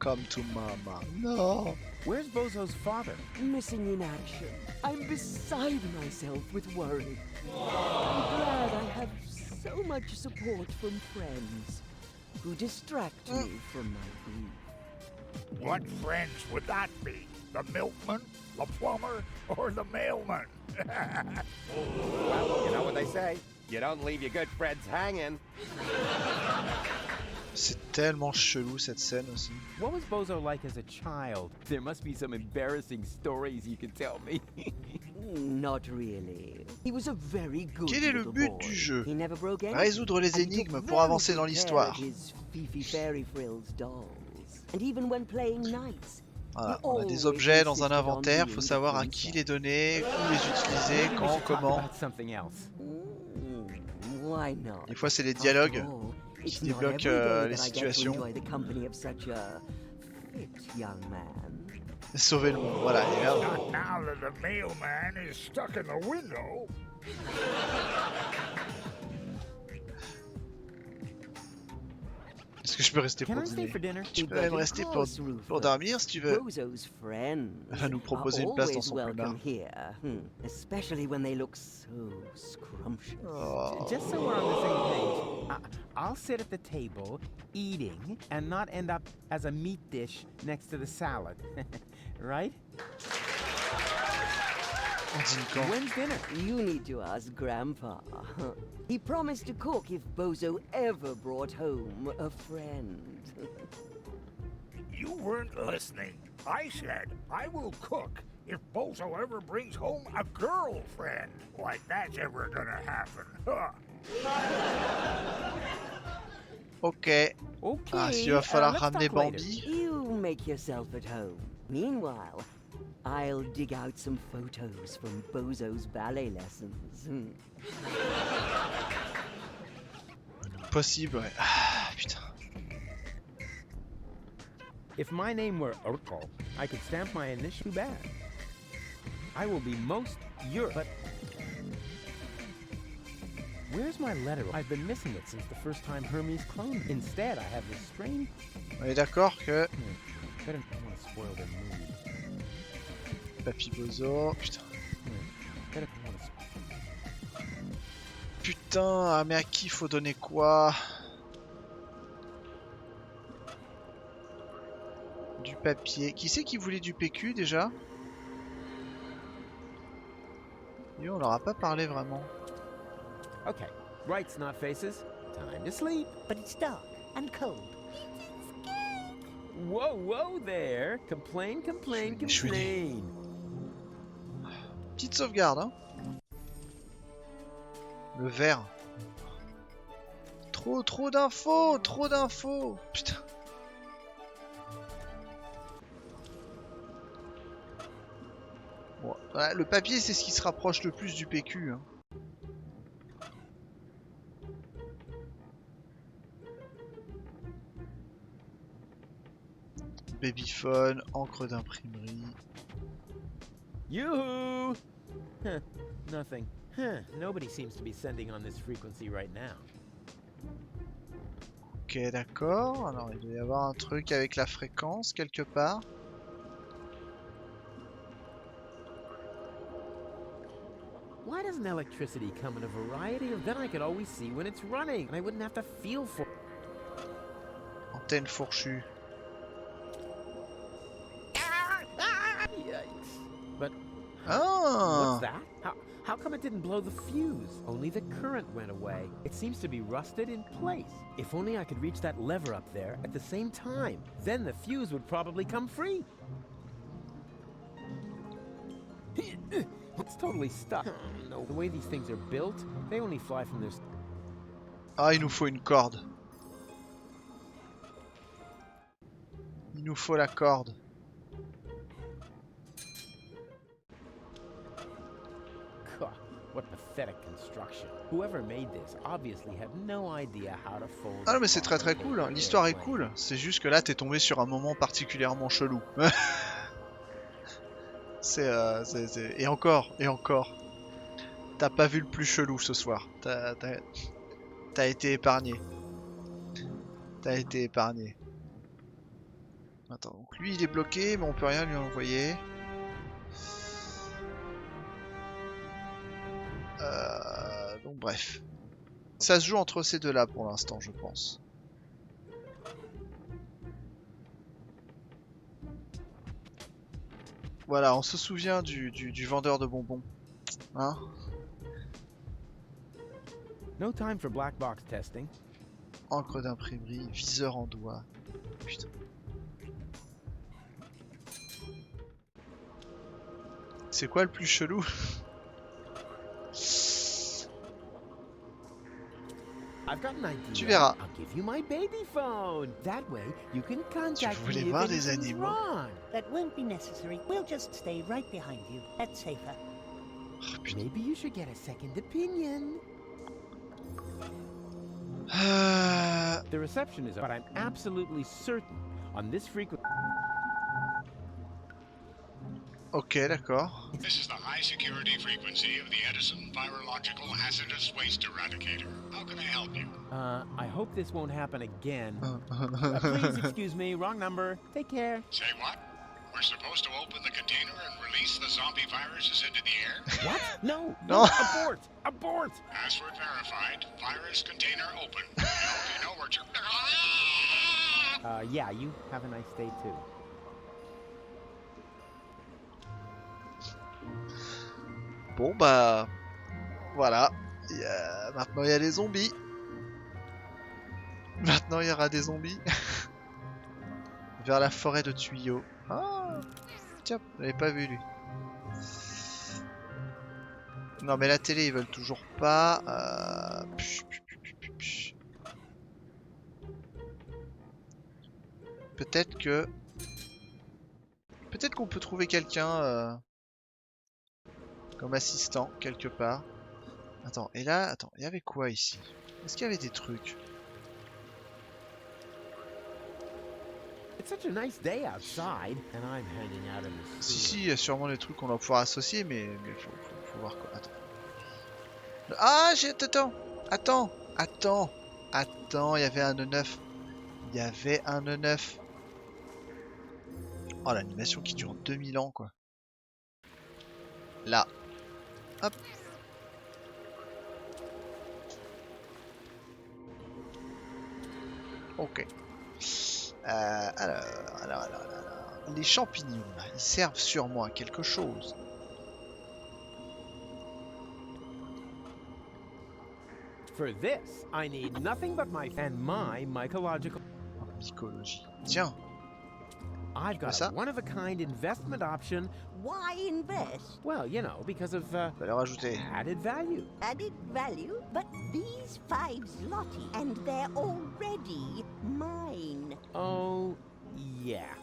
Come to mama. No. Where's Bozo's father? Missing in action. I'm beside myself with worry. I'm glad I have so much support from friends who distract me from my grief. What friends would that be? The milkman, the plumber, or the mailman? Well, you know what they say. You don't leave your good friends hanging. C'est tellement chelou cette scène aussi. What was Bozo like as a child? There must be some embarrassing stories you can tell me. Not really. He was a very good Quel est le little but boy. du jeu? He never broke anything. Résoudre les And he énigmes took pour very avancer dans good care l'histoire. of his Fifi Fairy Frills dolls. And even when playing nice. Voilà, on a des objets dans un inventaire, faut savoir à qui les donner, où les utiliser, Maybe we quand, should talk comment. about something else. Why not? Des fois, c'est les dialogues After all, it's qui not débloquent every day les that I get to situations. enjoy the company of such a fit young man. Sauver le monde, voilà. Et là, Not now that the mailman is stuck in the window. Est-ce que je peux rester pour dîner? Tu peux même rester pour dormir si tu veux. Bozo's friends Elle va nous are proposer une place dans always son planeur. welcome here, especially when they look so scrumptious. Oh. Just so we're on the same page, I'll sit at the table, eating, and not end up as a meat dish next to the salad. Right? When's dinner? You need to ask Grandpa. He promised to cook if Bozo ever brought home a friend. You weren't listening. I said I will cook if Bozo ever brings home a girlfriend. Like that's ever gonna happen. Ok. Ah, s'il va falloir ramener Bambi. You make yourself at home. Meanwhile, I'll dig out some photos from Bozo's ballet lessons. Possible, ouais. Ah, putain. If my name were Urkel, I could stamp my initial bad. I will be most your. But where's my letter? I've been missing it since the first time Hermes cloned. Instead, I have this strange. On est d'accord que. Better not want to spoil their mood. Papy Bozo. Putain. Better not want to. Putain, mais à qui faut donner quoi? Du papier. Qui c'est qui voulait du PQ déjà? Et on leur a pas parlé vraiment. Okay, right, snot faces. Time to sleep. But it's dark and cold. Whoa, whoa there. Complain. Petite sauvegarde, hein. Le verre. Trop d'infos. Putain. Bon, voilà, le papier, c'est ce qui se rapproche le plus du PQ. Hein. Babyphone, encre d'imprimerie. Yoo-hoo! Huh, nothing. Huh, nobody seems to be sending on this frequency right now. Ok, d'accord. Alors, il doit y avoir un truc avec la fréquence quelque part. Why doesn't electricity come in a variety of... Then I could always see when it's running, and I wouldn't have to feel for... Antenne fourchue. Yikes. But... Ah! What's that? How come it didn't blow the fuse? Only the current went away. It seems to be rusted in place. If only I could reach that lever up there at the same time. Then the fuse would probably come free. It's totally stuck. No. The way these things are built, they only fly from their... Ah, il nous faut une corde. Il nous faut la corde. God, what pathetic construction. Whoever made this obviously had no idea how to fold... Ah non mais c'est très cool, hein. L'histoire est cool. C'est juste que là t'es tombé sur un moment particulièrement chelou. Et encore. T'as pas vu le plus chelou ce soir. T'as été épargné. Attends, donc lui il est bloqué, mais on peut rien lui envoyer. Donc bref. Ça se joue entre ces deux là pour l'instant, je pense. Voilà, on se souvient du vendeur de bonbons. Hein? No time for black box testing. Encre d'imprimerie, viseur en doigt. Putain. C'est quoi le plus chelou? Tu verras. Tu voulais voir des animaux? That won't be necessary. We'll just stay right behind you. That's safer. Oh, maybe you should get a second opinion. The reception is up, but I'm absolutely certain on this frequency. Ok, d'accord. This is the high security frequency of the Edison Virological Hazardous Waste Eradicator. How can I help you? I hope this won't happen again. Please excuse me, wrong number. Take care. Say what? We're supposed to open the container and release the zombie viruses into the air? What? No, No. abort! Abort! Password verified. Virus container open. I hope you know where to... Yeah, you have a nice day too. Bon bah voilà. Maintenant il y a des zombies. Maintenant il y aura des zombies. Vers la forêt de tuyaux. Ah tiens, je l'avais pas vu lui. Non mais la télé ils veulent toujours pas. Peut-être que... Peut-être qu'on peut trouver quelqu'un comme assistant quelque part. Attends, et là, attends, il y avait quoi ici? Est-ce qu'il y avait des trucs? It's such a nice day outside, and I'm hanging out in the Si, il y a sûrement des trucs qu'on va pouvoir associer, mais faut voir quoi. Attends. Ah, attends, il y avait un E9. Il y avait un E9. Oh, l'animation qui dure 2000 ans, quoi. Là. Hop. Ok. Alors. Les champignons, là, ils servent sûrement à quelque chose. For this, I need nothing but my mycological. Mycologie. Tiens. I've got a one-of-a-kind investment option. Why invest? Well, you know, because of valeur ajoutée. Added value. Added value? But these 5 zloty, and they're already mine. Oh, yeah.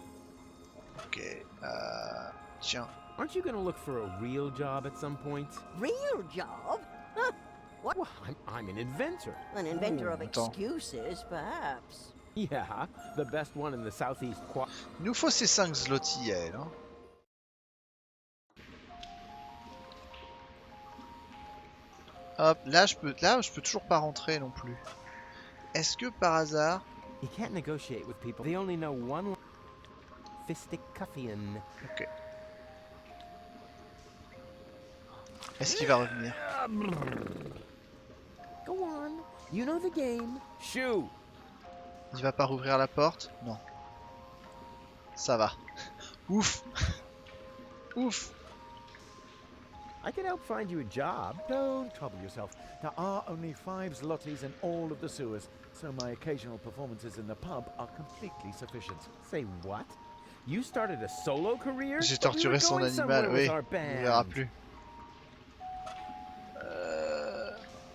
Ok. Tiens. Aren't you gonna look for a real job at some point? Real job? Huh. What? Well, I'm an inventor. An inventor of excuses, perhaps. Yeah, the best one in the southeast quad. Il nous faut ces 5 zloty, elle, hein. Hop, là je peux toujours pas rentrer non plus. Est-ce que par hasard... You can't negotiate with people. They only know one fisticuffian. Ok. Est-ce qu'il va revenir? Go on. You know the game. Shoo. Il va pas rouvrir la porte? Non. Ça va. Ouf. Ouf. I can help find you a job. Don't trouble yourself. There are only 5 zlotys in all of the sewers, so my occasional performances in the pub are completely sufficient. Say what? You started a solo career? J'ai torturé son animal, oui. Il verra plus.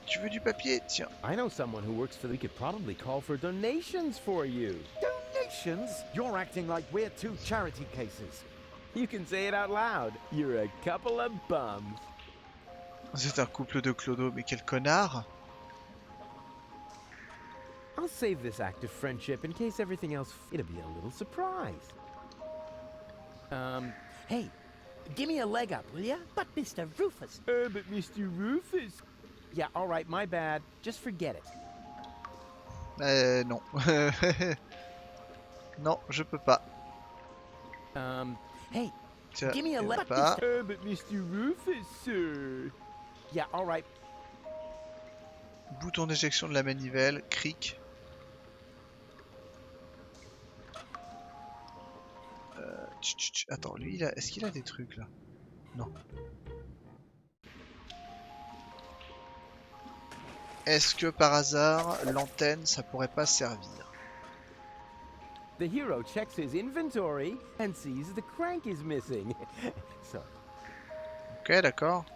Tu veux du papier? Tiens. I know someone who works for. We could probably call for donations for you. Donations? You're acting like we're 2 charity cases. You can say it out loud. You're a couple of bums. C'est un couple de clodos, mais quel connard! I'll save this act of friendship in case everything else. It'll be a little surprise. Hey, give me a leg up, will ya? But Mr. Rufus. But Mr. Rufus. Yeah, all right, my bad. Just forget it. Non. Non, je peux pas. Hey, tiens, give me a leg pas. But Mr. Rufus, sir. Yeah, all right. Bouton d'éjection de la manivelle, cric. Attends, lui, est-ce qu'il a des trucs là? Non. Est-ce que par hasard, l'antenne, ça pourrait pas servir? The hero checks his inventory and sees the crank is missing. So. Ok, d'accord.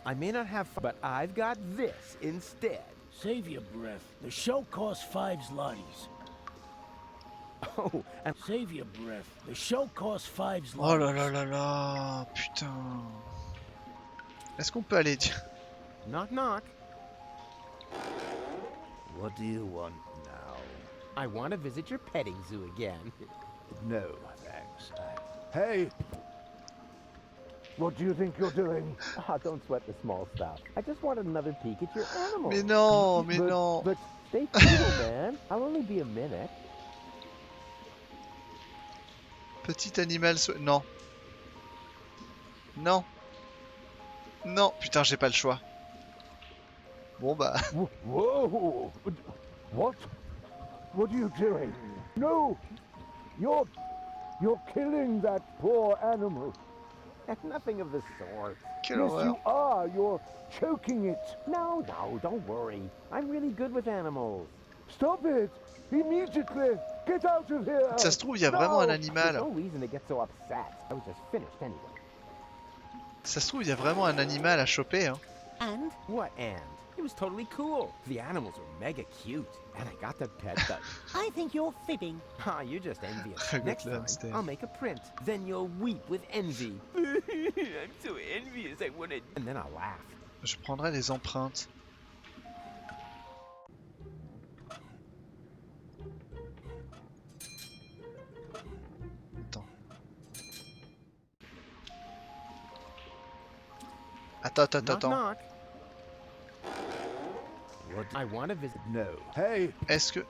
I may not have, but I've got this instead. Save your breath. The show costs 5 zlotys. Oh, and save your breath. The show costs 5 zlotys. Oh là là là là, putain. Est-ce qu'on peut aller dire? Knock knock. What do you want now? I want to visit your petting zoo again. No, thanks. Hey! What do you think you're doing? Ah, don't sweat the small stuff. I just wanted another peek at your animal. Mais non, mais non. But stay cool, man. I'll only be a minute. Petit animal... Non. Non. Non. Putain, j'ai pas le choix. Bon bah... Whoa! What? What are you doing? No! You're killing that poor animal. Nothing of the sort. Quelle Yes, horreur. you are. You're choking it. No, don't worry. I'm really good with animals. Stop it! Immediately! Get out of here! Ça se trouve, il y a vraiment un There's animal. no reason to get so upset. I was just finished anyway. Ça se trouve, il y a vraiment un animal à choper, hein. And? What and? It was totally cool. The animals are mega cute. And I got to pet them. I think you're fibbing. Ah, you're just envious. Regarde Next le time, hamster. I'll make a print. Then you'll weep with envy. I'm so envious, I wanna... And then I'll laugh. Je prendrai les empreintes. Attends. Knock, knock. What? I want to visit. No. Hey! Est-ce que...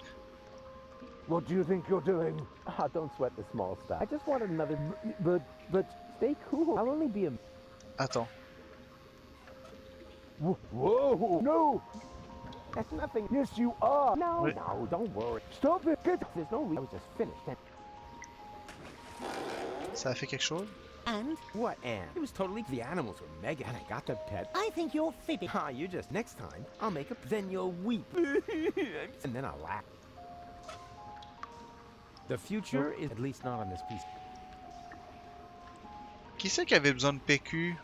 What do you think you're doing? Ah, don't sweat the small stuff. I just wanted another... But stay cool. I'll only be a... Attends. Whoa! No! That's nothing. Yes, you are. No, Oui. no, don't worry. Stop it. Get... There's no reason. I was just finished. Ça a fait quelque chose? And? What and? It was totally... The animals were mega... And I got to pet... I think you're fibbing. Ah, you just... Next time, I'll make a... Then you'll weep. And then I'll laugh. The future is at least not on this piece. Qui c'est qui avait besoin de PQ?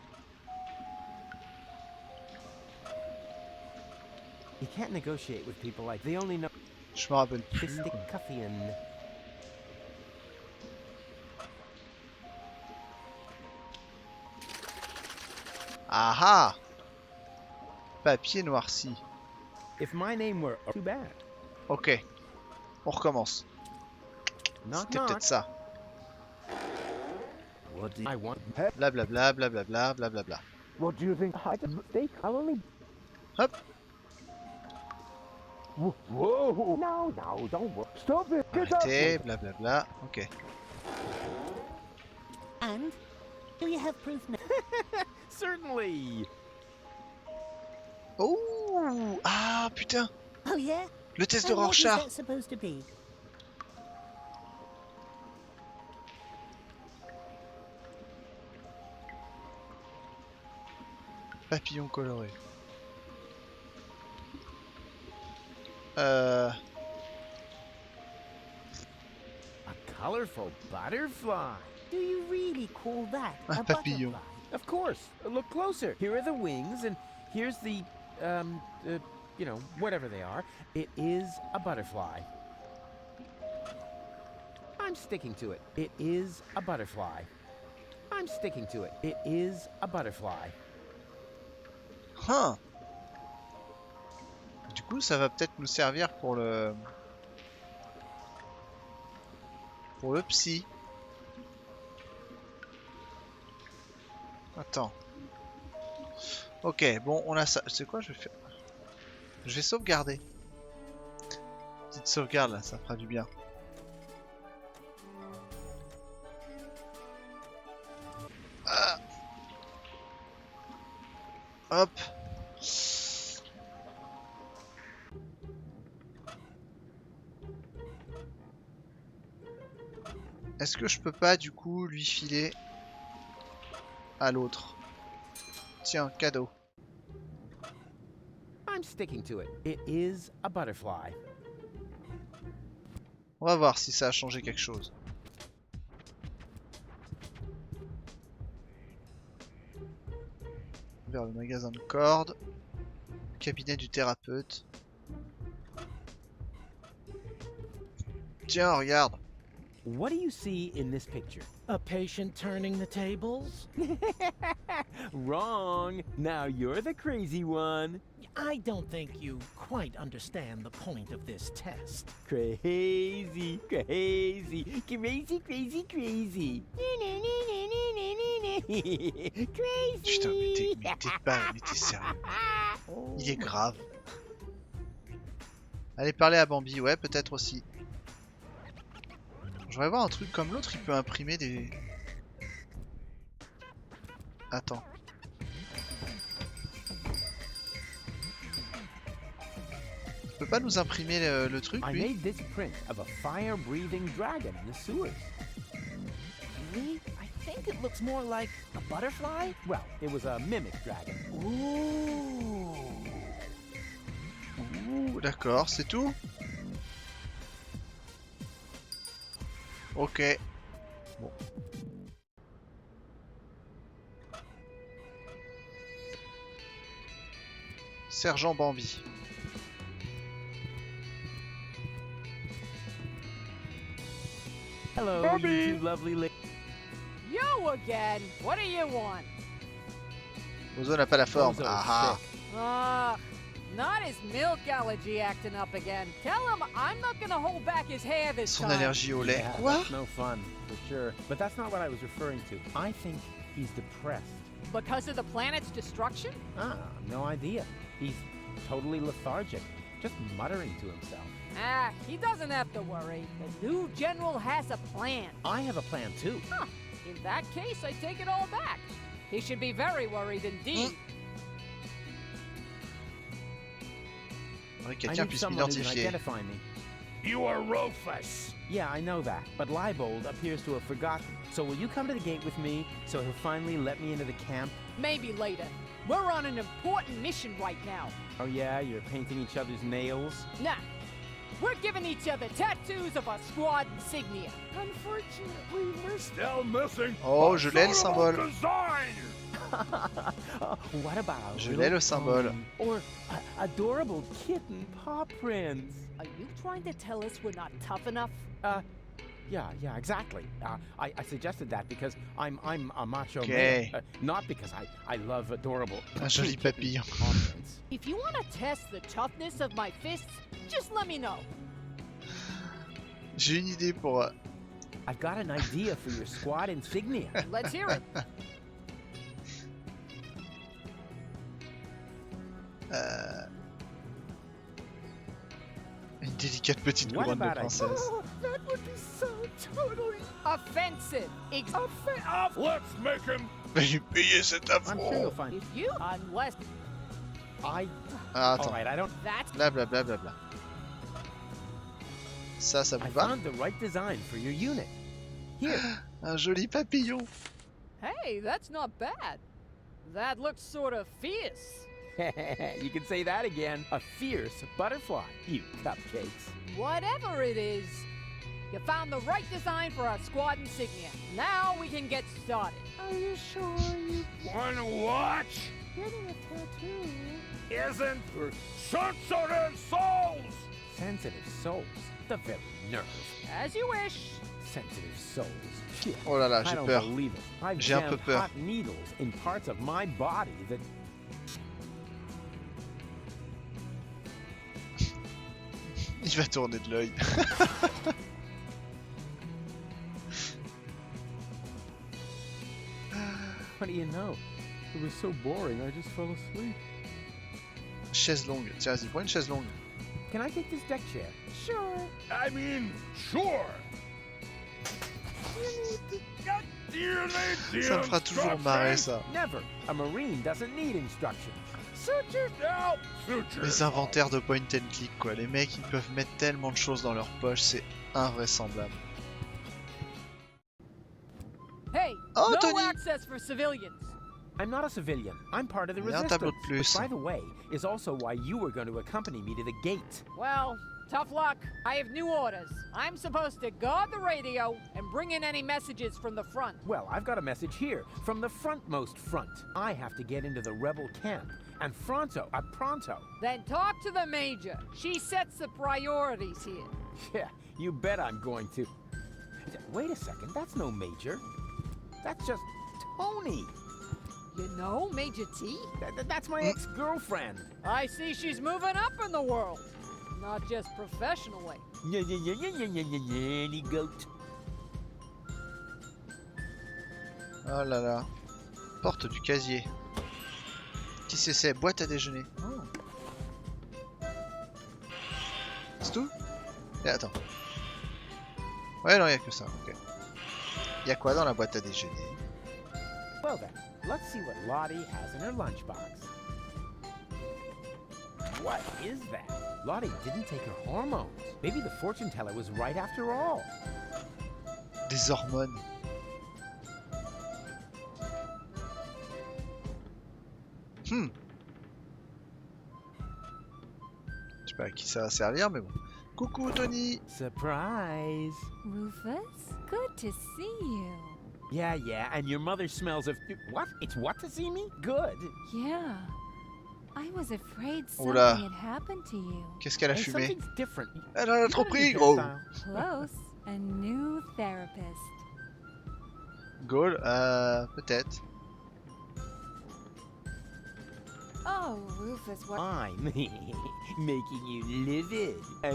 You can't negotiate with people like... They only know... Je me rappelle plus. Fisticuffin. Ah ah! Papier noirci. If my name were... Too bad. Ok. On recommence. Knock, C'était knock. peut-être ça. What do I want? Blablabla, blablabla, blablabla. What do you think? I just stay... I'll only... Hop. Whoa! No, don't worry. Stop it. Get out. Arrêtez, blablabla. Ok. And? Do you have proof now? Certainly. Oh! Ah, putain! Oh yeah? Le test de And what is Rorschach. that supposed to be? Papillon coloré. A colorful butterfly. Do you really call that Un a papillon. butterfly? Of course. Look closer. Here are the wings, and here's the, you know, whatever they are. It is a butterfly. I'm sticking to it. It is a butterfly. I'm sticking to it. It is a butterfly. Huh. Du coup, ça va peut-être nous servir pour le... Pour le psy. Attends. Ok, bon, on a ça. C'est quoi, je vais faire... Je vais sauvegarder. Petite sauvegarde, là, ça fera du bien. Ah. Hop. Est-ce que je peux pas, du coup, lui filer à l'autre? Tiens, cadeau. I'm sticking to it. It is a butterfly. On va voir si ça a changé quelque chose. Vers le magasin de cordes. Cabinet du thérapeute. Tiens, regarde. what do you see in this picture? A patient turning the tables? Wrong. Now you're the crazy one. I don't think you quite understand the point of this test. Crazy, crazy, crazy, crazy, crazy. Crazy. Putain, mais t'es sérieux. Il est grave. Allez parler à Bambi, ouais, peut-être aussi. Je voudrais voir un truc comme l'autre, il peut imprimer des... Attends. Il peut pas nous imprimer le truc, I lui? made this print of a fire-breathing dragon in the sewers. Really? I think it looks more like a butterfly. Well, it was a mimic dragon. Ooh. Ouh, d'accord, c'est tout? Ok. Bon. Sergent Bambi. Hello, Bambi. you two lovely ladies. You again? What do you want? Bozo n'a pas la forme. Bozo's Ah Ugh, not his milk allergy acting up again. Tell him I'm not gonna hold back his hair this Son time. allergie au lait. Yeah, Quoi? that's no fun, for sure. But that's not what I was referring to. I think he's depressed. Because of the planet's destruction? No idea. He's totally lethargic, just muttering to himself. Ah, he doesn't have to worry. The new general has a plan. I have a plan too. Huh. In that case, I take it all back. He should be very worried indeed. Ouais, I quelqu'un need puisse someone who can m'identifier. identify me. You are Rufus. Yeah, I know that, but Leibold appears to have forgotten. So will you come to the gate with me so he'll finally let me into the camp? Maybe later. We're on an important mission right now. Oh yeah, you're painting each other's nails? Nah. We're giving each other tattoos of our squad insignia. Unfortunately, we're still missing. Oh, je l'ai le symbole. Design. What about a Je little l'ai le symbole. pony or adorable kitten paw prints? Are you trying to tell us we're not tough enough? Yeah, exactly. I suggested that because I'm a macho Okay. man, not because I love adorable Un joli papillon. paw prints. If you want to test the toughness of my fists, just let me know. J'ai une idée pour... I've got an idea for your squad insignia. Let's hear it. Une délicate petite What couronne de about a- princesse. Oh, that would be so totally Offensive. Let's make him. Veuillez payer cet I'm sure you'll affront. find. If you, unless I. Ah, All attends. right, I don't. that's Bla bla bla bla bla. Ça vous I va? found the right design for your unit. Here. Un joli papillon. hey, that's not bad. That looks sort of fierce. You can say that again. A fierce butterfly, you cupcakes. Whatever it is, you found the right design for our squad insignia. Now we can get started. Are you sure you want to watch? Getting a tattoo isn't for sensitive souls. Sensitive souls. The very nerve. As you wish. Sensitive souls. Oh là là, I j'ai don't peur. believe it. I've J'ai un peu jammed peur. hot needles in parts of my body that. Il va tourner de l'œil. What do you know? It was so boring, I just fell asleep. Chaise longue. Tiens, vas-y, prends une chaise longue. Can I take this deck chair? Sure. I mean, sure. Ça me fera toujours marrer ça. Never. A Marine doesn't need instructions. Suit yourself. Suit Les yourself. inventaires de point and click quoi. Les mecs ils peuvent mettre tellement de choses dans leur poche, c'est invraisemblable. Hey, Oh, no Tony. access for civilians. I'm not a civilian. I'm part of the Il y a un tableau resistance. de plus. Which, by the way, is also why you were going to accompany me to the gate. Well, tough luck. I have new orders. I'm supposed to guard the radio and bring in any messages from the front. Well, I've got a message here from the frontmost front. I have to get into the rebel camp. And pronto. Then talk to the major. She sets the priorities here. Yeah, you bet I'm going to. Wait a second, that's no Major. That's just Tony. You know Major T? That's my ex-girlfriend. I see she's moving up in the world. Not just professionally. Any goat. Oh là là. Porte du casier. Qu'est-ce que c'est? Boîte à déjeuner. Oh. C'est tout? Et attends. Ouais, non, il n'y a que ça. Ok. Il y a quoi dans la boîte à déjeuner? Well then, let's see what Lottie has in her lunchbox. What is that? Lottie didn't take her hormones. Maybe the fortune teller was right after all. Des hormones. Je sais pas à qui ça va servir, mais bon. Coucou Tony. Surprise. Rufus, good to see you. Yeah, and your mother smells of... What? It's what to see me? Good. Yeah. I was afraid something Oula. had happened to you. Qu'est-ce qu'elle a fumé? Something's different. Elle en a trop pris, gros. Close. A new therapist. Gaulle, peut-être. Oh, Rufus, what? I'm making you livid. I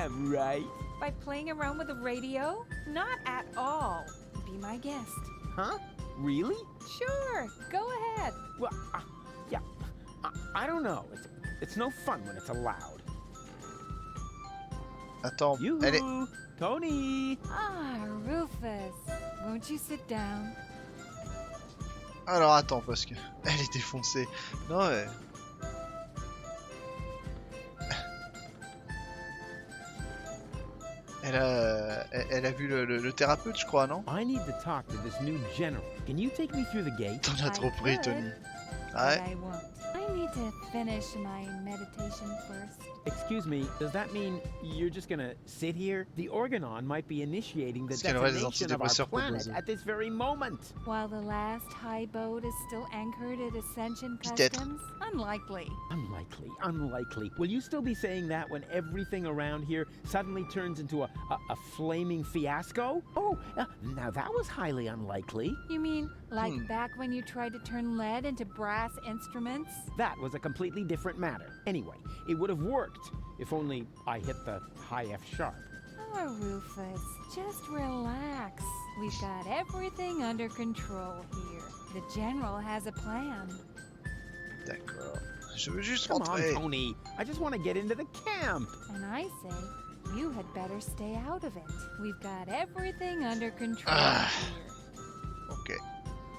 am, right? By playing around with the radio? Not at all. Be my guest. Huh? Really? Sure. Go ahead. Well, yeah. I don't know. It's no fun when it's allowed. Attends, elle est... Tony! Ah, Rufus. Won't you sit down? Alors attends, parce que elle est défoncée. Non mais... Elle a vu le thérapeute, je crois, non? I need to talk to this new general. Can you take me through the gate? T'en as trop pris, Tony. But I won't. I need to finish my meditation first. Excuse me, does that mean you're just gonna sit here? The Organon might be initiating the detonation of our planet at this very moment. While the last high boat is still anchored at Ascension Customs? Unlikely. Unlikely. Will you still be saying that when everything around here suddenly turns into a flaming fiasco? Oh, now that was highly unlikely. You mean like back when you tried to turn lead into brass instruments? That was a completely different matter. Anyway, it would have worked if only I hit the high F sharp. Oh, Rufus, just relax. We've got everything under control here. The General has a plan. D'accord. Je veux juste Come rentrer. on, Tony. I just want to get into the camp. And I say, you had better stay out of it. We've got everything under control here. Ok.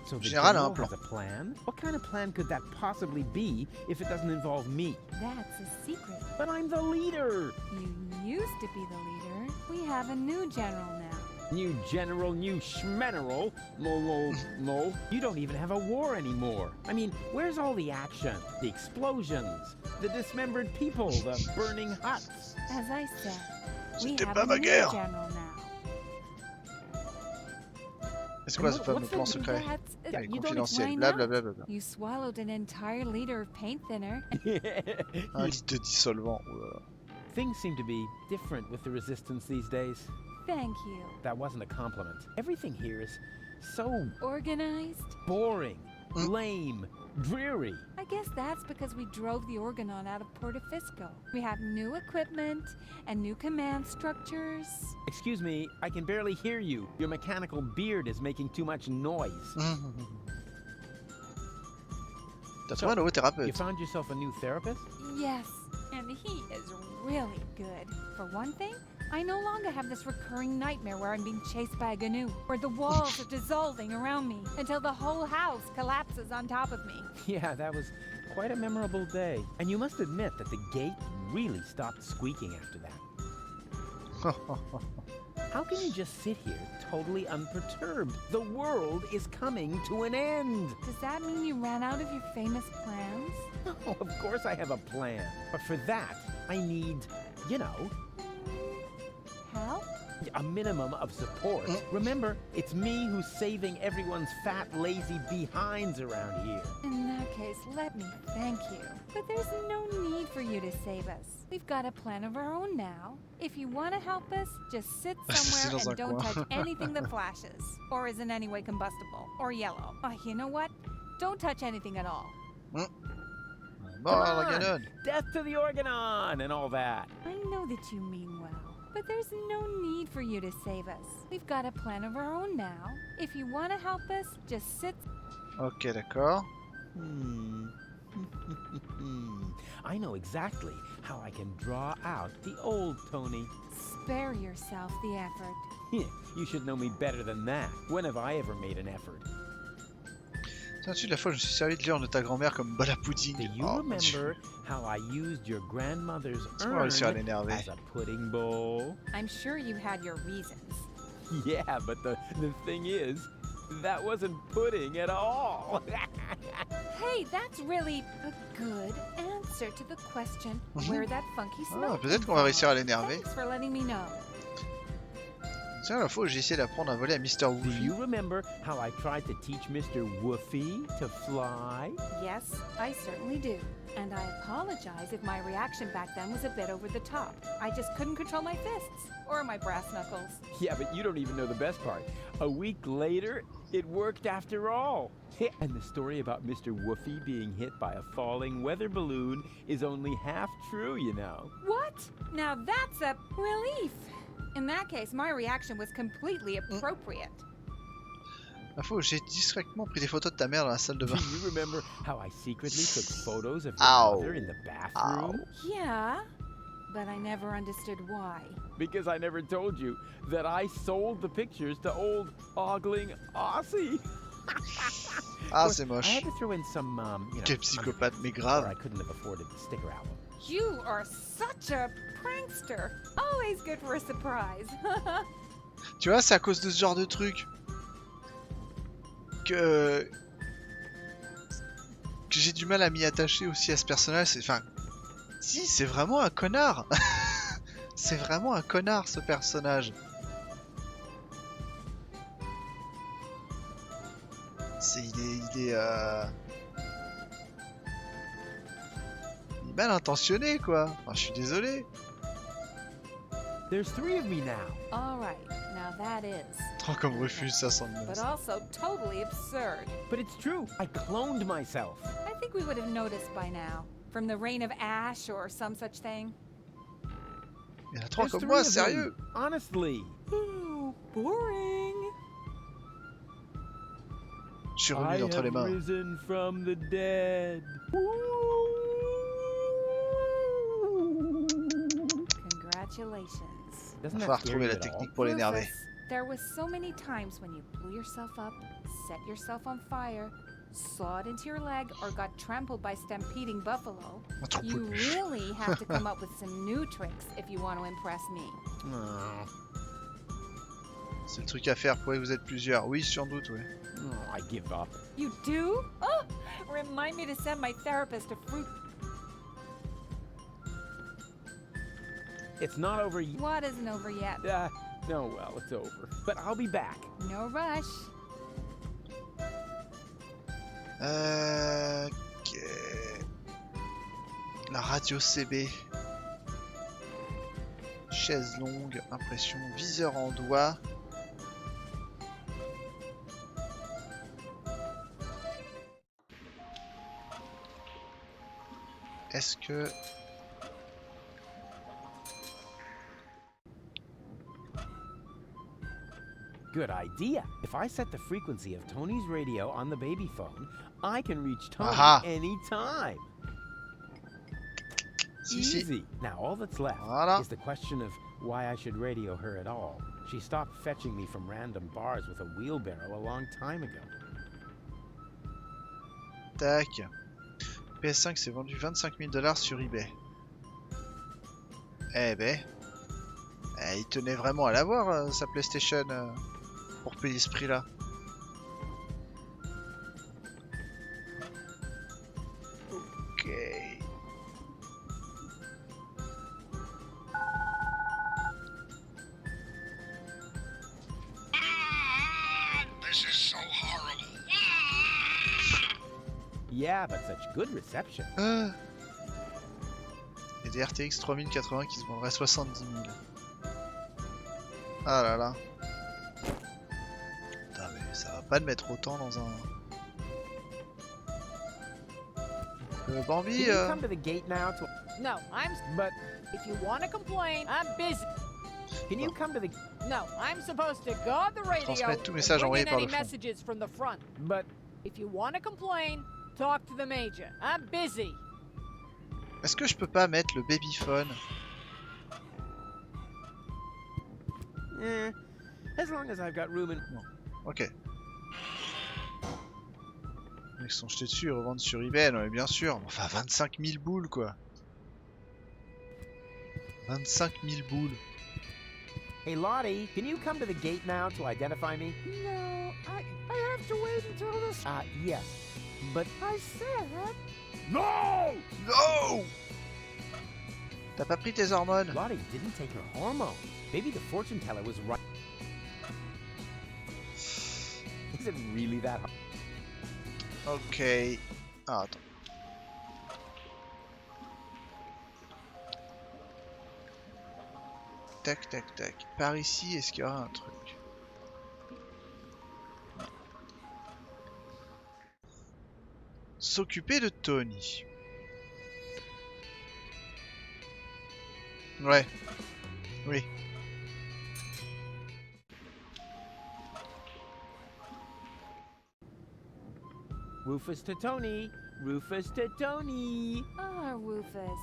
So the Général a General un plan. has a plan? What kind of plan could that possibly be if it doesn't involve me? That's a secret. But I'm the leader. You used to be the leader. We have a new general now. New general, new schmeneral. No. You don't even have a war anymore. I mean, where's all the action? The explosions, the dismembered people, the burning huts. As I said, we C'était have pas a ma new guerre. general now. C'est quoi ce fameux plan secret? Confidentiel, blablabla. You swallowed an entire liter of paint thinner. Un litre de dissolvant. Oh là là. Things seem to be different with the resistance these days. Thank you. That wasn't a compliment. Everything here is so Organized? boring, lame, dreary. I guess that's because we drove the Organon out of Portofisco. We have new equipment and new command structures. Excuse me, I can barely hear you. Your mechanical beard is making too much noise. T'as trouvé un nouveau You thérapeute? found yourself a new therapist? Yes, and he is really good. For one thing, I no longer have this recurring nightmare where I'm being chased by a GNU, where the walls are dissolving around me until the whole house collapses on top of me. Yeah, that was quite a memorable day. And you must admit that the gate really stopped squeaking after that. How can you just sit here totally unperturbed? The world is coming to an end. Does that mean you ran out of your famous plans? Oh, of course I have a plan. But for that, I need, you know... Help? A minimum of support. Remember, it's me who's saving everyone's fat, lazy behinds around here. In that case, let me thank you. But there's no need for you to save us. We've got a plan of our own now. If you want to help us, just sit somewhere and don't touch anything that flashes, or is in any way combustible, or yellow. You know what? Don't touch anything at all. Come on. Death to the Organon and all that. I know that you mean well. But there's no need for you to save us. We've got a plan of our own now. If you want to help us, just sit... Ok, d'accord. I know exactly how I can draw out the old Tony. Spare yourself the effort. You should know me better than that. When have I ever made an effort? Tiens-tu, la fois je me suis servi de l'urne de ta grand-mère comme bol à pudding. Do you remember how I used your grandmother's urn as a pudding bowl? I'm sure you had your reasons. Yeah, but the thing is, that wasn't pudding at all. Hey, that's really a good answer to the question where that funky smell peut-être qu'on va réussir à l'énerver. Thanks for letting me know. Tiens, la fois où j'ai essayé d'apprendre à voler à Mr. Woofy. Do you remember how I tried to teach Mr. Woofy to fly? Yes, I certainly do. And I apologize if my reaction back then was a bit over the top. I just couldn't control my fists. Or my brass knuckles. Yeah, but you don't even know the best part. A week later, it worked after all. And the story about Mr. Woofy being hit by a falling weather balloon is only half true, you know. What? Now that's a relief. In that case, my reaction was completely appropriate. La fois où j'ai discrètement pris des photos de ta mère dans la salle de bain. Do you remember how I secretly took photos of your mother in the bathroom? Yeah, but I never understood why. Because I never told you that I sold the pictures to old ogling Aussie. C'est moche. I had to throw in some, Quel psychopathe, mais grave. I couldn't have afforded the sticker album. You are such a prankster. Always good for a surprise. Tu vois, c'est à cause de ce genre de truc que j'ai du mal à m'y attacher aussi à ce personnage. Enfin, si, c'est vraiment un connard. C'est vraiment un connard, ce personnage. Il est mal intentionné, quoi. Enfin, je suis désolé. There's 3 of me now. All right, now that is. Trop comme refuse, ça sent le But also totally absurd. But it's true. I cloned myself. I think we would have noticed by now. From the rain of ash or some such thing. Il y en a 3 comme moi, sérieux. Honestly. Boring. Je suis remis entre les mains. Risen from the dead. Congratulations. Il va falloir trouver la technique pour l'énerver. There was so many times when you blew yourself up, set yourself on fire, sawed into your leg, or got trampled by stampeding buffalo. You really have to come up with some new tricks if you want to impress me. C'est le truc à faire, pourquoi vous êtes plusieurs? Oui, sans doute, oui. I give up. You do? Oh, remind me to send my therapist a fruit. It's not over yet. What isn't over yet? No, well, it's over. But I'll be back. No rush. Ok. La radio CB. Chaise longue, impression, viseur en doigt. Est-ce que... Good idea. If I set the frequency of Tony's radio on the baby phone, I can reach Tony anytime. Easy. Now all that's left is the question of why I should radio her at all. She stopped fetching me from random bars with a wheelbarrow a long time ago. Tac. PS5 s'est vendu $25 000 sur eBay. Eh ben, il tenait vraiment à l'avoir sa PlayStation pour payer ce prix-là. Ok. This is so horrible. Yeah, but such good reception. Il y a des RTX 3080 qui se vendraient 70 000. Ah là là. Putain, mais ça va pas de mettre autant dans un... Bambi, Can you come to the gate now to... No, but if you want to complain, I'm busy. Can you come to the... No, I'm supposed to guard the radio Transmettre tout and message bring envoyé in par any le fond. messages from the front. But if you want to complain, talk to the major. I'm busy. Est-ce que je peux pas mettre le babyphone? As long as I've got room in... Non. Ok. Ils sont jetés dessus et revendent sur eBay, non mais bien sûr. Enfin 25 000 boules quoi. 25 000 boules. Hey Lottie, can you come to the gate now to identify me? No, I have to wait until this... Yes. But I said... No! No! T'as pas pris tes hormones? Lottie didn't take her hormones. Maybe the fortune teller was right. Is it really that hard? Ok. Ah, attends. Tac, tac, tac. Par ici, est-ce qu'il y aura un truc? S'occuper de Tony. Ouais. Oui. Rufus to Tony. Rufus to Tony. Ah, Rufus.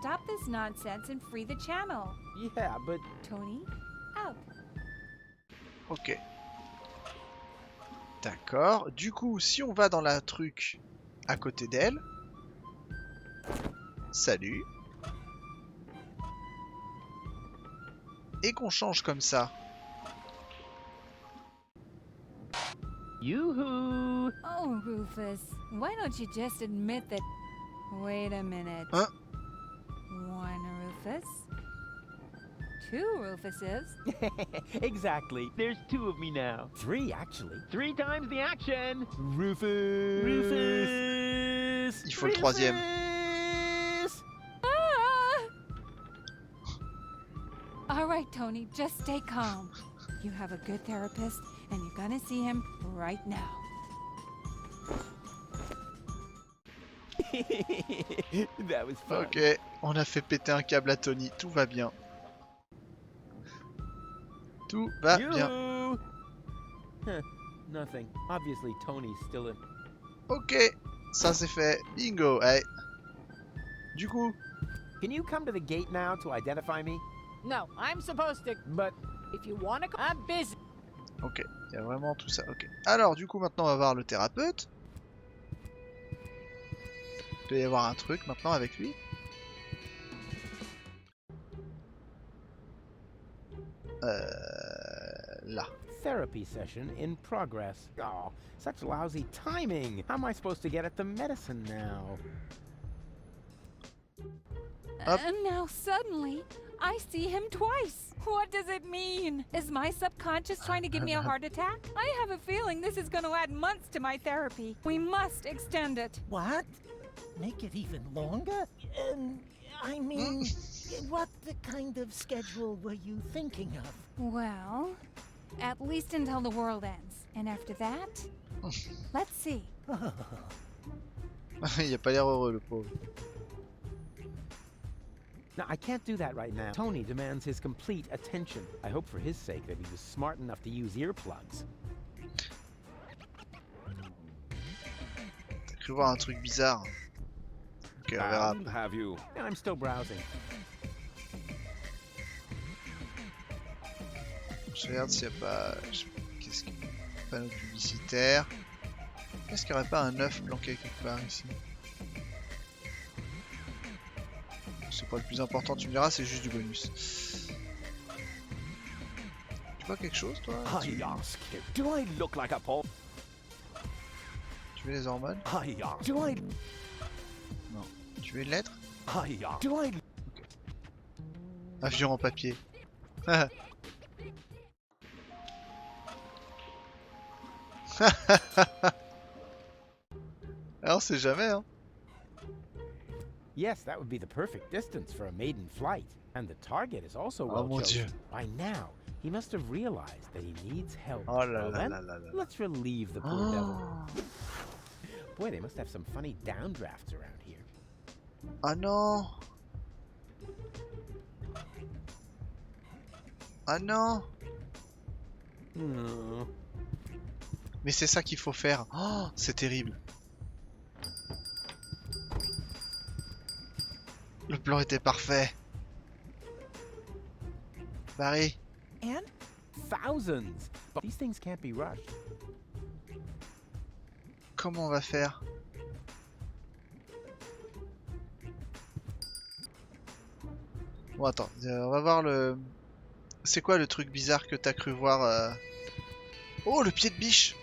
Stop this nonsense and free the channel. Yeah, but... Tony, out. Ok. D'accord. Du coup, si on va dans la truc à côté d'elle... Salut. Et qu'on change comme ça. Yoo-hoo! Oh, Rufus, why don't you just admit that... Wait a minute. Hein? One Rufus. Two Rufuses. Exactly. There's two of me now. Three, actually. 3 times the action! Rufus! Rufus! Il faut le troisième. Ah! All right, Tony, just stay calm. You have a good therapist, and you're gonna see him right now. That was fun. Ok, on a fait péter un câble à Tony, tout va bien. Tout va bien. Huh, nothing. Obviously, Tony's still in. Ok, ça c'est fait. Bingo, hey. Du coup... Can you come to the gate now to identify me? No, I'm supposed to... But... If you want to... I'm busy. Ok, il y a vraiment tout ça, ok. Alors du coup maintenant on va voir le thérapeute. Il doit y avoir un truc maintenant avec lui. Là. Therapy session in progress. Oh, such lousy timing. How am I supposed to get at the medicine now? And now suddenly, I see him twice. What does it mean? Is my subconscious trying to give me a heart attack? I have a feeling this is going to add months to my therapy. We must extend it. What? Make it even longer? I mean, what kind of schedule were you thinking of? Well, at least until the world ends. And after that, let's see. Il a pas l'air heureux le pauvre. No, I can't do that right now. Tony demands his complete attention. I hope for his sake that he was smart enough to use earplugs. T'as cru voir un truc bizarre. Ok, on verra. Have you? I'm still browsing. Je regarde s'il n'y a pas... Qu'est-ce qu'il y a? Panneau publicitaire. Est-ce qu'il n'y aurait pas un œuf planqué quelque part ici? C'est pas le plus important, tu me diras, c'est juste du bonus. Tu vois quelque chose, toi? I ask you, do I look like a paw? Tu veux les hormones? I ask. Do I? Non. Tu veux une lettre? I ask. Do I? Okay. Avion en papier. Alors, on sait jamais, hein. Yes, that would be the perfect distance for a maiden flight. And the target is also well mon chosen. Dieu. By now, he must have realized that he needs help. Oh là Well là then, là là là. let's relieve the poor Oh. devil. Boy, they must have some funny downdrafts around here. Ah non. Ah non. Hmm. Mais c'est ça qu'il faut faire. Oh, c'est terrible. Le plan était parfait. Barry. And thousands. But these things can't be rushed. Comment on va faire? Bon attends, on va voir le... C'est quoi le truc bizarre que t'as cru voir Oh, le pied de biche.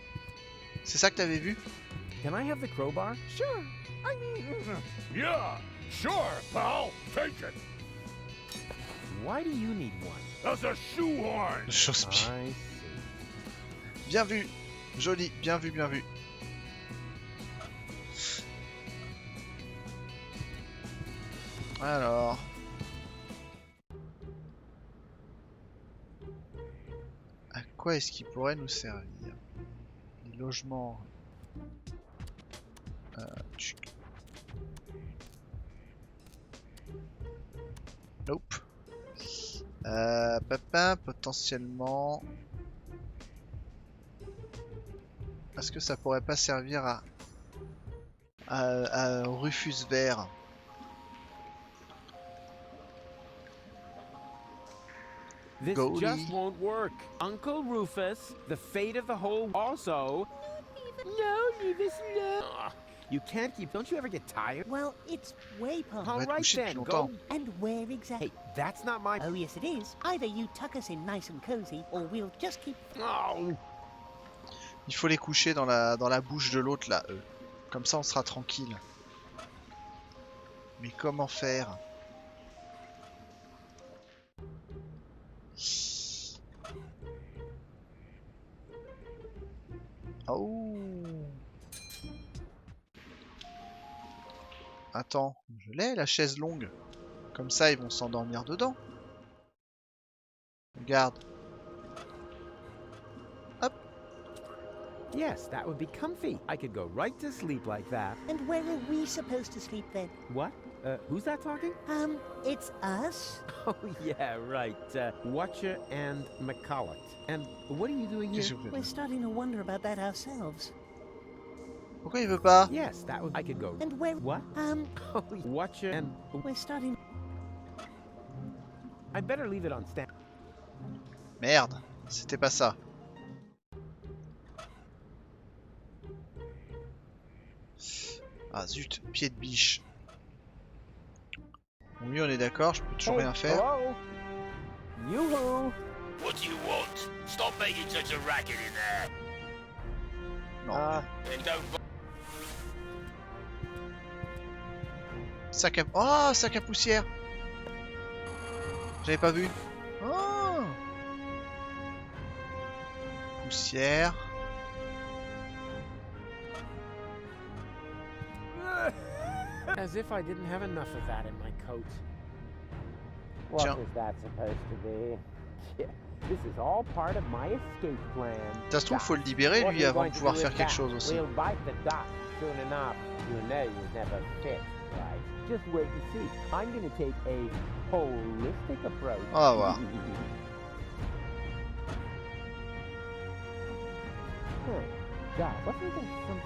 C'est ça que t'avais vu? Can I have the crowbar? Sure. I mean, yeah, sure, pal. Take it. Why do you need one? As a shoehorn. I Chausse-pied. see. Bien vu. Joli, bien vu, bien vu. Alors... À quoi est-ce qu'il pourrait nous servir? Les logements... tchic. Nope. Papa, potentiellement... Est-ce que ça pourrait pas servir à Rufus Vert? This Goalie. just won't work. Uncle Rufus, the fate of the whole also. No, leave us alone. You can't keep. Don't you ever get tired? Well, it's way past. On va All être right couché depuis then, longtemps. go. And where exactly? Hey, that's not my. Oh, yes, it is. Either you tuck us in nice and cozy, or we'll just keep... Oh. Il faut les coucher dans la bouche de l'autre là, eux. Comme ça on sera tranquille. Mais comment faire? Oh. Attends, je l'ai la chaise longue. Comme ça ils vont s'endormir dedans. Regarde. Yes, that would be comfy. I could go right to sleep like that. And where are we supposed to sleep then? What? Who's that talking? It's us. Oh, yeah, right. Watcher and McCulloch. And what are you doing here? We're starting to wonder about that ourselves. Pourquoi il veut pas? Yes, that would. I could go. And where... What? Oh, Watcher and. We're starting... I better leave it on stand. Merde, c'était pas ça. Ah zut, pied de biche. Bon, lui on est d'accord, je peux toujours rien faire. Hello? Yoo-hoo! What do you want? Stop making such a racket in there. Non. And don't... Sac à... Oh, sac à poussière. J'avais pas vu. Oh. Poussière. As if I didn't have enough of that in my coat. Tiens. What is that supposed to be? Yeah, this is all part of my escape plan. Ça se trouve, faut le libérer What lui are you avant going de to pouvoir do faire with quelque that? chose aussi. We'll bite the dust soon enough. You know you never fit, right? Just wait and see. I'm going to take a holistic approach. On va voir. God, wasn't there some...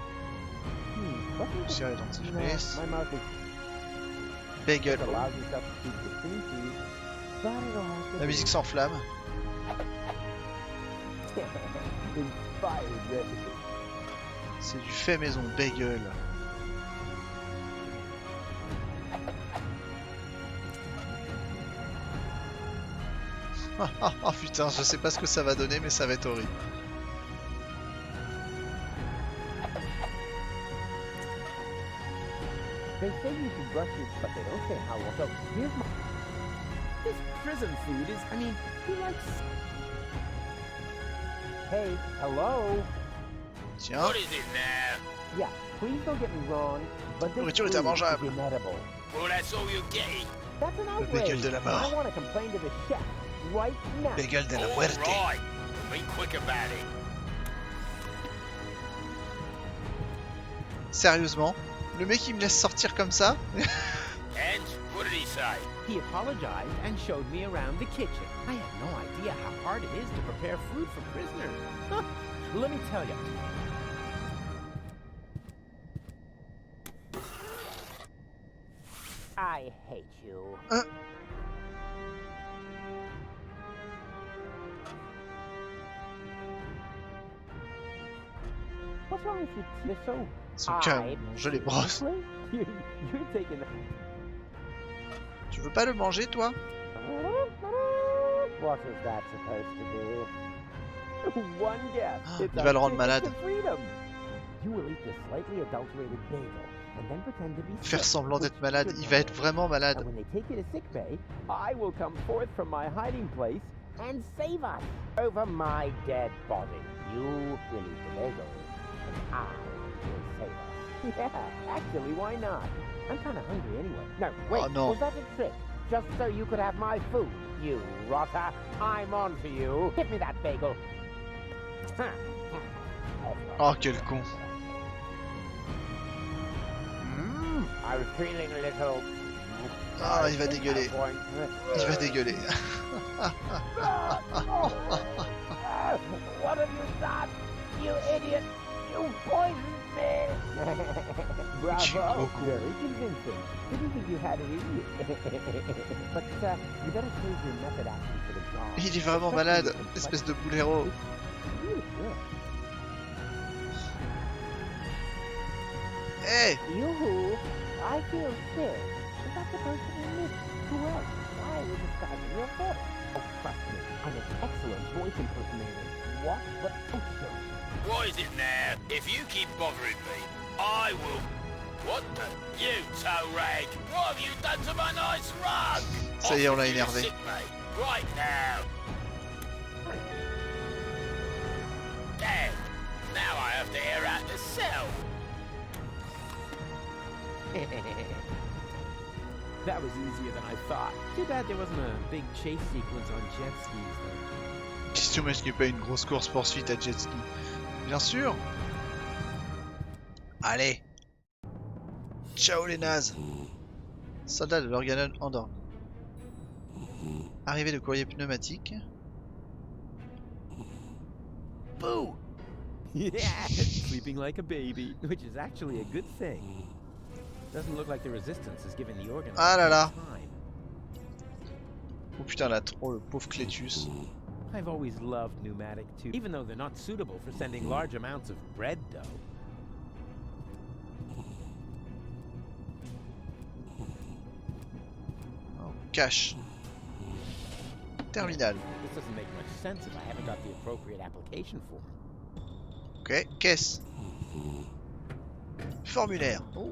Poussière et dentifrice. My mouth is... Bagel. It allows you to keep the cream cheese, but it'll have to La musique s'enflamme. Inspired recipe. C'est du fait maison bagel. Ah putain, je sais pas ce que ça va donner, mais ça va être horrible. They say you can brush your, but they don't say how long. So here's my... This prison food is, I mean, who likes... Hey, hello? Tiens. What is it now? Yeah, please don't get me wrong, but this Nourriture est food immangeable. is inedible. Well, that's all you're getting. That's an Le bagel outrage. de la I mort. want to complain to the chef right now. Bagel de la muerte. All right. Be quick about it. Sérieusement, le mec il me laisse sortir comme ça? And what did he say? He apologized and showed me around the kitchen. I had no idea how hard it is to prepare food for prisoners. Let me tell you. I hate you. What's wrong with you? You're so Son calme, je les brosse. You're taking Tu veux pas le manger toi? What is that supposed to be? One guess. Il va le rendre malade. You will eat this slightly adulterated bagel and then pretend to be Faire sick, semblant which d'être malade, should il va être help. vraiment malade. And when they take you to sick bay, I will come forth from my hiding place and save us over my dead body. You will eat the bagel, and I will save us. Yeah, actually, why not? I'm kind of hungry anyway. No, wait, Oh, no. was that a trick? Just so you could have my food, you rotter. I'm on for you. Give me that bagel. Oh quel con. I was feeling a little... Ah il va dégueuler. Il va dégueuler. What have you done? You idiot! You poisoned me! Bravo! Very convincing. Didn't think you had it in you. But you better save your method acting for the job. Il est vraiment malade, espèce de boulero. Hey! Yoo-hoo! I feel sick. Is that the person you missed? Who else? Why are you disguising your voice? Oh, trust me, I'm an excellent voice impersonator. What? But oh, sure. What is it now? If you keep bothering me, I will... What the... You toe rag! What have you done to my nice rug? Ça y est, on l'a Off with you to énervé. sick bay. Right now. Damn. Now I have to air out the cell. That was easier than I thought. Too bad there wasn't a big chase sequence on jet skis, though. Question est-ce qu'il n'y a pas une grosse course poursuite à jet ski? Bien sûr. Allez. Ciao les nazes. Soldat de l'organon endormi. Arrivée de courrier pneumatique. Boo! Yeah, sleeping like a baby, which is actually a good thing. Doesn't look like the resistance has given the organ Ah là là. time. Oh putain la trop le pauvre Clétus. I've always loved pneumatic tubes, even though they're not suitable for sending large amounts of bread dough. Oh, cache. Terminal. This doesn't make much sense if I haven't got the appropriate application form. Ok, caisse. Formulaire. Oh,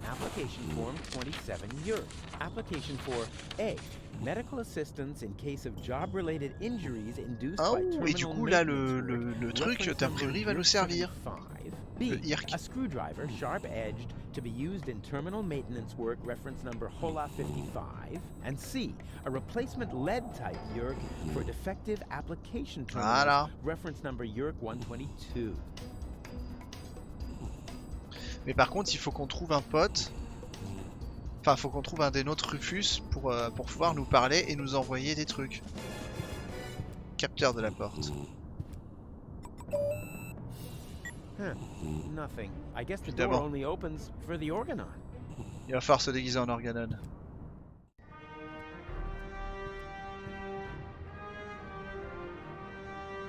application form 27 euros. Application for A. Medical assistance in case of job-related injuries induced Oh, by terminal et du coup là maintenance le work. truc Reference d'imprimerie va number nous servir. 75. Le B. IRC. A screwdriver, sharp-edged, to be used in terminal maintenance work, reference number HOLA 55. And C. A replacement lead-type YURK for defective application terminals, Voilà. reference number YURK 122. Mais par contre il faut qu'on trouve un pote. Enfin faut qu'on trouve un des nôtres Rufus pour pouvoir nous parler et nous envoyer des trucs. Capteur de la porte. Huh. Nothing. I guess the Évidemment. door only opens for the organon. Il va falloir se déguiser en organon.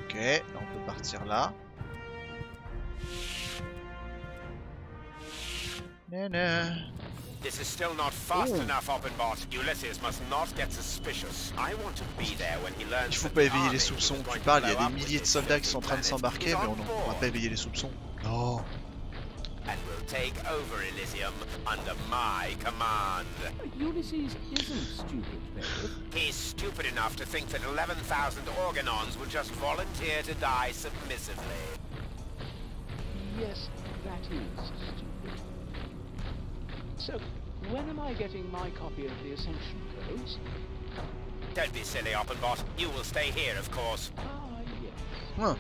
Ok, là on peut partir là. Nana. This is still not fast enough, Oppenbot. Ulysses must not get suspicious. I want to be there when he learns Il faut that pas the éveiller army les soupçons. was Tu going to parles, il y blow a up des with milliers de this soldats qui sont en train de planet s'embarquer, is mais on on va board. pas éveiller les soupçons. Non. And we'll take over Elysium under my command. Ulysses isn't stupid, Meredith. He's stupid enough to think that 11,000 organons would just volunteer to die submissively. Yes, that is stupid. So, when am I getting my copy of the Ascension Codes? Don't be silly, Oppenbot. You will stay here, of course. Ah, yes. Huh.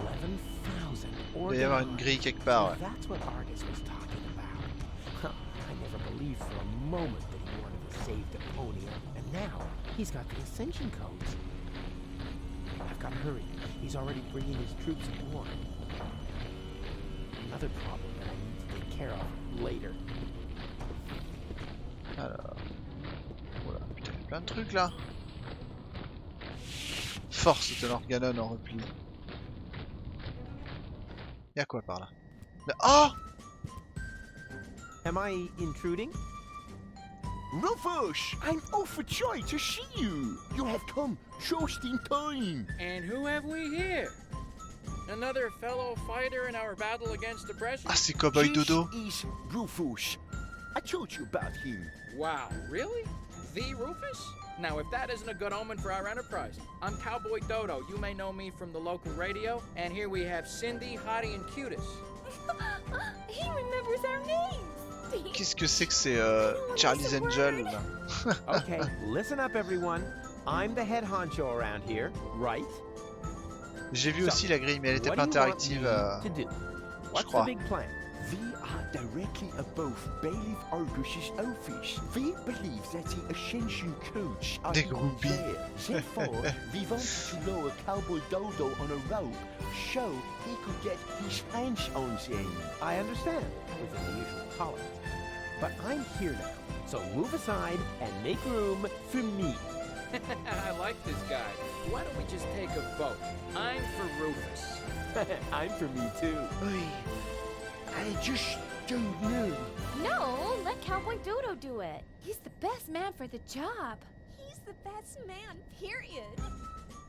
11,000 Il doit y avoir une grille quelque part. Ouais. That's what Argus was talking about. I never believed for a moment that he wanted to save Deponia, and now he's got the Ascension Codes. I've got to hurry. He's already bringing his troops aboard. Another problem that I need to take care of later. Alors... Voilà, putain, il y a plein de trucs là. Force de l'organon en repli. Y'a quoi par là? Oh! Am I intruding? Rufus! I'm overjoyed to see you! You have come just in time! And who have we here? Another fellow fighter in our battle against depression? Ah, c'est Cowboy Dodo. This is Rufus. I told you about him. Wow, really? The Rufus? Now, if that isn't a good omen for our enterprise. I'm Cowboy Dodo. You may know me from the local radio. And here we have Cindy, Hottie, and Cutis. He remembers our names! Qu'est-ce que c'est que ces Charlie's Angel là? Okay, listen up everyone. I'm the head honcho around here, right? J'ai vu aussi la grille, mais elle était pas interactive. Je crois. We are directly above Bailiff Argus's office. We believe that the Ascension Codes are in there. Therefore, we wanted to lower Cowboy Dodo on a rope so he could get his hands on them. I understand, within the usual tolerance. But I'm here now, so move aside and make room for me. I like this guy. Why don't we just take a vote? I'm for Rufus. I'm for me too. I just don't know. No, let Cowboy Dodo do it. He's the best man for the job. He's the best man, period.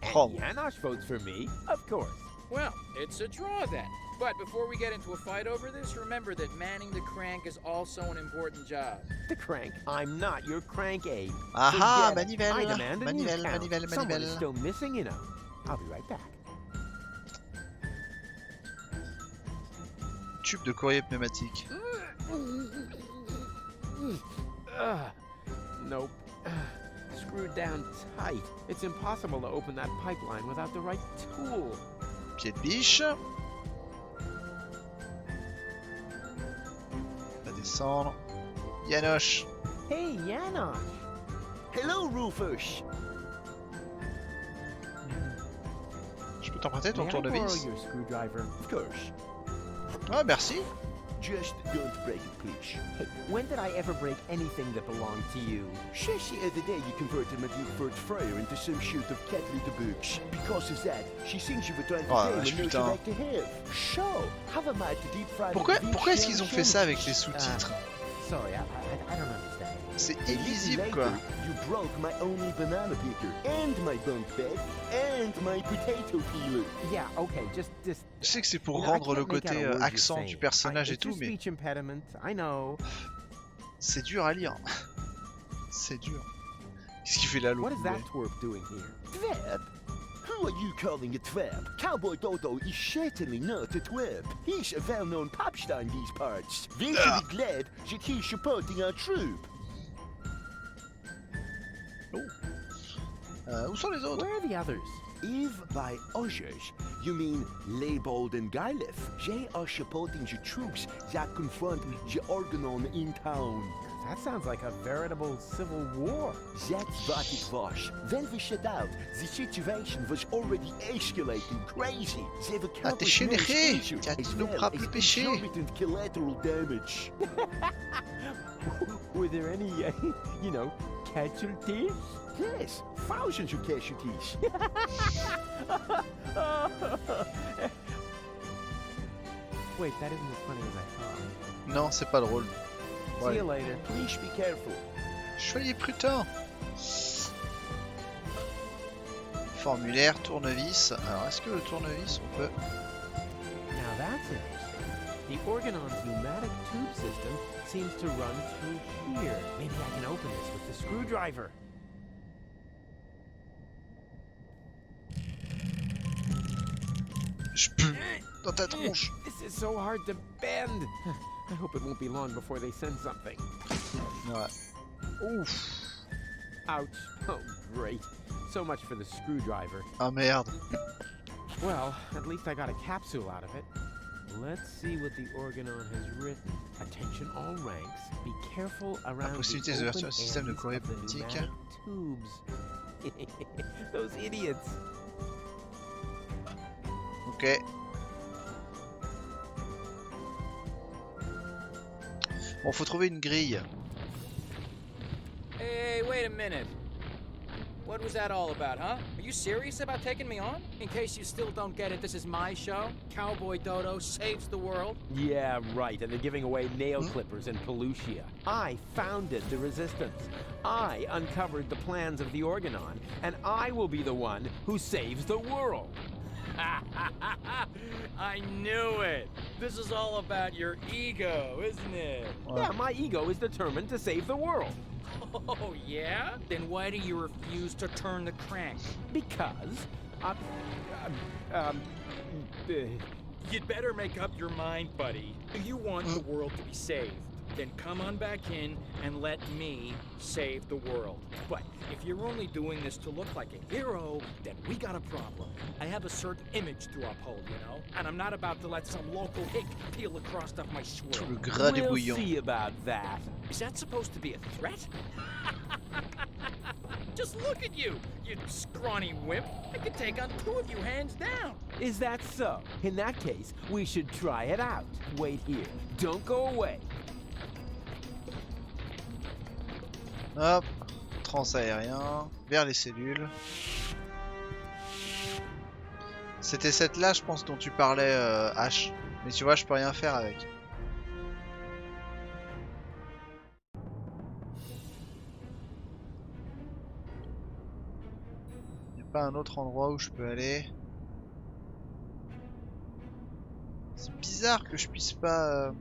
And Janosch votes for me, of course. Well, it's a draw then. But before we get into a fight over this, remember that manning the crank is also an important job. The crank? I'm not your crank ape. Aha, Forget manivelle. I demand a news count. Manivelle. Someone is still missing, you know. I'll be right back. Tube de courrier pneumatique. Nope. Screwed down tight. It's impossible to open that pipeline without the right tool. Pied de biche. On va descendre. Janosch. Hey, Janosch. Hello, Rufus. Je peux t'emprunter ton May I tournevis? borrow your screwdriver? Of course. Ah, merci. Just don't break it, please. Hey, when did I ever break anything that belonged to you? Just the other day you converted my dear first friar into some sort of cat litter books. Because of that, she thinks you were trying to tame and nurture back to have. So, how am I to deep fry Pourquoi est-ce qu'ils ont fait ça avec les sous-titres? Sorry, I don't understand. C'est illisible quoi. You broke my only banana picker, and my bunk bed, and my potato peeler. Yeah, okay, just Je sais que c'est pour rendre le côté accent du personnage et tout, mais speech impediment, I know. C'est dur à lire. C'est dur. Qu'est-ce qu'il fait là, l'autre? What is that twerp doing here? Twerp? Who are you calling a twerp? Cowboy Dodo is certainly not a twerp. He's a well-known pop star in these parts. We should be glad that he's supporting our troop. Où sont les autres? Where are the others? If by others, you mean Leibold and Gylef, they are supporting the troops that confront the Organon in town. That sounds like a veritable civil war. That's what it was. When we set out, the situation was already escalating crazy. There were countless men injured, as well as exorbitant collateral damage. Were there any, you know, casualties? Yes, thousands of casualties. Wait, that isn't as funny as I thought. Non, c'est pas drôle. See you later. Please be careful. Soyez prudent. Formulaire, tournevis. Alors, est-ce que le tournevis, on peut... Now that's interesting. The Organon's pneumatic tube system seems to run through here. Maybe I can open this with the screwdriver. dans ta tronche. This is so hard to bend. I hope it won't be long before they send something. Ouais. Ouf. Ouch. Oh, great. So much for the screwdriver. Ah merde. Well, at least I got a capsule out of it. Let's see what the organon has written. Attention all ranks. Be careful around Possibilité the d'ouverture open du système de ends courrier of the politique. pneumatic tubes. Those idiots. Ok. Bon, faut trouver une grille. Hey, wait a minute. What was that all about, huh? Are you serious about taking me on? In case you still don't get it, this is my show. Cowboy Dodo saves the world. Yeah, right, and they're giving away nail clippers in Pelusia. I founded the Resistance. I uncovered the plans of the Organon, and I will be the one who saves the world. I knew it. This is all about your ego, isn't it? Yeah, my ego is determined to save the world. Oh, yeah? Then why do you refuse to turn the crank? Because, You'd better make up your mind, buddy. If you want the world to be saved, then come on back in and let me save the world. But if you're only doing this to look like a hero, then we got a problem. I have a certain image to uphold, you know? And I'm not about to let some local hick peel across off my swirl. Le gras des we'll bouillons. see about that. Is that supposed to be a threat? Just look at you, you scrawny wimp. I could take on two of you hands down. Is that so? In that case, we should try it out. Wait here. Don't go away. Hop. Transaérien. Vers les cellules. C'était cette là, je pense, dont tu parlais, H. Mais tu vois, je peux rien faire avec. Pas un autre endroit où je peux aller. C'est bizarre que je puisse pas...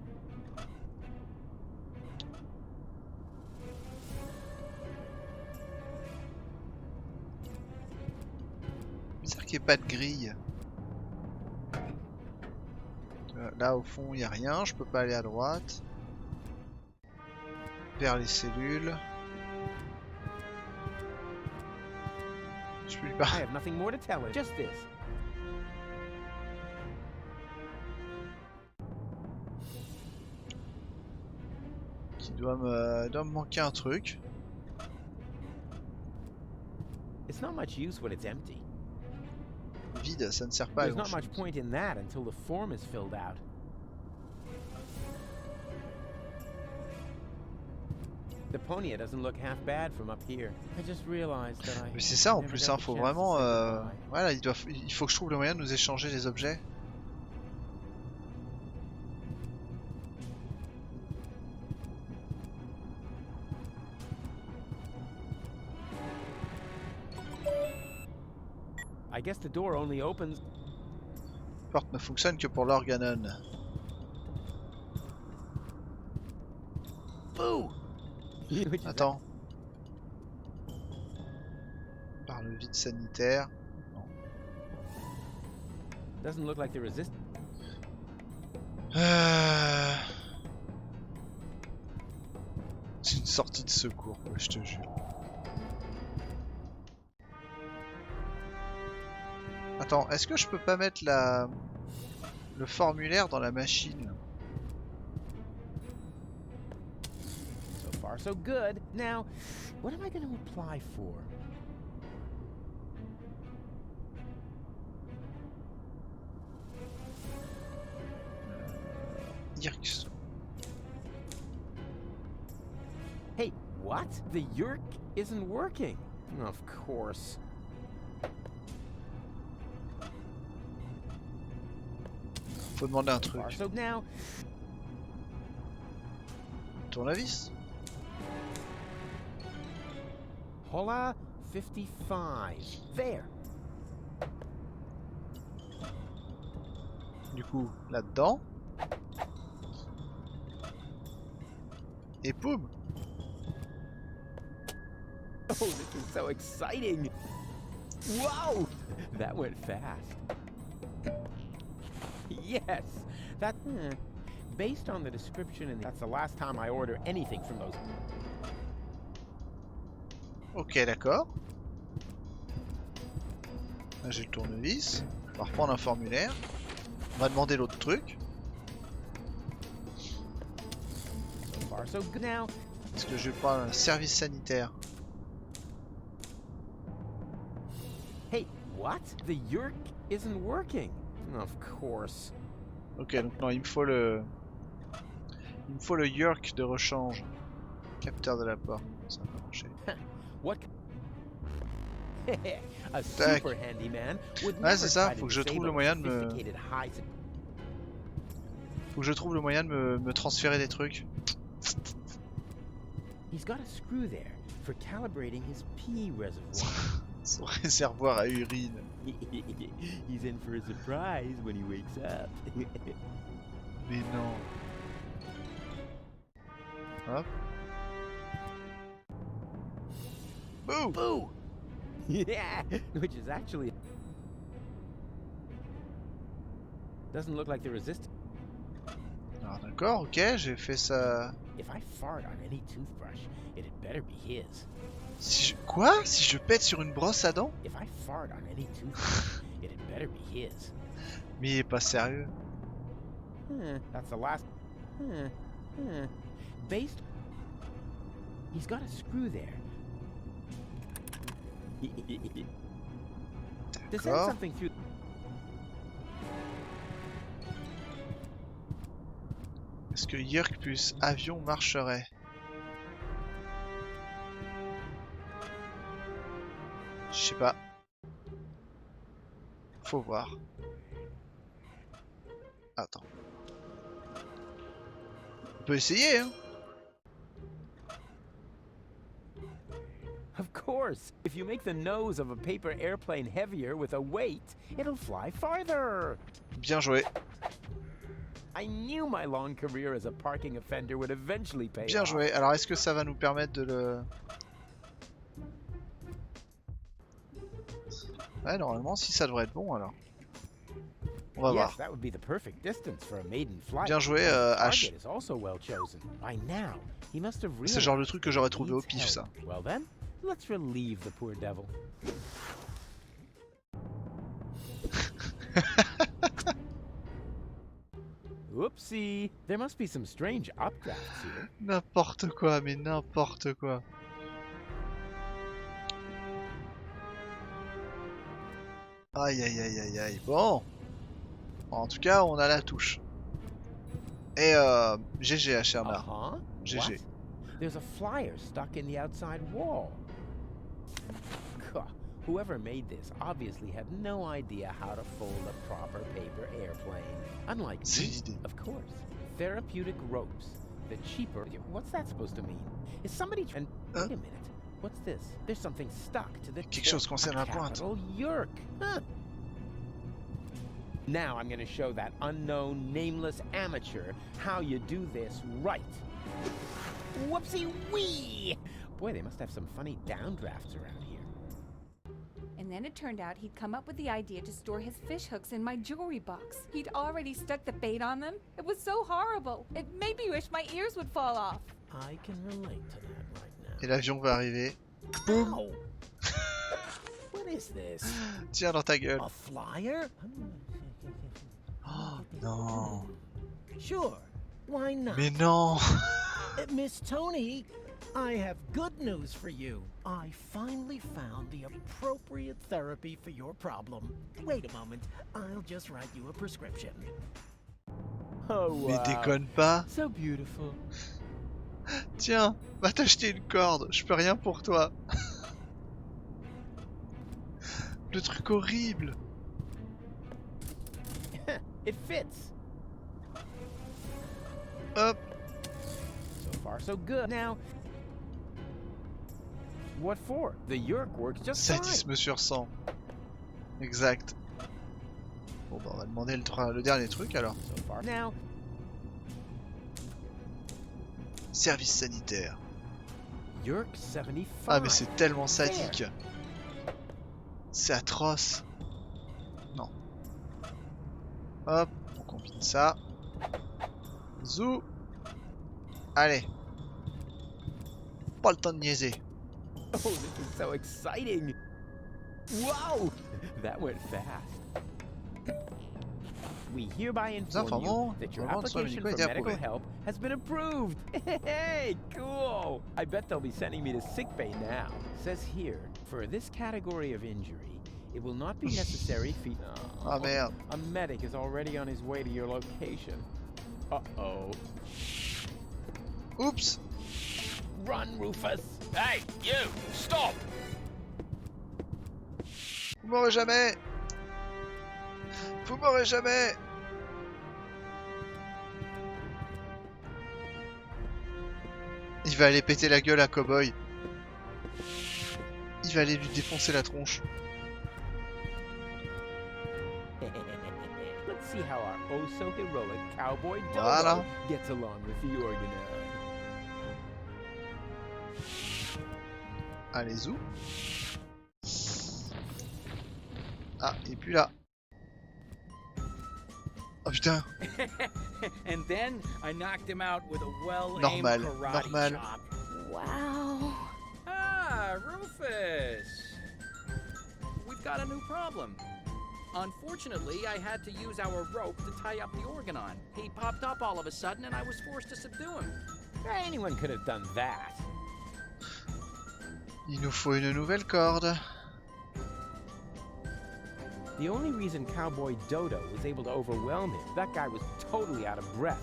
Bizarre qu'il n'y ait pas de grille. Là au fond il n'y a rien, je peux pas aller à droite. Vers les cellules. Je peux lui I parler. have nothing more to tell her. Just this. Il doit me manquer un truc. It's not much use when it's empty. Vide, ça ne sert pas à There's grand not chose. much point in that until the form is filled out. Deponia doesn't look half bad from up here. I just realized that I Mais c'est ça en never plus, got hein, the faut chance to vraiment... say goodbye. Voilà, il faut que je trouve le moyen de nous échanger les objets. I guess the door only opens. La porte ne fonctionne que pour l'organon. Boo! Attends. Par le vide sanitaire. Non. Doesn't look like the resist. C'est une sortie de secours, quoi, je te jure. Attends, est-ce que je peux pas mettre le formulaire dans la machine? So far, so good. Now, what am I going to apply for? Irx. Hey, what? The Yerk isn't working. Of course. Faut demander un So far, truc. so now, Tournevis? Hola 55. There. Du coup, là-dedans. Et poum! Oh, this is so exciting. Whoa! That went fast. Yes, that. Based on the description, and that's the last time I order anything from those. Ok, d'accord. Là j'ai le tournevis. On va reprendre un formulaire. On va demander l'autre truc. So far, so good now. Est-ce que je vais prendre un service sanitaire? Hey, what? The Yerk isn't working. Of course. Ok, donc non, il me faut le Yerk de rechange. Capteur de l'apport. Ça va marcher. What? A Tac. super handyman would Ouais, never c'est ça, try to faut que je trouve le disable moyen de me... sophisticated high- Faut que je trouve le moyen de me transférer des trucs. He's got a screw there for calibrating his pee reservoir. Son réservoir à urine. He's in for a surprise when he wakes up. Mais non. Hop. Boo! Boo! Yeah, which is actually doesn't look like the resistance. Alors d'accord, ok, j'ai fait ça. If I fart on any toothbrush, it'd better be his. Si je... Quoi? Si je pète sur une brosse à dents? If I fart on any toothbrush, it'd better be his. Mais il est pas sérieux. That's the last. Based. He's got a screw there. To send D'accord. something through. Est-ce que Yerk plus avion marcherait? Je sais pas. Faut voir. Attends. On peut essayer, hein? Of course, if you make the nose of a paper airplane heavier with a weight, it'll fly farther. Bien joué. I knew my long career as a parking offender would eventually pay Bien off. joué. Alors est-ce que ça va nous permettre de le... Ouais, normalement, si ça devrait être bon alors. On va Yes, voir. that would be the perfect distance for a maiden flight. Bien joué, The H. target is also well chosen. By now, he must have C'est le genre de realized truc que j'aurais trouvé au needs pif, help. ça. Well then, let's relieve the poor devil. Oopsie, there must be some strange updrafts here. N'importe quoi, mais n'importe quoi. Aïe aïe aïe aïe aïe. Bon. En tout cas, on a la touche. Et GG Hernard. Uh-huh. GG. What? There's a flyer stuck in the outside wall. Gah, whoever made this obviously had no idea how to fold a proper paper airplane. Unlike C'est me, l'idée. of course. Therapeutic ropes. The cheaper... What's that supposed to mean? Is somebody... And wait a minute. What's this? There's something stuck to the Quelque chose concerne la pointe. capital Yerk. Huh. Now I'm going to show that unknown, nameless amateur how you do this right. Whoopsie wee! Boy, they must have some funny downdrafts around here. And then it turned out he'd come up with the idea to store his fish hooks in my jewelry box. He'd already stuck the bait on them. It was so horrible. It made me wish my ears would fall off. I can relate to that right now. Et l'avion va arriver. Boom! What is this? Tiens dans ta gueule. A flyer? Oh, non. Sure, why not? Mais non. Miss Tony, I have good news for you. I finally found the appropriate therapy for your problem. Wait a moment, I'll just write you a prescription. Oh, Mais déconne pas. So beautiful. Tiens, va t'acheter une corde. Je peux rien pour toi. Le truc horrible. It fits. Hop. So far, so good. Now, what for? The Yerk works just fine. Sadisme sur 100. Exact. Bon bah on va demander le dernier truc alors. So far. Now, service sanitaire. Yerk 75. Ah mais c'est tellement sadique. C'est atroce. Non. Hop, on combine ça. Zou. Allez. Pas le temps de niaiser. Oh, this is so exciting! Whoa! That went fast. We hereby inform you that your application for medical help has been approved. Hey, cool! I bet they'll be sending me to sickbay now. Says here, for this category of injury, it will not be necessary for... Ah merde. A medic is already on his way to your location. Uh-oh. Oups! Run, Rufus! Hey, you! Stop! Vous m'aurez jamais! Vous m'aurez jamais! Il va aller péter la gueule à Cowboy. Il va aller lui défoncer la tronche. Let's see how our oh-so-heroic cowboy Voilà. Dodo gets along with the organizer. Allez, zou. Ah, et puis là. Oh putain. And then I knocked him out with a well-aimed Normal, karate normal. chop. Wow. Ah, Rufus! We've got a new problem. Unfortunately, I had to use our rope to tie up the organon. He popped up all of a sudden and I was forced to subdue him. Anyone could have done that. Il nous faut une nouvelle corde. The only reason Cowboy Dodo was able to overwhelm him, that guy was totally out of breath.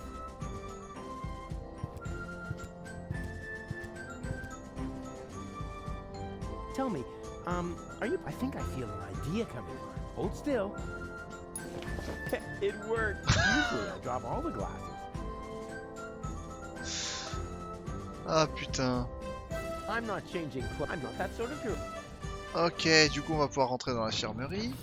Tell me, are you... I think I feel an idea coming on. Hold still. It worked. Usually I drop all the glasses. Ah putain. I'm not changing clothes. I'm not that sort of girl. Ok, du coup on va pouvoir rentrer dans l'infirmerie.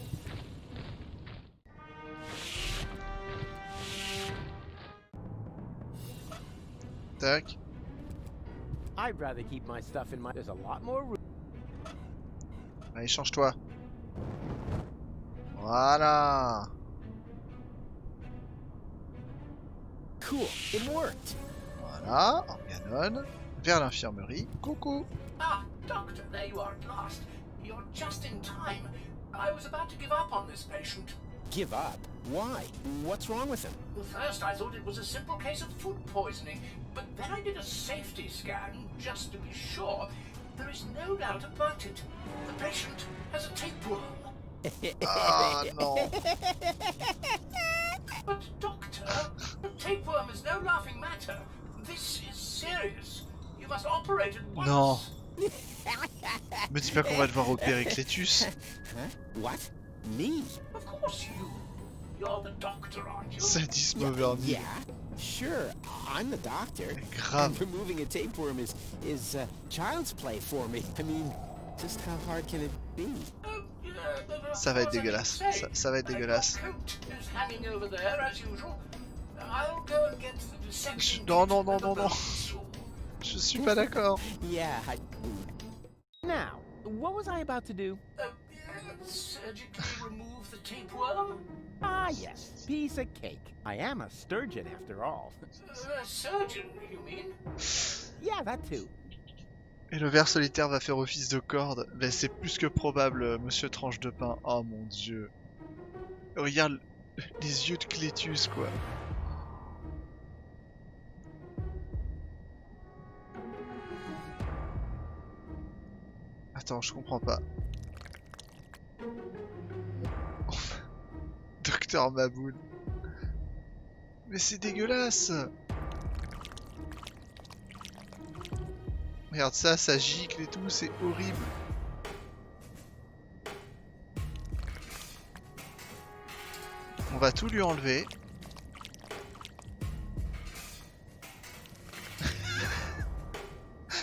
Tac. I'd rather keep my stuff in my... There's a lot more room. Allez, change-toi. Voilà. Cool, it worked. Voilà, organone. Vers l'infirmerie. Coucou. Ah, Doctor, there you are at last. You're just in time. I was about to give up on this patient. Give up? Why? What's wrong with him? First, I thought it was a simple case of food poisoning, but then I did a safety scan just to be sure. There is no doubt about it. The patient has a tapeworm. Ah non. But, Doctor, the tapeworm is no laughing matter. This is serious. You must operate at once. Non. Me dis pas qu'on va devoir opérer Clétus. Huh? What? Me? Of course you. You're the doctor, aren't you? Sadisme vernis. Yeah, sure. I'm the doctor. Grave. And removing a tapeworm is child's play for me. I mean, just how hard can it be? Ça va être dégueulasse. Ça va être dégueulasse. Non, non, non, non, non. Je suis pas d'accord. Yeah. Now, what was I about to do? Surgically remove the tapeworm? Ah, yes. Piece of cake. I am a sturgeon, after all. A surgeon, you mean? Yeah, that too. Et le ver solitaire va faire office de corde. Ben, c'est plus que probable, monsieur Tranche de Pain. Oh mon dieu. Regarde les yeux de Clétus, quoi. Attends, je comprends pas. Docteur Maboul. Mais c'est dégueulasse. Regarde ça, ça gicle et tout, c'est horrible. On va tout lui enlever.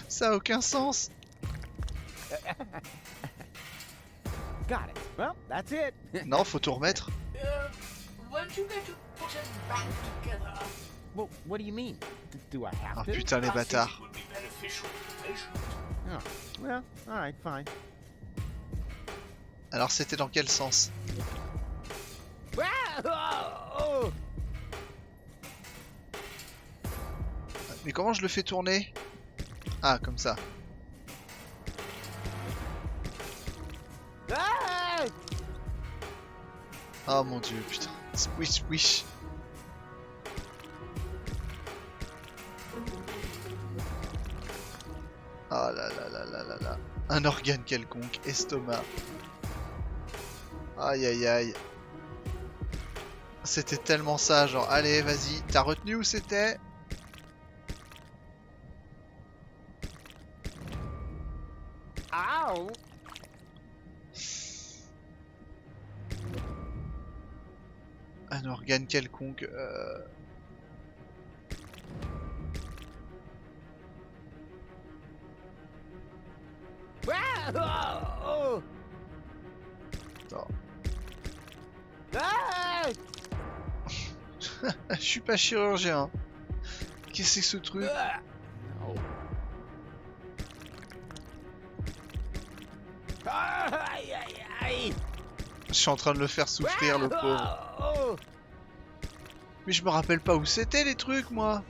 Ça a aucun sens. Got it. Well, that's it. Non, faut tout remettre. Weren't you going to put him back together? Well, what do you mean? Do I have Ah to? putain, les bâtards. It would be beneficial to the patient. Oh, well, alright, fine. Alors c'était dans quel sens? Oh, Mais comment je le fais tourner? Ah, comme ça. Oh mon dieu, putain. Squish, squish. Oh là là là là là là. Un organe quelconque, estomac. Aïe aïe aïe. C'était tellement ça, genre, allez, vas-y. T'as retenu où c'était? Ow! Un organe quelconque. Oh! Attends. Ah! Je suis pas chirurgien. Qu'est-ce que c'est que ce truc? No. Aïe, aïe, aïe. Je suis en train de le faire souffrir, le pauvre. Mais je me rappelle pas où c'était les trucs, moi.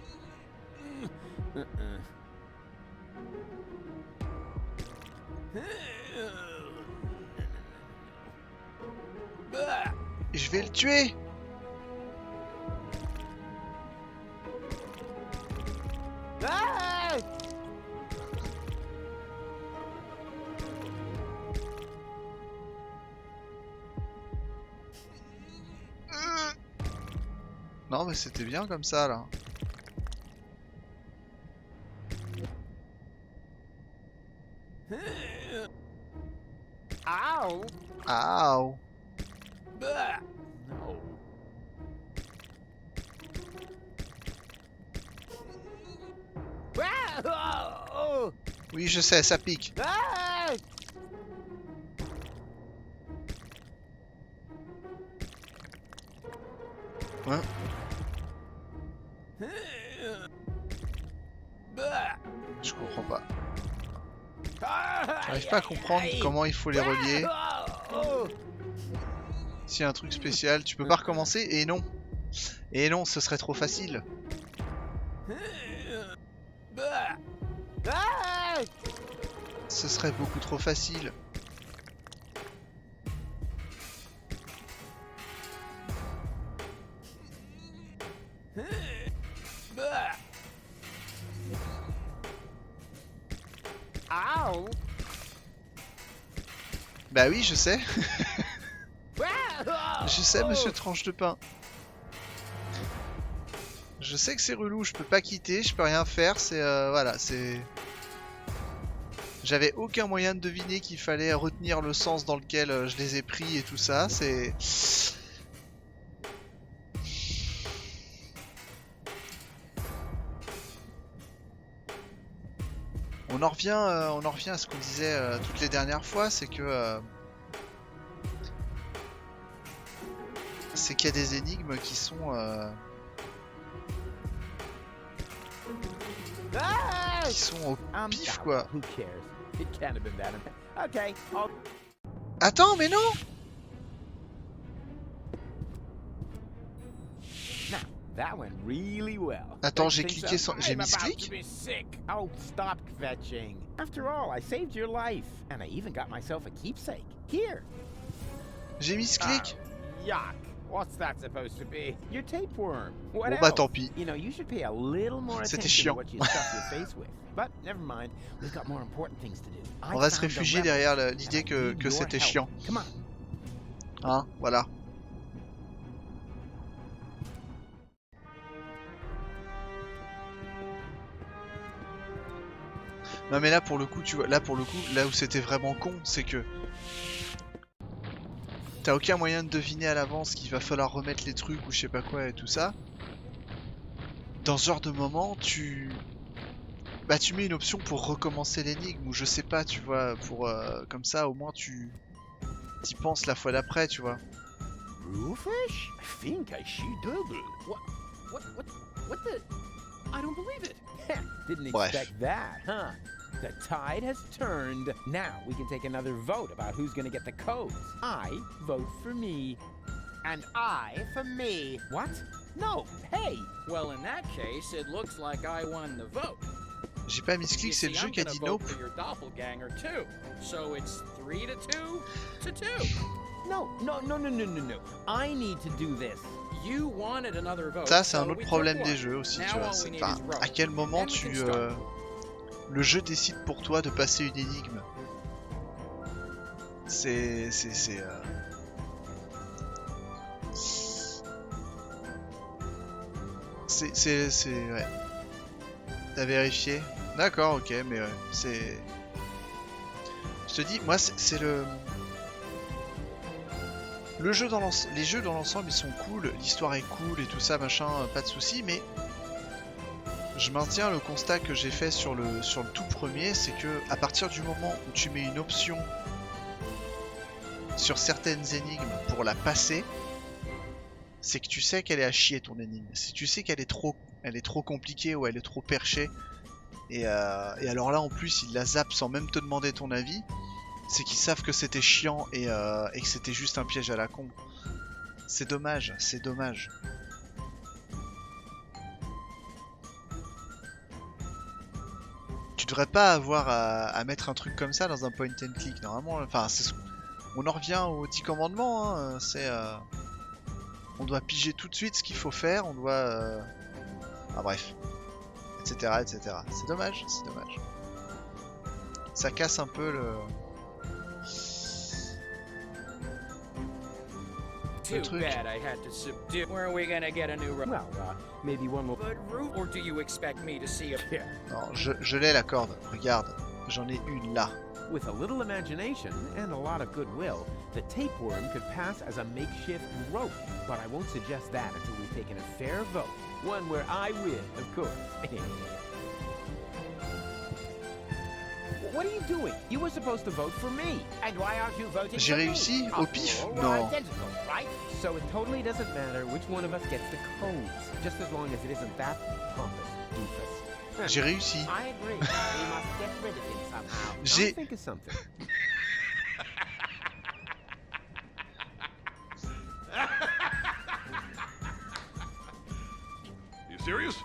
Et je vais le tuer. Non mais c'était bien comme ça là. Ow! Ow! No. Oui, je sais, ça pique. Hein? Je comprends pas. J'arrive pas à comprendre comment il faut les relier. S'il y a un truc spécial, tu peux pas recommencer? Et non. Et non, ce serait trop facile. Ce serait beaucoup trop facile. Ow! Bah oui, je sais. Je sais, monsieur tranche de pain. Je sais que c'est relou, je peux pas quitter, je peux rien faire, c'est voilà, c'est... J'avais aucun moyen de deviner qu'il fallait retenir le sens dans lequel je les ai pris et tout ça, c'est... On en revient à ce qu'on disait toutes les dernières fois, c'est que... c'est qu'il y a des énigmes qui sont... qui sont au pif, quoi. Who cares? It can't have been that. Okay, I'll... Attends, mais non! Now, that went really well. Attends, Don't j'ai think cliqué so? sans... J'ai I'm mis about clic? to be sick. Oh, stop fetching. After all, I saved your life, and I even got myself a keepsake. Here. J'ai mis clic. Yuck. What's that supposed to be? Your tapeworm. What Bon bah else? tant pis. You know, you should pay a little more C'était attention to chiant. what you stuff your face with. But never mind. We've got more important things to do. On va se réfugier derrière l'idée que c'était chiant. Come on. Hein, voilà. Non mais là pour le coup, tu vois, là pour le coup, là où c'était vraiment con, c'est que t'as aucun moyen de deviner à l'avance qu'il va falloir remettre les trucs ou je sais pas quoi et tout ça. Dans ce genre de moment, tu mets une option pour recommencer l'énigme ou je sais pas, tu vois, pour comme ça au moins tu t'y penses la fois d'après, tu vois. Bluefish? I think I see double. What the? I don't believe it. Didn't Bref. expect that, huh? The tide has turned. Now we can take another vote about who's gonna get the codes. I vote for me. And I for me. What? No, hey! Well, in that case, it looks like I won the vote. J'ai pas mis ce clic, c'est le jeu qui a dit nope. For your doppelganger too. So it's 3-2 to 2. No. I need to do this. You wanted another vote. Ça, c'est un autre problème des jeux aussi, tu vois. C'est enfin, à quel moment le jeu décide pour toi de passer une énigme. C'est ouais. T'as vérifié? D'accord, ok, mais ouais, c'est... Je te dis, moi, c'est le jeu dans l'ensemble, les jeux dans l'ensemble, ils sont cool, l'histoire est cool et tout ça, machin, pas de soucis, mais je maintiens le constat que j'ai fait sur le tout premier, c'est que à partir du moment où tu mets une option sur certaines énigmes pour la passer, c'est que tu sais qu'elle est à chier ton énigme. Si tu sais qu'elle est trop compliquée ou elle est trop perchée, et alors là en plus ils la zappent sans même te demander ton avis, c'est qu'ils savent que c'était chiant et que c'était juste un piège à la con. C'est dommage, c'est dommage. Tu devrais pas avoir à mettre un truc comme ça dans un point and click normalement. Enfin, on en revient aux 10 commandements. Hein, c'est on doit piger tout de suite ce qu'il faut faire. On doit ah bref, etc., etc. C'est dommage, c'est dommage. Ça casse un peu le Too bad I had to subdue. Where are we gonna get a new rope? Well, maybe one more. Good roof, or do you expect me to see a pair? Non, je l'ai la corde. Regarde, j'en ai une là. With a little imagination and a lot of goodwill, the tapeworm could pass as a makeshift rope. But I won't suggest that until we've taken a fair vote. One where I win, of course. What are you doing? You were supposed to vote for me. And why aren't you voting J'ai for me? réussi au pif? We're Non. identical, right? So it totally doesn't matter which one of us gets the codes, just as long as it isn't that pompous doofus. J'ai réussi. I agree. We must get rid of him somehow. J'ai- I'll think of something. You serious?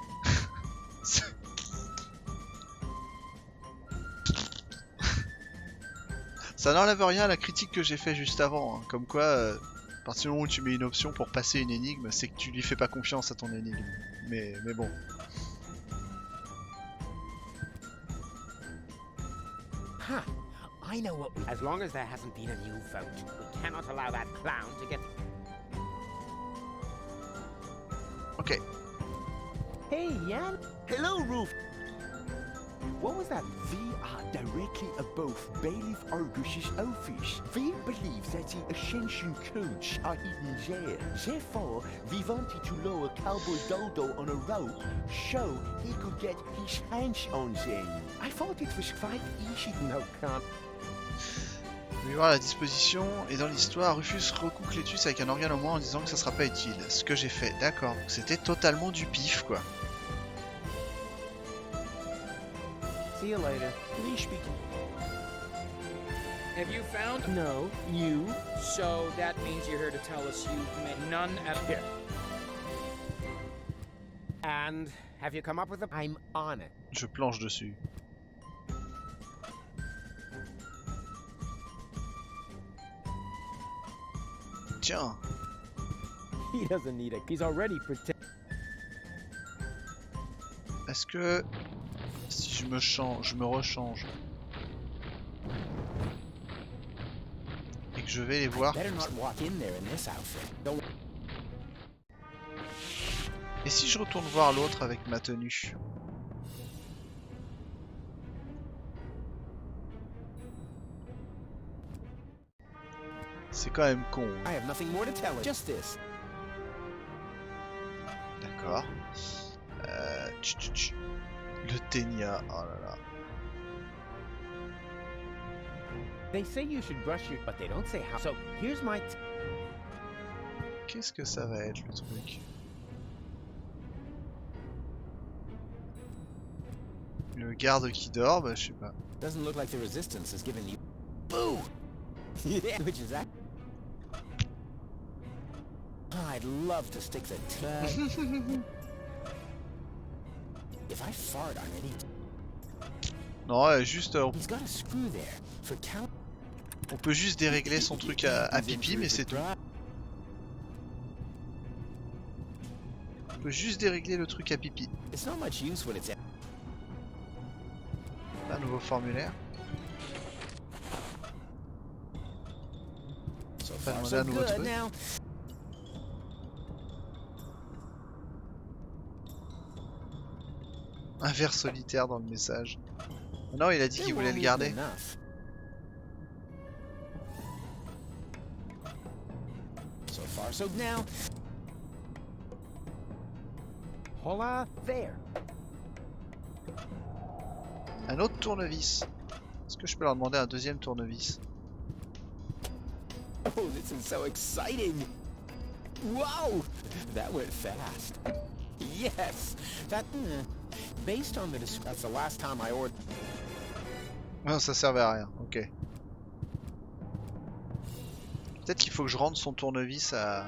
Ça n'enlève rien à la critique que j'ai fait juste avant, hein. Comme quoi, à partir du moment où tu mets une option pour passer une énigme, c'est que tu lui fais pas confiance à ton énigme. Mais bon. Huh. I know what we... As long as there hasn't been a new vote, we cannot allow that clown to get... Ok. Hey, Jan. Hello, Roof. What was that? We are directly above Bailiff Argus's office. We believe that the ascension codes are hidden there. Therefore, we wanted to lower Cowboy Dodo on a rope so he could get his hands on them. I thought it was quite easy. No comment. Je vais voir la disposition, et dans l'histoire, Rufus recoue Clétus avec un organe au moins en disant que ça sera pas utile. Ce que j'ai fait, d'accord. C'était totalement du pif, quoi. See you later. Please speak. Have you found? No, you. So that means you're here to tell us you've made none at here. And have you come up with a... I'm on it. Je planche dessus. Tiens. He doesn't need it. He's already protected. Est-ce que si je me rechange et que je vais les voir, Better not walk in there in this outfit. Don't... et si je retourne voir l'autre avec ma tenue? C'est quand même con. I have nothing more to tell her. Just this. D'accord. Le ténia, oh là là. They say you should brush your... But they don't say how. So, here's my... Qu'est-ce que ça va être le truc? Le garde qui dort, bah je sais pas. Doesn't look like the resistance has given you... Boo! Yeah, which is that? I I'd love to stick the If I fart on any... Non, juste... He's got a screw there for count... On peut juste dérégler son truc à pipi, mais c'est tout. On peut juste dérégler le truc à pipi. It's not much use when it's... Un nouveau formulaire. Ça va pas demander un nouveau truc. Un verre solitaire dans le message. Non, il a dit qu'il voulait le garder. So far, so now. Hola there. Un autre tournevis. Est-ce que je peux leur demander un deuxième tournevis? Oh, this is so exciting! Wow! That went fast. Yes! That... based on the that's the last time I ordered... Non, ça servait à rien, ok. Peut-être qu'il faut que je rende son tournevis à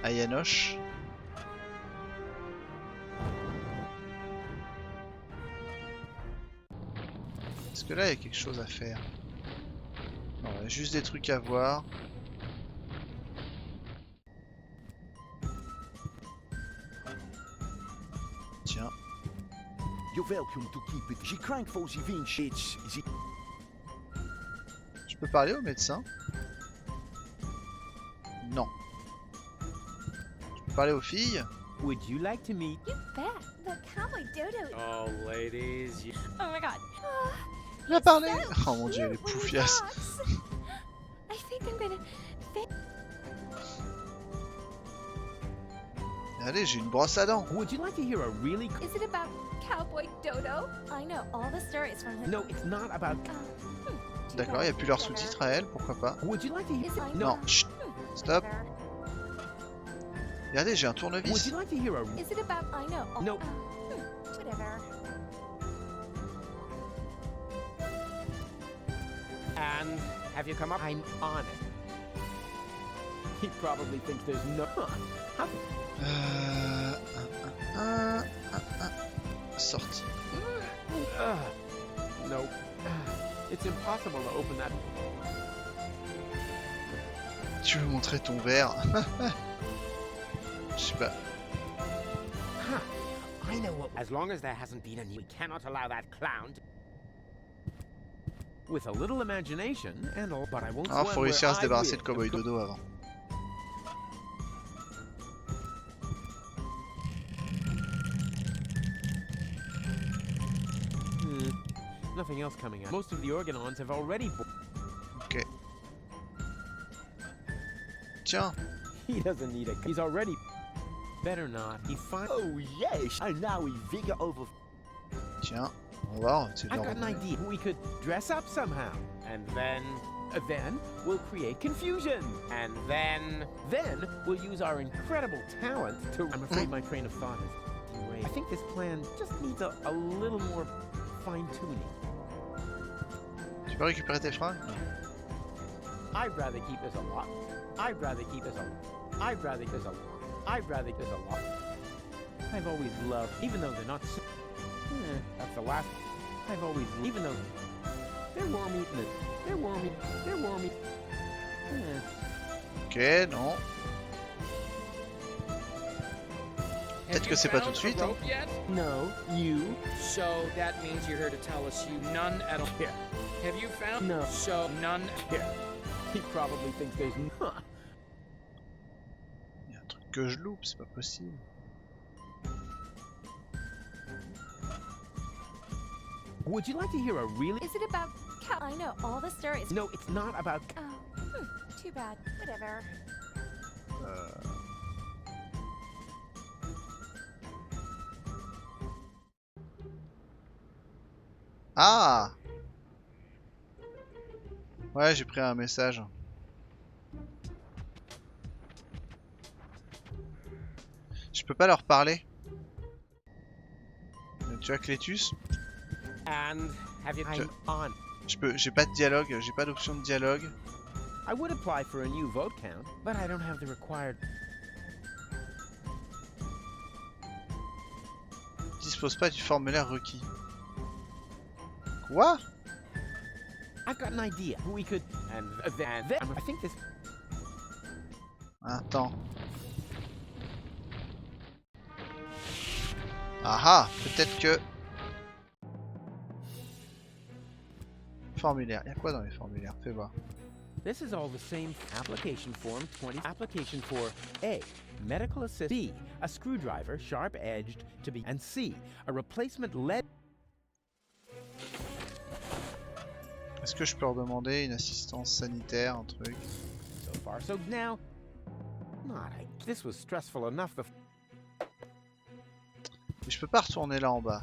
Yanoche. Est-ce que là il y a quelque chose à faire? Non, il y a juste des trucs à voir. Tiens. You're welcome to keep it. Je crank for the vintage. Je peux parler au médecin? Non. Je peux parler aux filles? Would you like to meet? You bet. The cowboy dodo. Oh, ladies. Oh my god. Il a parlé. Oh mon dieu, les poufias. I think I'm gonna... Allez, j'ai une brosse à dents. Would you like to hear a really... Is it about Cowboy Dodo? I know all the stories from him. No, it's not about... D'accord, il n'y a plus leur sous-titre à elle, pourquoi pas. Would you like to hear... Non, chut, stop. Regardez, j'ai un tournevis. Would you like to hear a... Is it about... I know all... No. Whatever. And have you come up? I'm on it. He probably thinks there's no... How... Sorti. No. It's impossible to open that. Tu veux montrer ton verre? Je sais pas. I know what... As long as there hasn't been any... We cannot allow that clown to... With a little imagination and all... But I won't... Ah, faut réussir à se débarrasser de Cowboy Dodo avant. Nothing else coming out. Most of the organons have already... Ok. Tiens. He doesn't need a... He's already... Better not. He find... Oh yes, and now we vigor over... Tiens, on va voir. I've got an idea. We could dress up somehow. And then... Then we'll create confusion. And then we'll use our incredible talent to... I'm afraid my train of thought is... Anyway, I think this plan just needs a little more fine-tuning. Tu peux récupérer tes fringues? I'd rather keep this a lot. I'd rather keep this a... I'd rather keep this a... I'd rather keep this a lot. I've always loved... Even though they're not... That's the last... I've always... Even though... They're warm eating it. They're warm eating... They're warm eating... Ok, non. Peut-être que c'est pas tout de suite. Hein. No, you. So that means you're here to tell us you none at all here. Have you found? No. So none here. He probably thinks there's none. Il y a un truc que je loupe, c'est pas possible. Would you like to hear a really... Is it about... I know all the stories. No, it's not about... Oh, too bad. Whatever. Ah! Ouais, j'ai pris un message. Je peux pas leur parler. Tu as Clétus? And have you... I'm on. J'ai pas de dialogue, j'ai pas d'option de dialogue. I would apply for a new vote count, but I don't have the required... dispose pas du formulaire requis. Quoi? I've got an idea. We could... And then... I think this... Attends. Ah ah, peut-être que... Formulaire. Y'a quoi dans les formulaires? Fais voir. This is all the same application form 20. Application for A, medical assist. B, a screwdriver, sharp-edged to be. And C, a replacement lead. Est-ce que je peux leur demander une assistance sanitaire, un truc? So far, so now. This was stressful enough. Mais je peux pas retourner là en bas.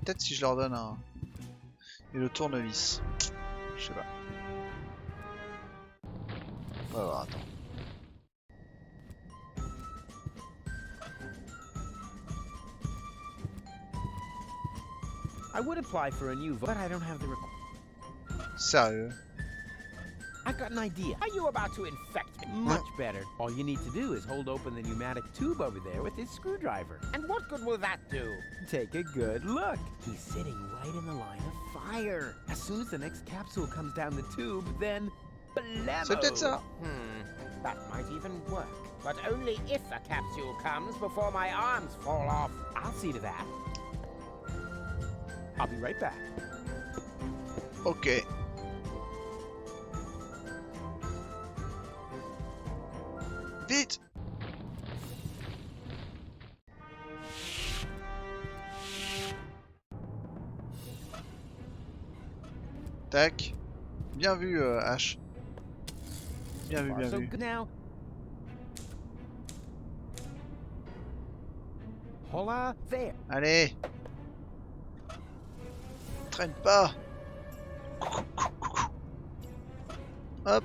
Peut-être si je leur donne un... Et le tournevis. Je sais pas. On va voir, attends. I would apply for a new vote, but I don't have the Sérieux? I've got an idea. Are you about to infect me? Much better. All you need to do is hold open the pneumatic tube over there with this screwdriver. And what good will that do? Take a good look. He's sitting right in the line of fire. As soon as the next capsule comes down the tube, then... C'est peut-être ça. That might even work. But only if a capsule comes before my arms fall off. I'll see to that. I'll be right back. Ok. Vite! Tac. Bien vu, H. Bien vu, bien vu. Hola there. Allez! Traîne pas! Hop!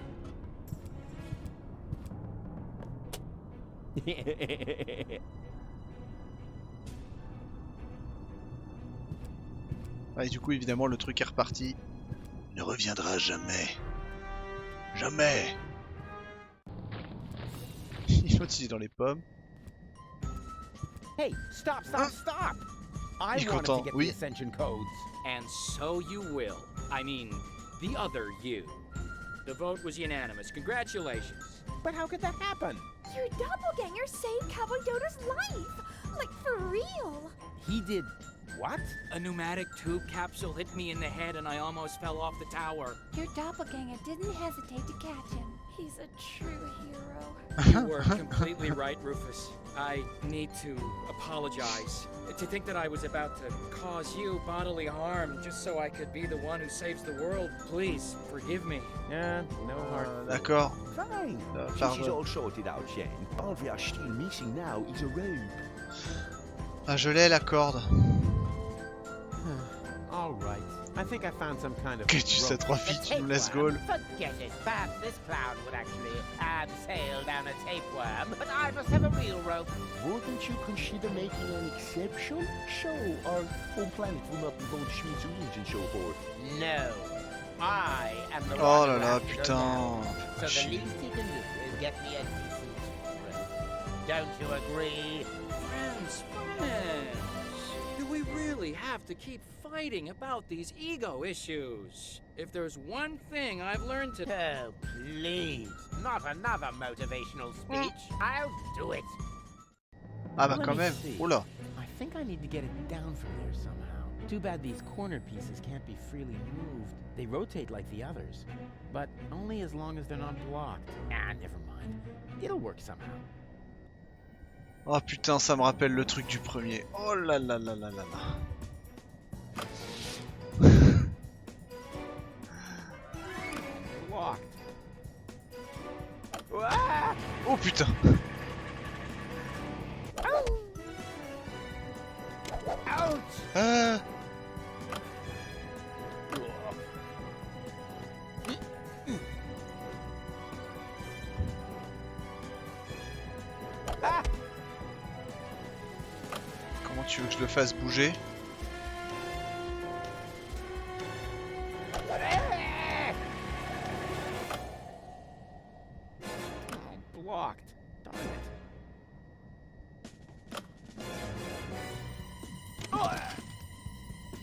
Et du coup, évidemment, le truc est reparti. Il ne reviendra jamais. Jamais! Il est dans les pommes. Hey, stop, stop, stop! I wanted to get the ascension codes. And so you will. I mean, the other you. The vote was unanimous. Congratulations. But how could that happen? Your doppelganger saved Cowboy Dodo's life! Like, for real! He did what? A pneumatic tube capsule hit me in the head and I almost fell off the tower. Your doppelganger didn't hesitate to catch him. He's a true hero. You were completely right, Rufus. I need to apologize. To think that I was about to cause you bodily harm just so I could be the one who saves the world. Please, forgive me. Yeah, no hard. D'accord. Fine. This is all sorted out, Shane. All we are still missing now is a rope. Ah, je l'ai la corde. All right. I think I found some kind of. Que tu sais, 3 filles, tu nous laisses Gaul. Forget it. Perhaps this clown would actually sail down a tapeworm, but I must have a real rope. Wouldn't you consider making an exception? So our home planet will not be going to smithereens and so forth. No. I am the Oh one là who là, has to go putain. down. So the least he can do is get me a decent rope. Don't you agree? Friends, friends. Do we really have to keep fighting about these ego issues? If there's one thing I've learned today... Oh, please. Not another motivational speech. I'll do it. Ah bah quand même. Oula. I think I need to get it down from there somehow. Too bad these corner pieces can't be freely moved. They rotate like the others, but only as long as they're not blocked. Ah, never mind. It'll work somehow. Oh putain, ça me rappelle le truc du premier. Oh là là là là là là. Blocked. Ah! Oh putain. Ouch! Ah. Comment tu veux que je le fasse bouger? Blocked. Darn it.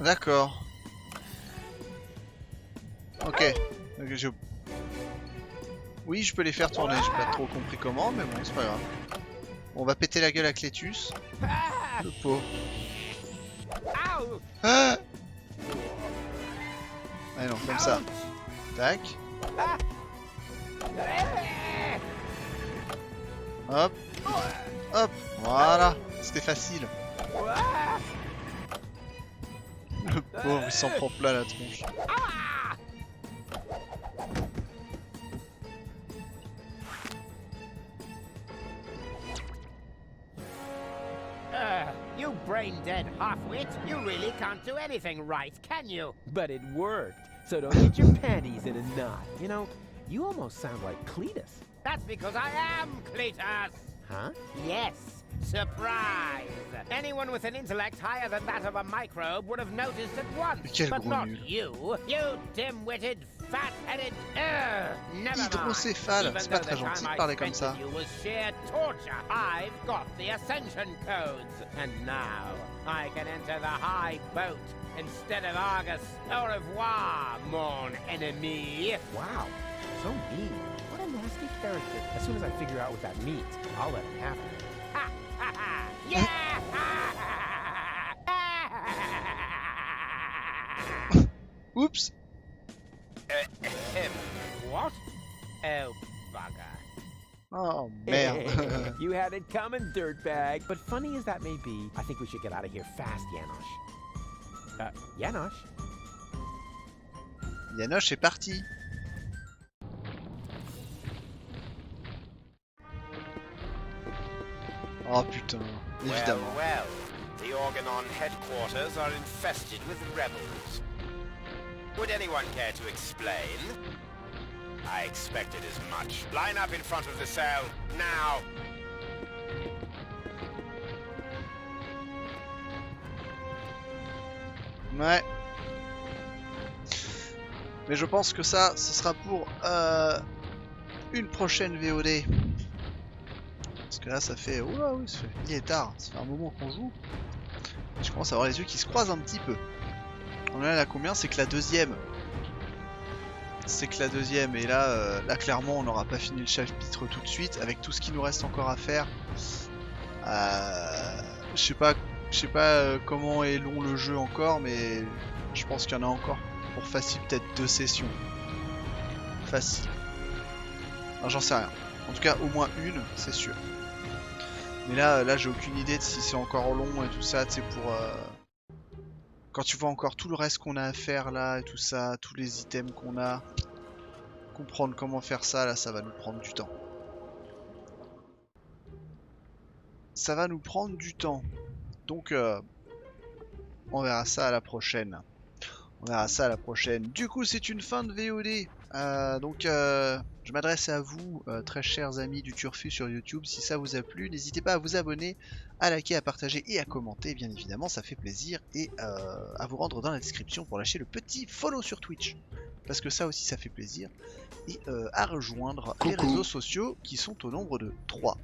D'accord. Ok. Oui, je peux les faire tourner. J'ai pas trop compris comment, mais bon, c'est pas grave. On va péter la gueule à Clétus. Le pauvre. Ah, ah non, comme ça. Tac. Hop. Hop. Voilà. C'était facile. Le pauvre, il s'en prend plein la tronche. You brain-dead half-wit, you really can't do anything right, can you? But it worked. So don't get your panties in a knot. You know, you almost sound like Cletus. That's because I am Cletus! Huh? Yes, surprise! Anyone with an intellect higher than that of a microbe would have noticed at once, but not you, you dim-witted, fat-headed, never mind. Hydrocéphale, c'est pas très gentil de parler comme ça. You was sheer torture. I've got the ascension codes, and now I can enter the high boat instead of Argus. Au revoir, mon ennemi. Wow, so mean. What a nasty character. As soon as I figure out what that means, I'll let him have it. Ha ha ha! Yeah! Oups. What? Oh, bugger. Oh, merde. You had it coming, dirtbag. But funny as that may be, I think we should get out of here fast, Janosch. Janosch? Janosch est parti. Oh putain, évidemment. Well, the Organon headquarters are infested with rebels. Would anyone care to explain? I expected as much. Line up in front of the cell, now! Ouais. Mais je pense que ça, ce sera pour une prochaine VOD. Parce que là, ça fait... Oula, oui, il est tard. Ça fait un moment qu'on joue. Et je commence à avoir les yeux qui se croisent un petit peu. On est là combien? C'est que la deuxième. C'est que la deuxième. Et là, là clairement, on n'aura pas fini le chapitre tout de suite. Avec tout ce qui nous reste encore à faire. Je sais pas comment est long le jeu encore, mais je pense qu'il y en a encore pour facile peut-être 2 sessions. Facile. Alors j'en sais rien. En tout cas au moins une, c'est sûr. Mais là j'ai aucune idée de si c'est encore long et tout ça, tu sais, pour... Quand tu vois encore tout le reste qu'on a à faire là et tout ça, tous les items qu'on a, comprendre comment faire ça, là ça va nous prendre du temps. Ça va nous prendre du temps. Donc on verra ça à la prochaine. On verra ça à la prochaine. Du coup c'est une fin de VOD. Donc je m'adresse à vous, très chers amis du Turfu sur YouTube. Si ça vous a plu, n'hésitez pas à vous abonner, à liker, à partager et à commenter. Bien évidemment, ça fait plaisir. Et à vous rendre dans la description pour lâcher le petit follow sur Twitch. Parce que ça aussi, ça fait plaisir. Et à rejoindre les réseaux sociaux qui sont au nombre de 3.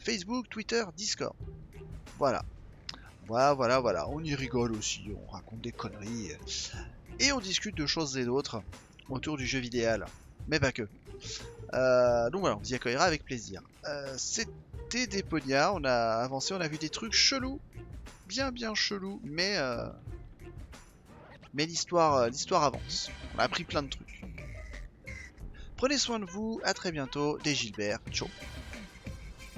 Facebook, Twitter, Discord. Voilà. Voilà. On y rigole aussi, on raconte des conneries. Et on discute de choses et d'autres autour du jeu vidéo. Mais pas que. Donc voilà, on vous y accueillera avec plaisir. C'était Deponia, on a avancé, on a vu des trucs chelous. Bien chelous, mais l'histoire avance. On a appris plein de trucs. Prenez soin de vous, à très bientôt, des Gilbert, ciao.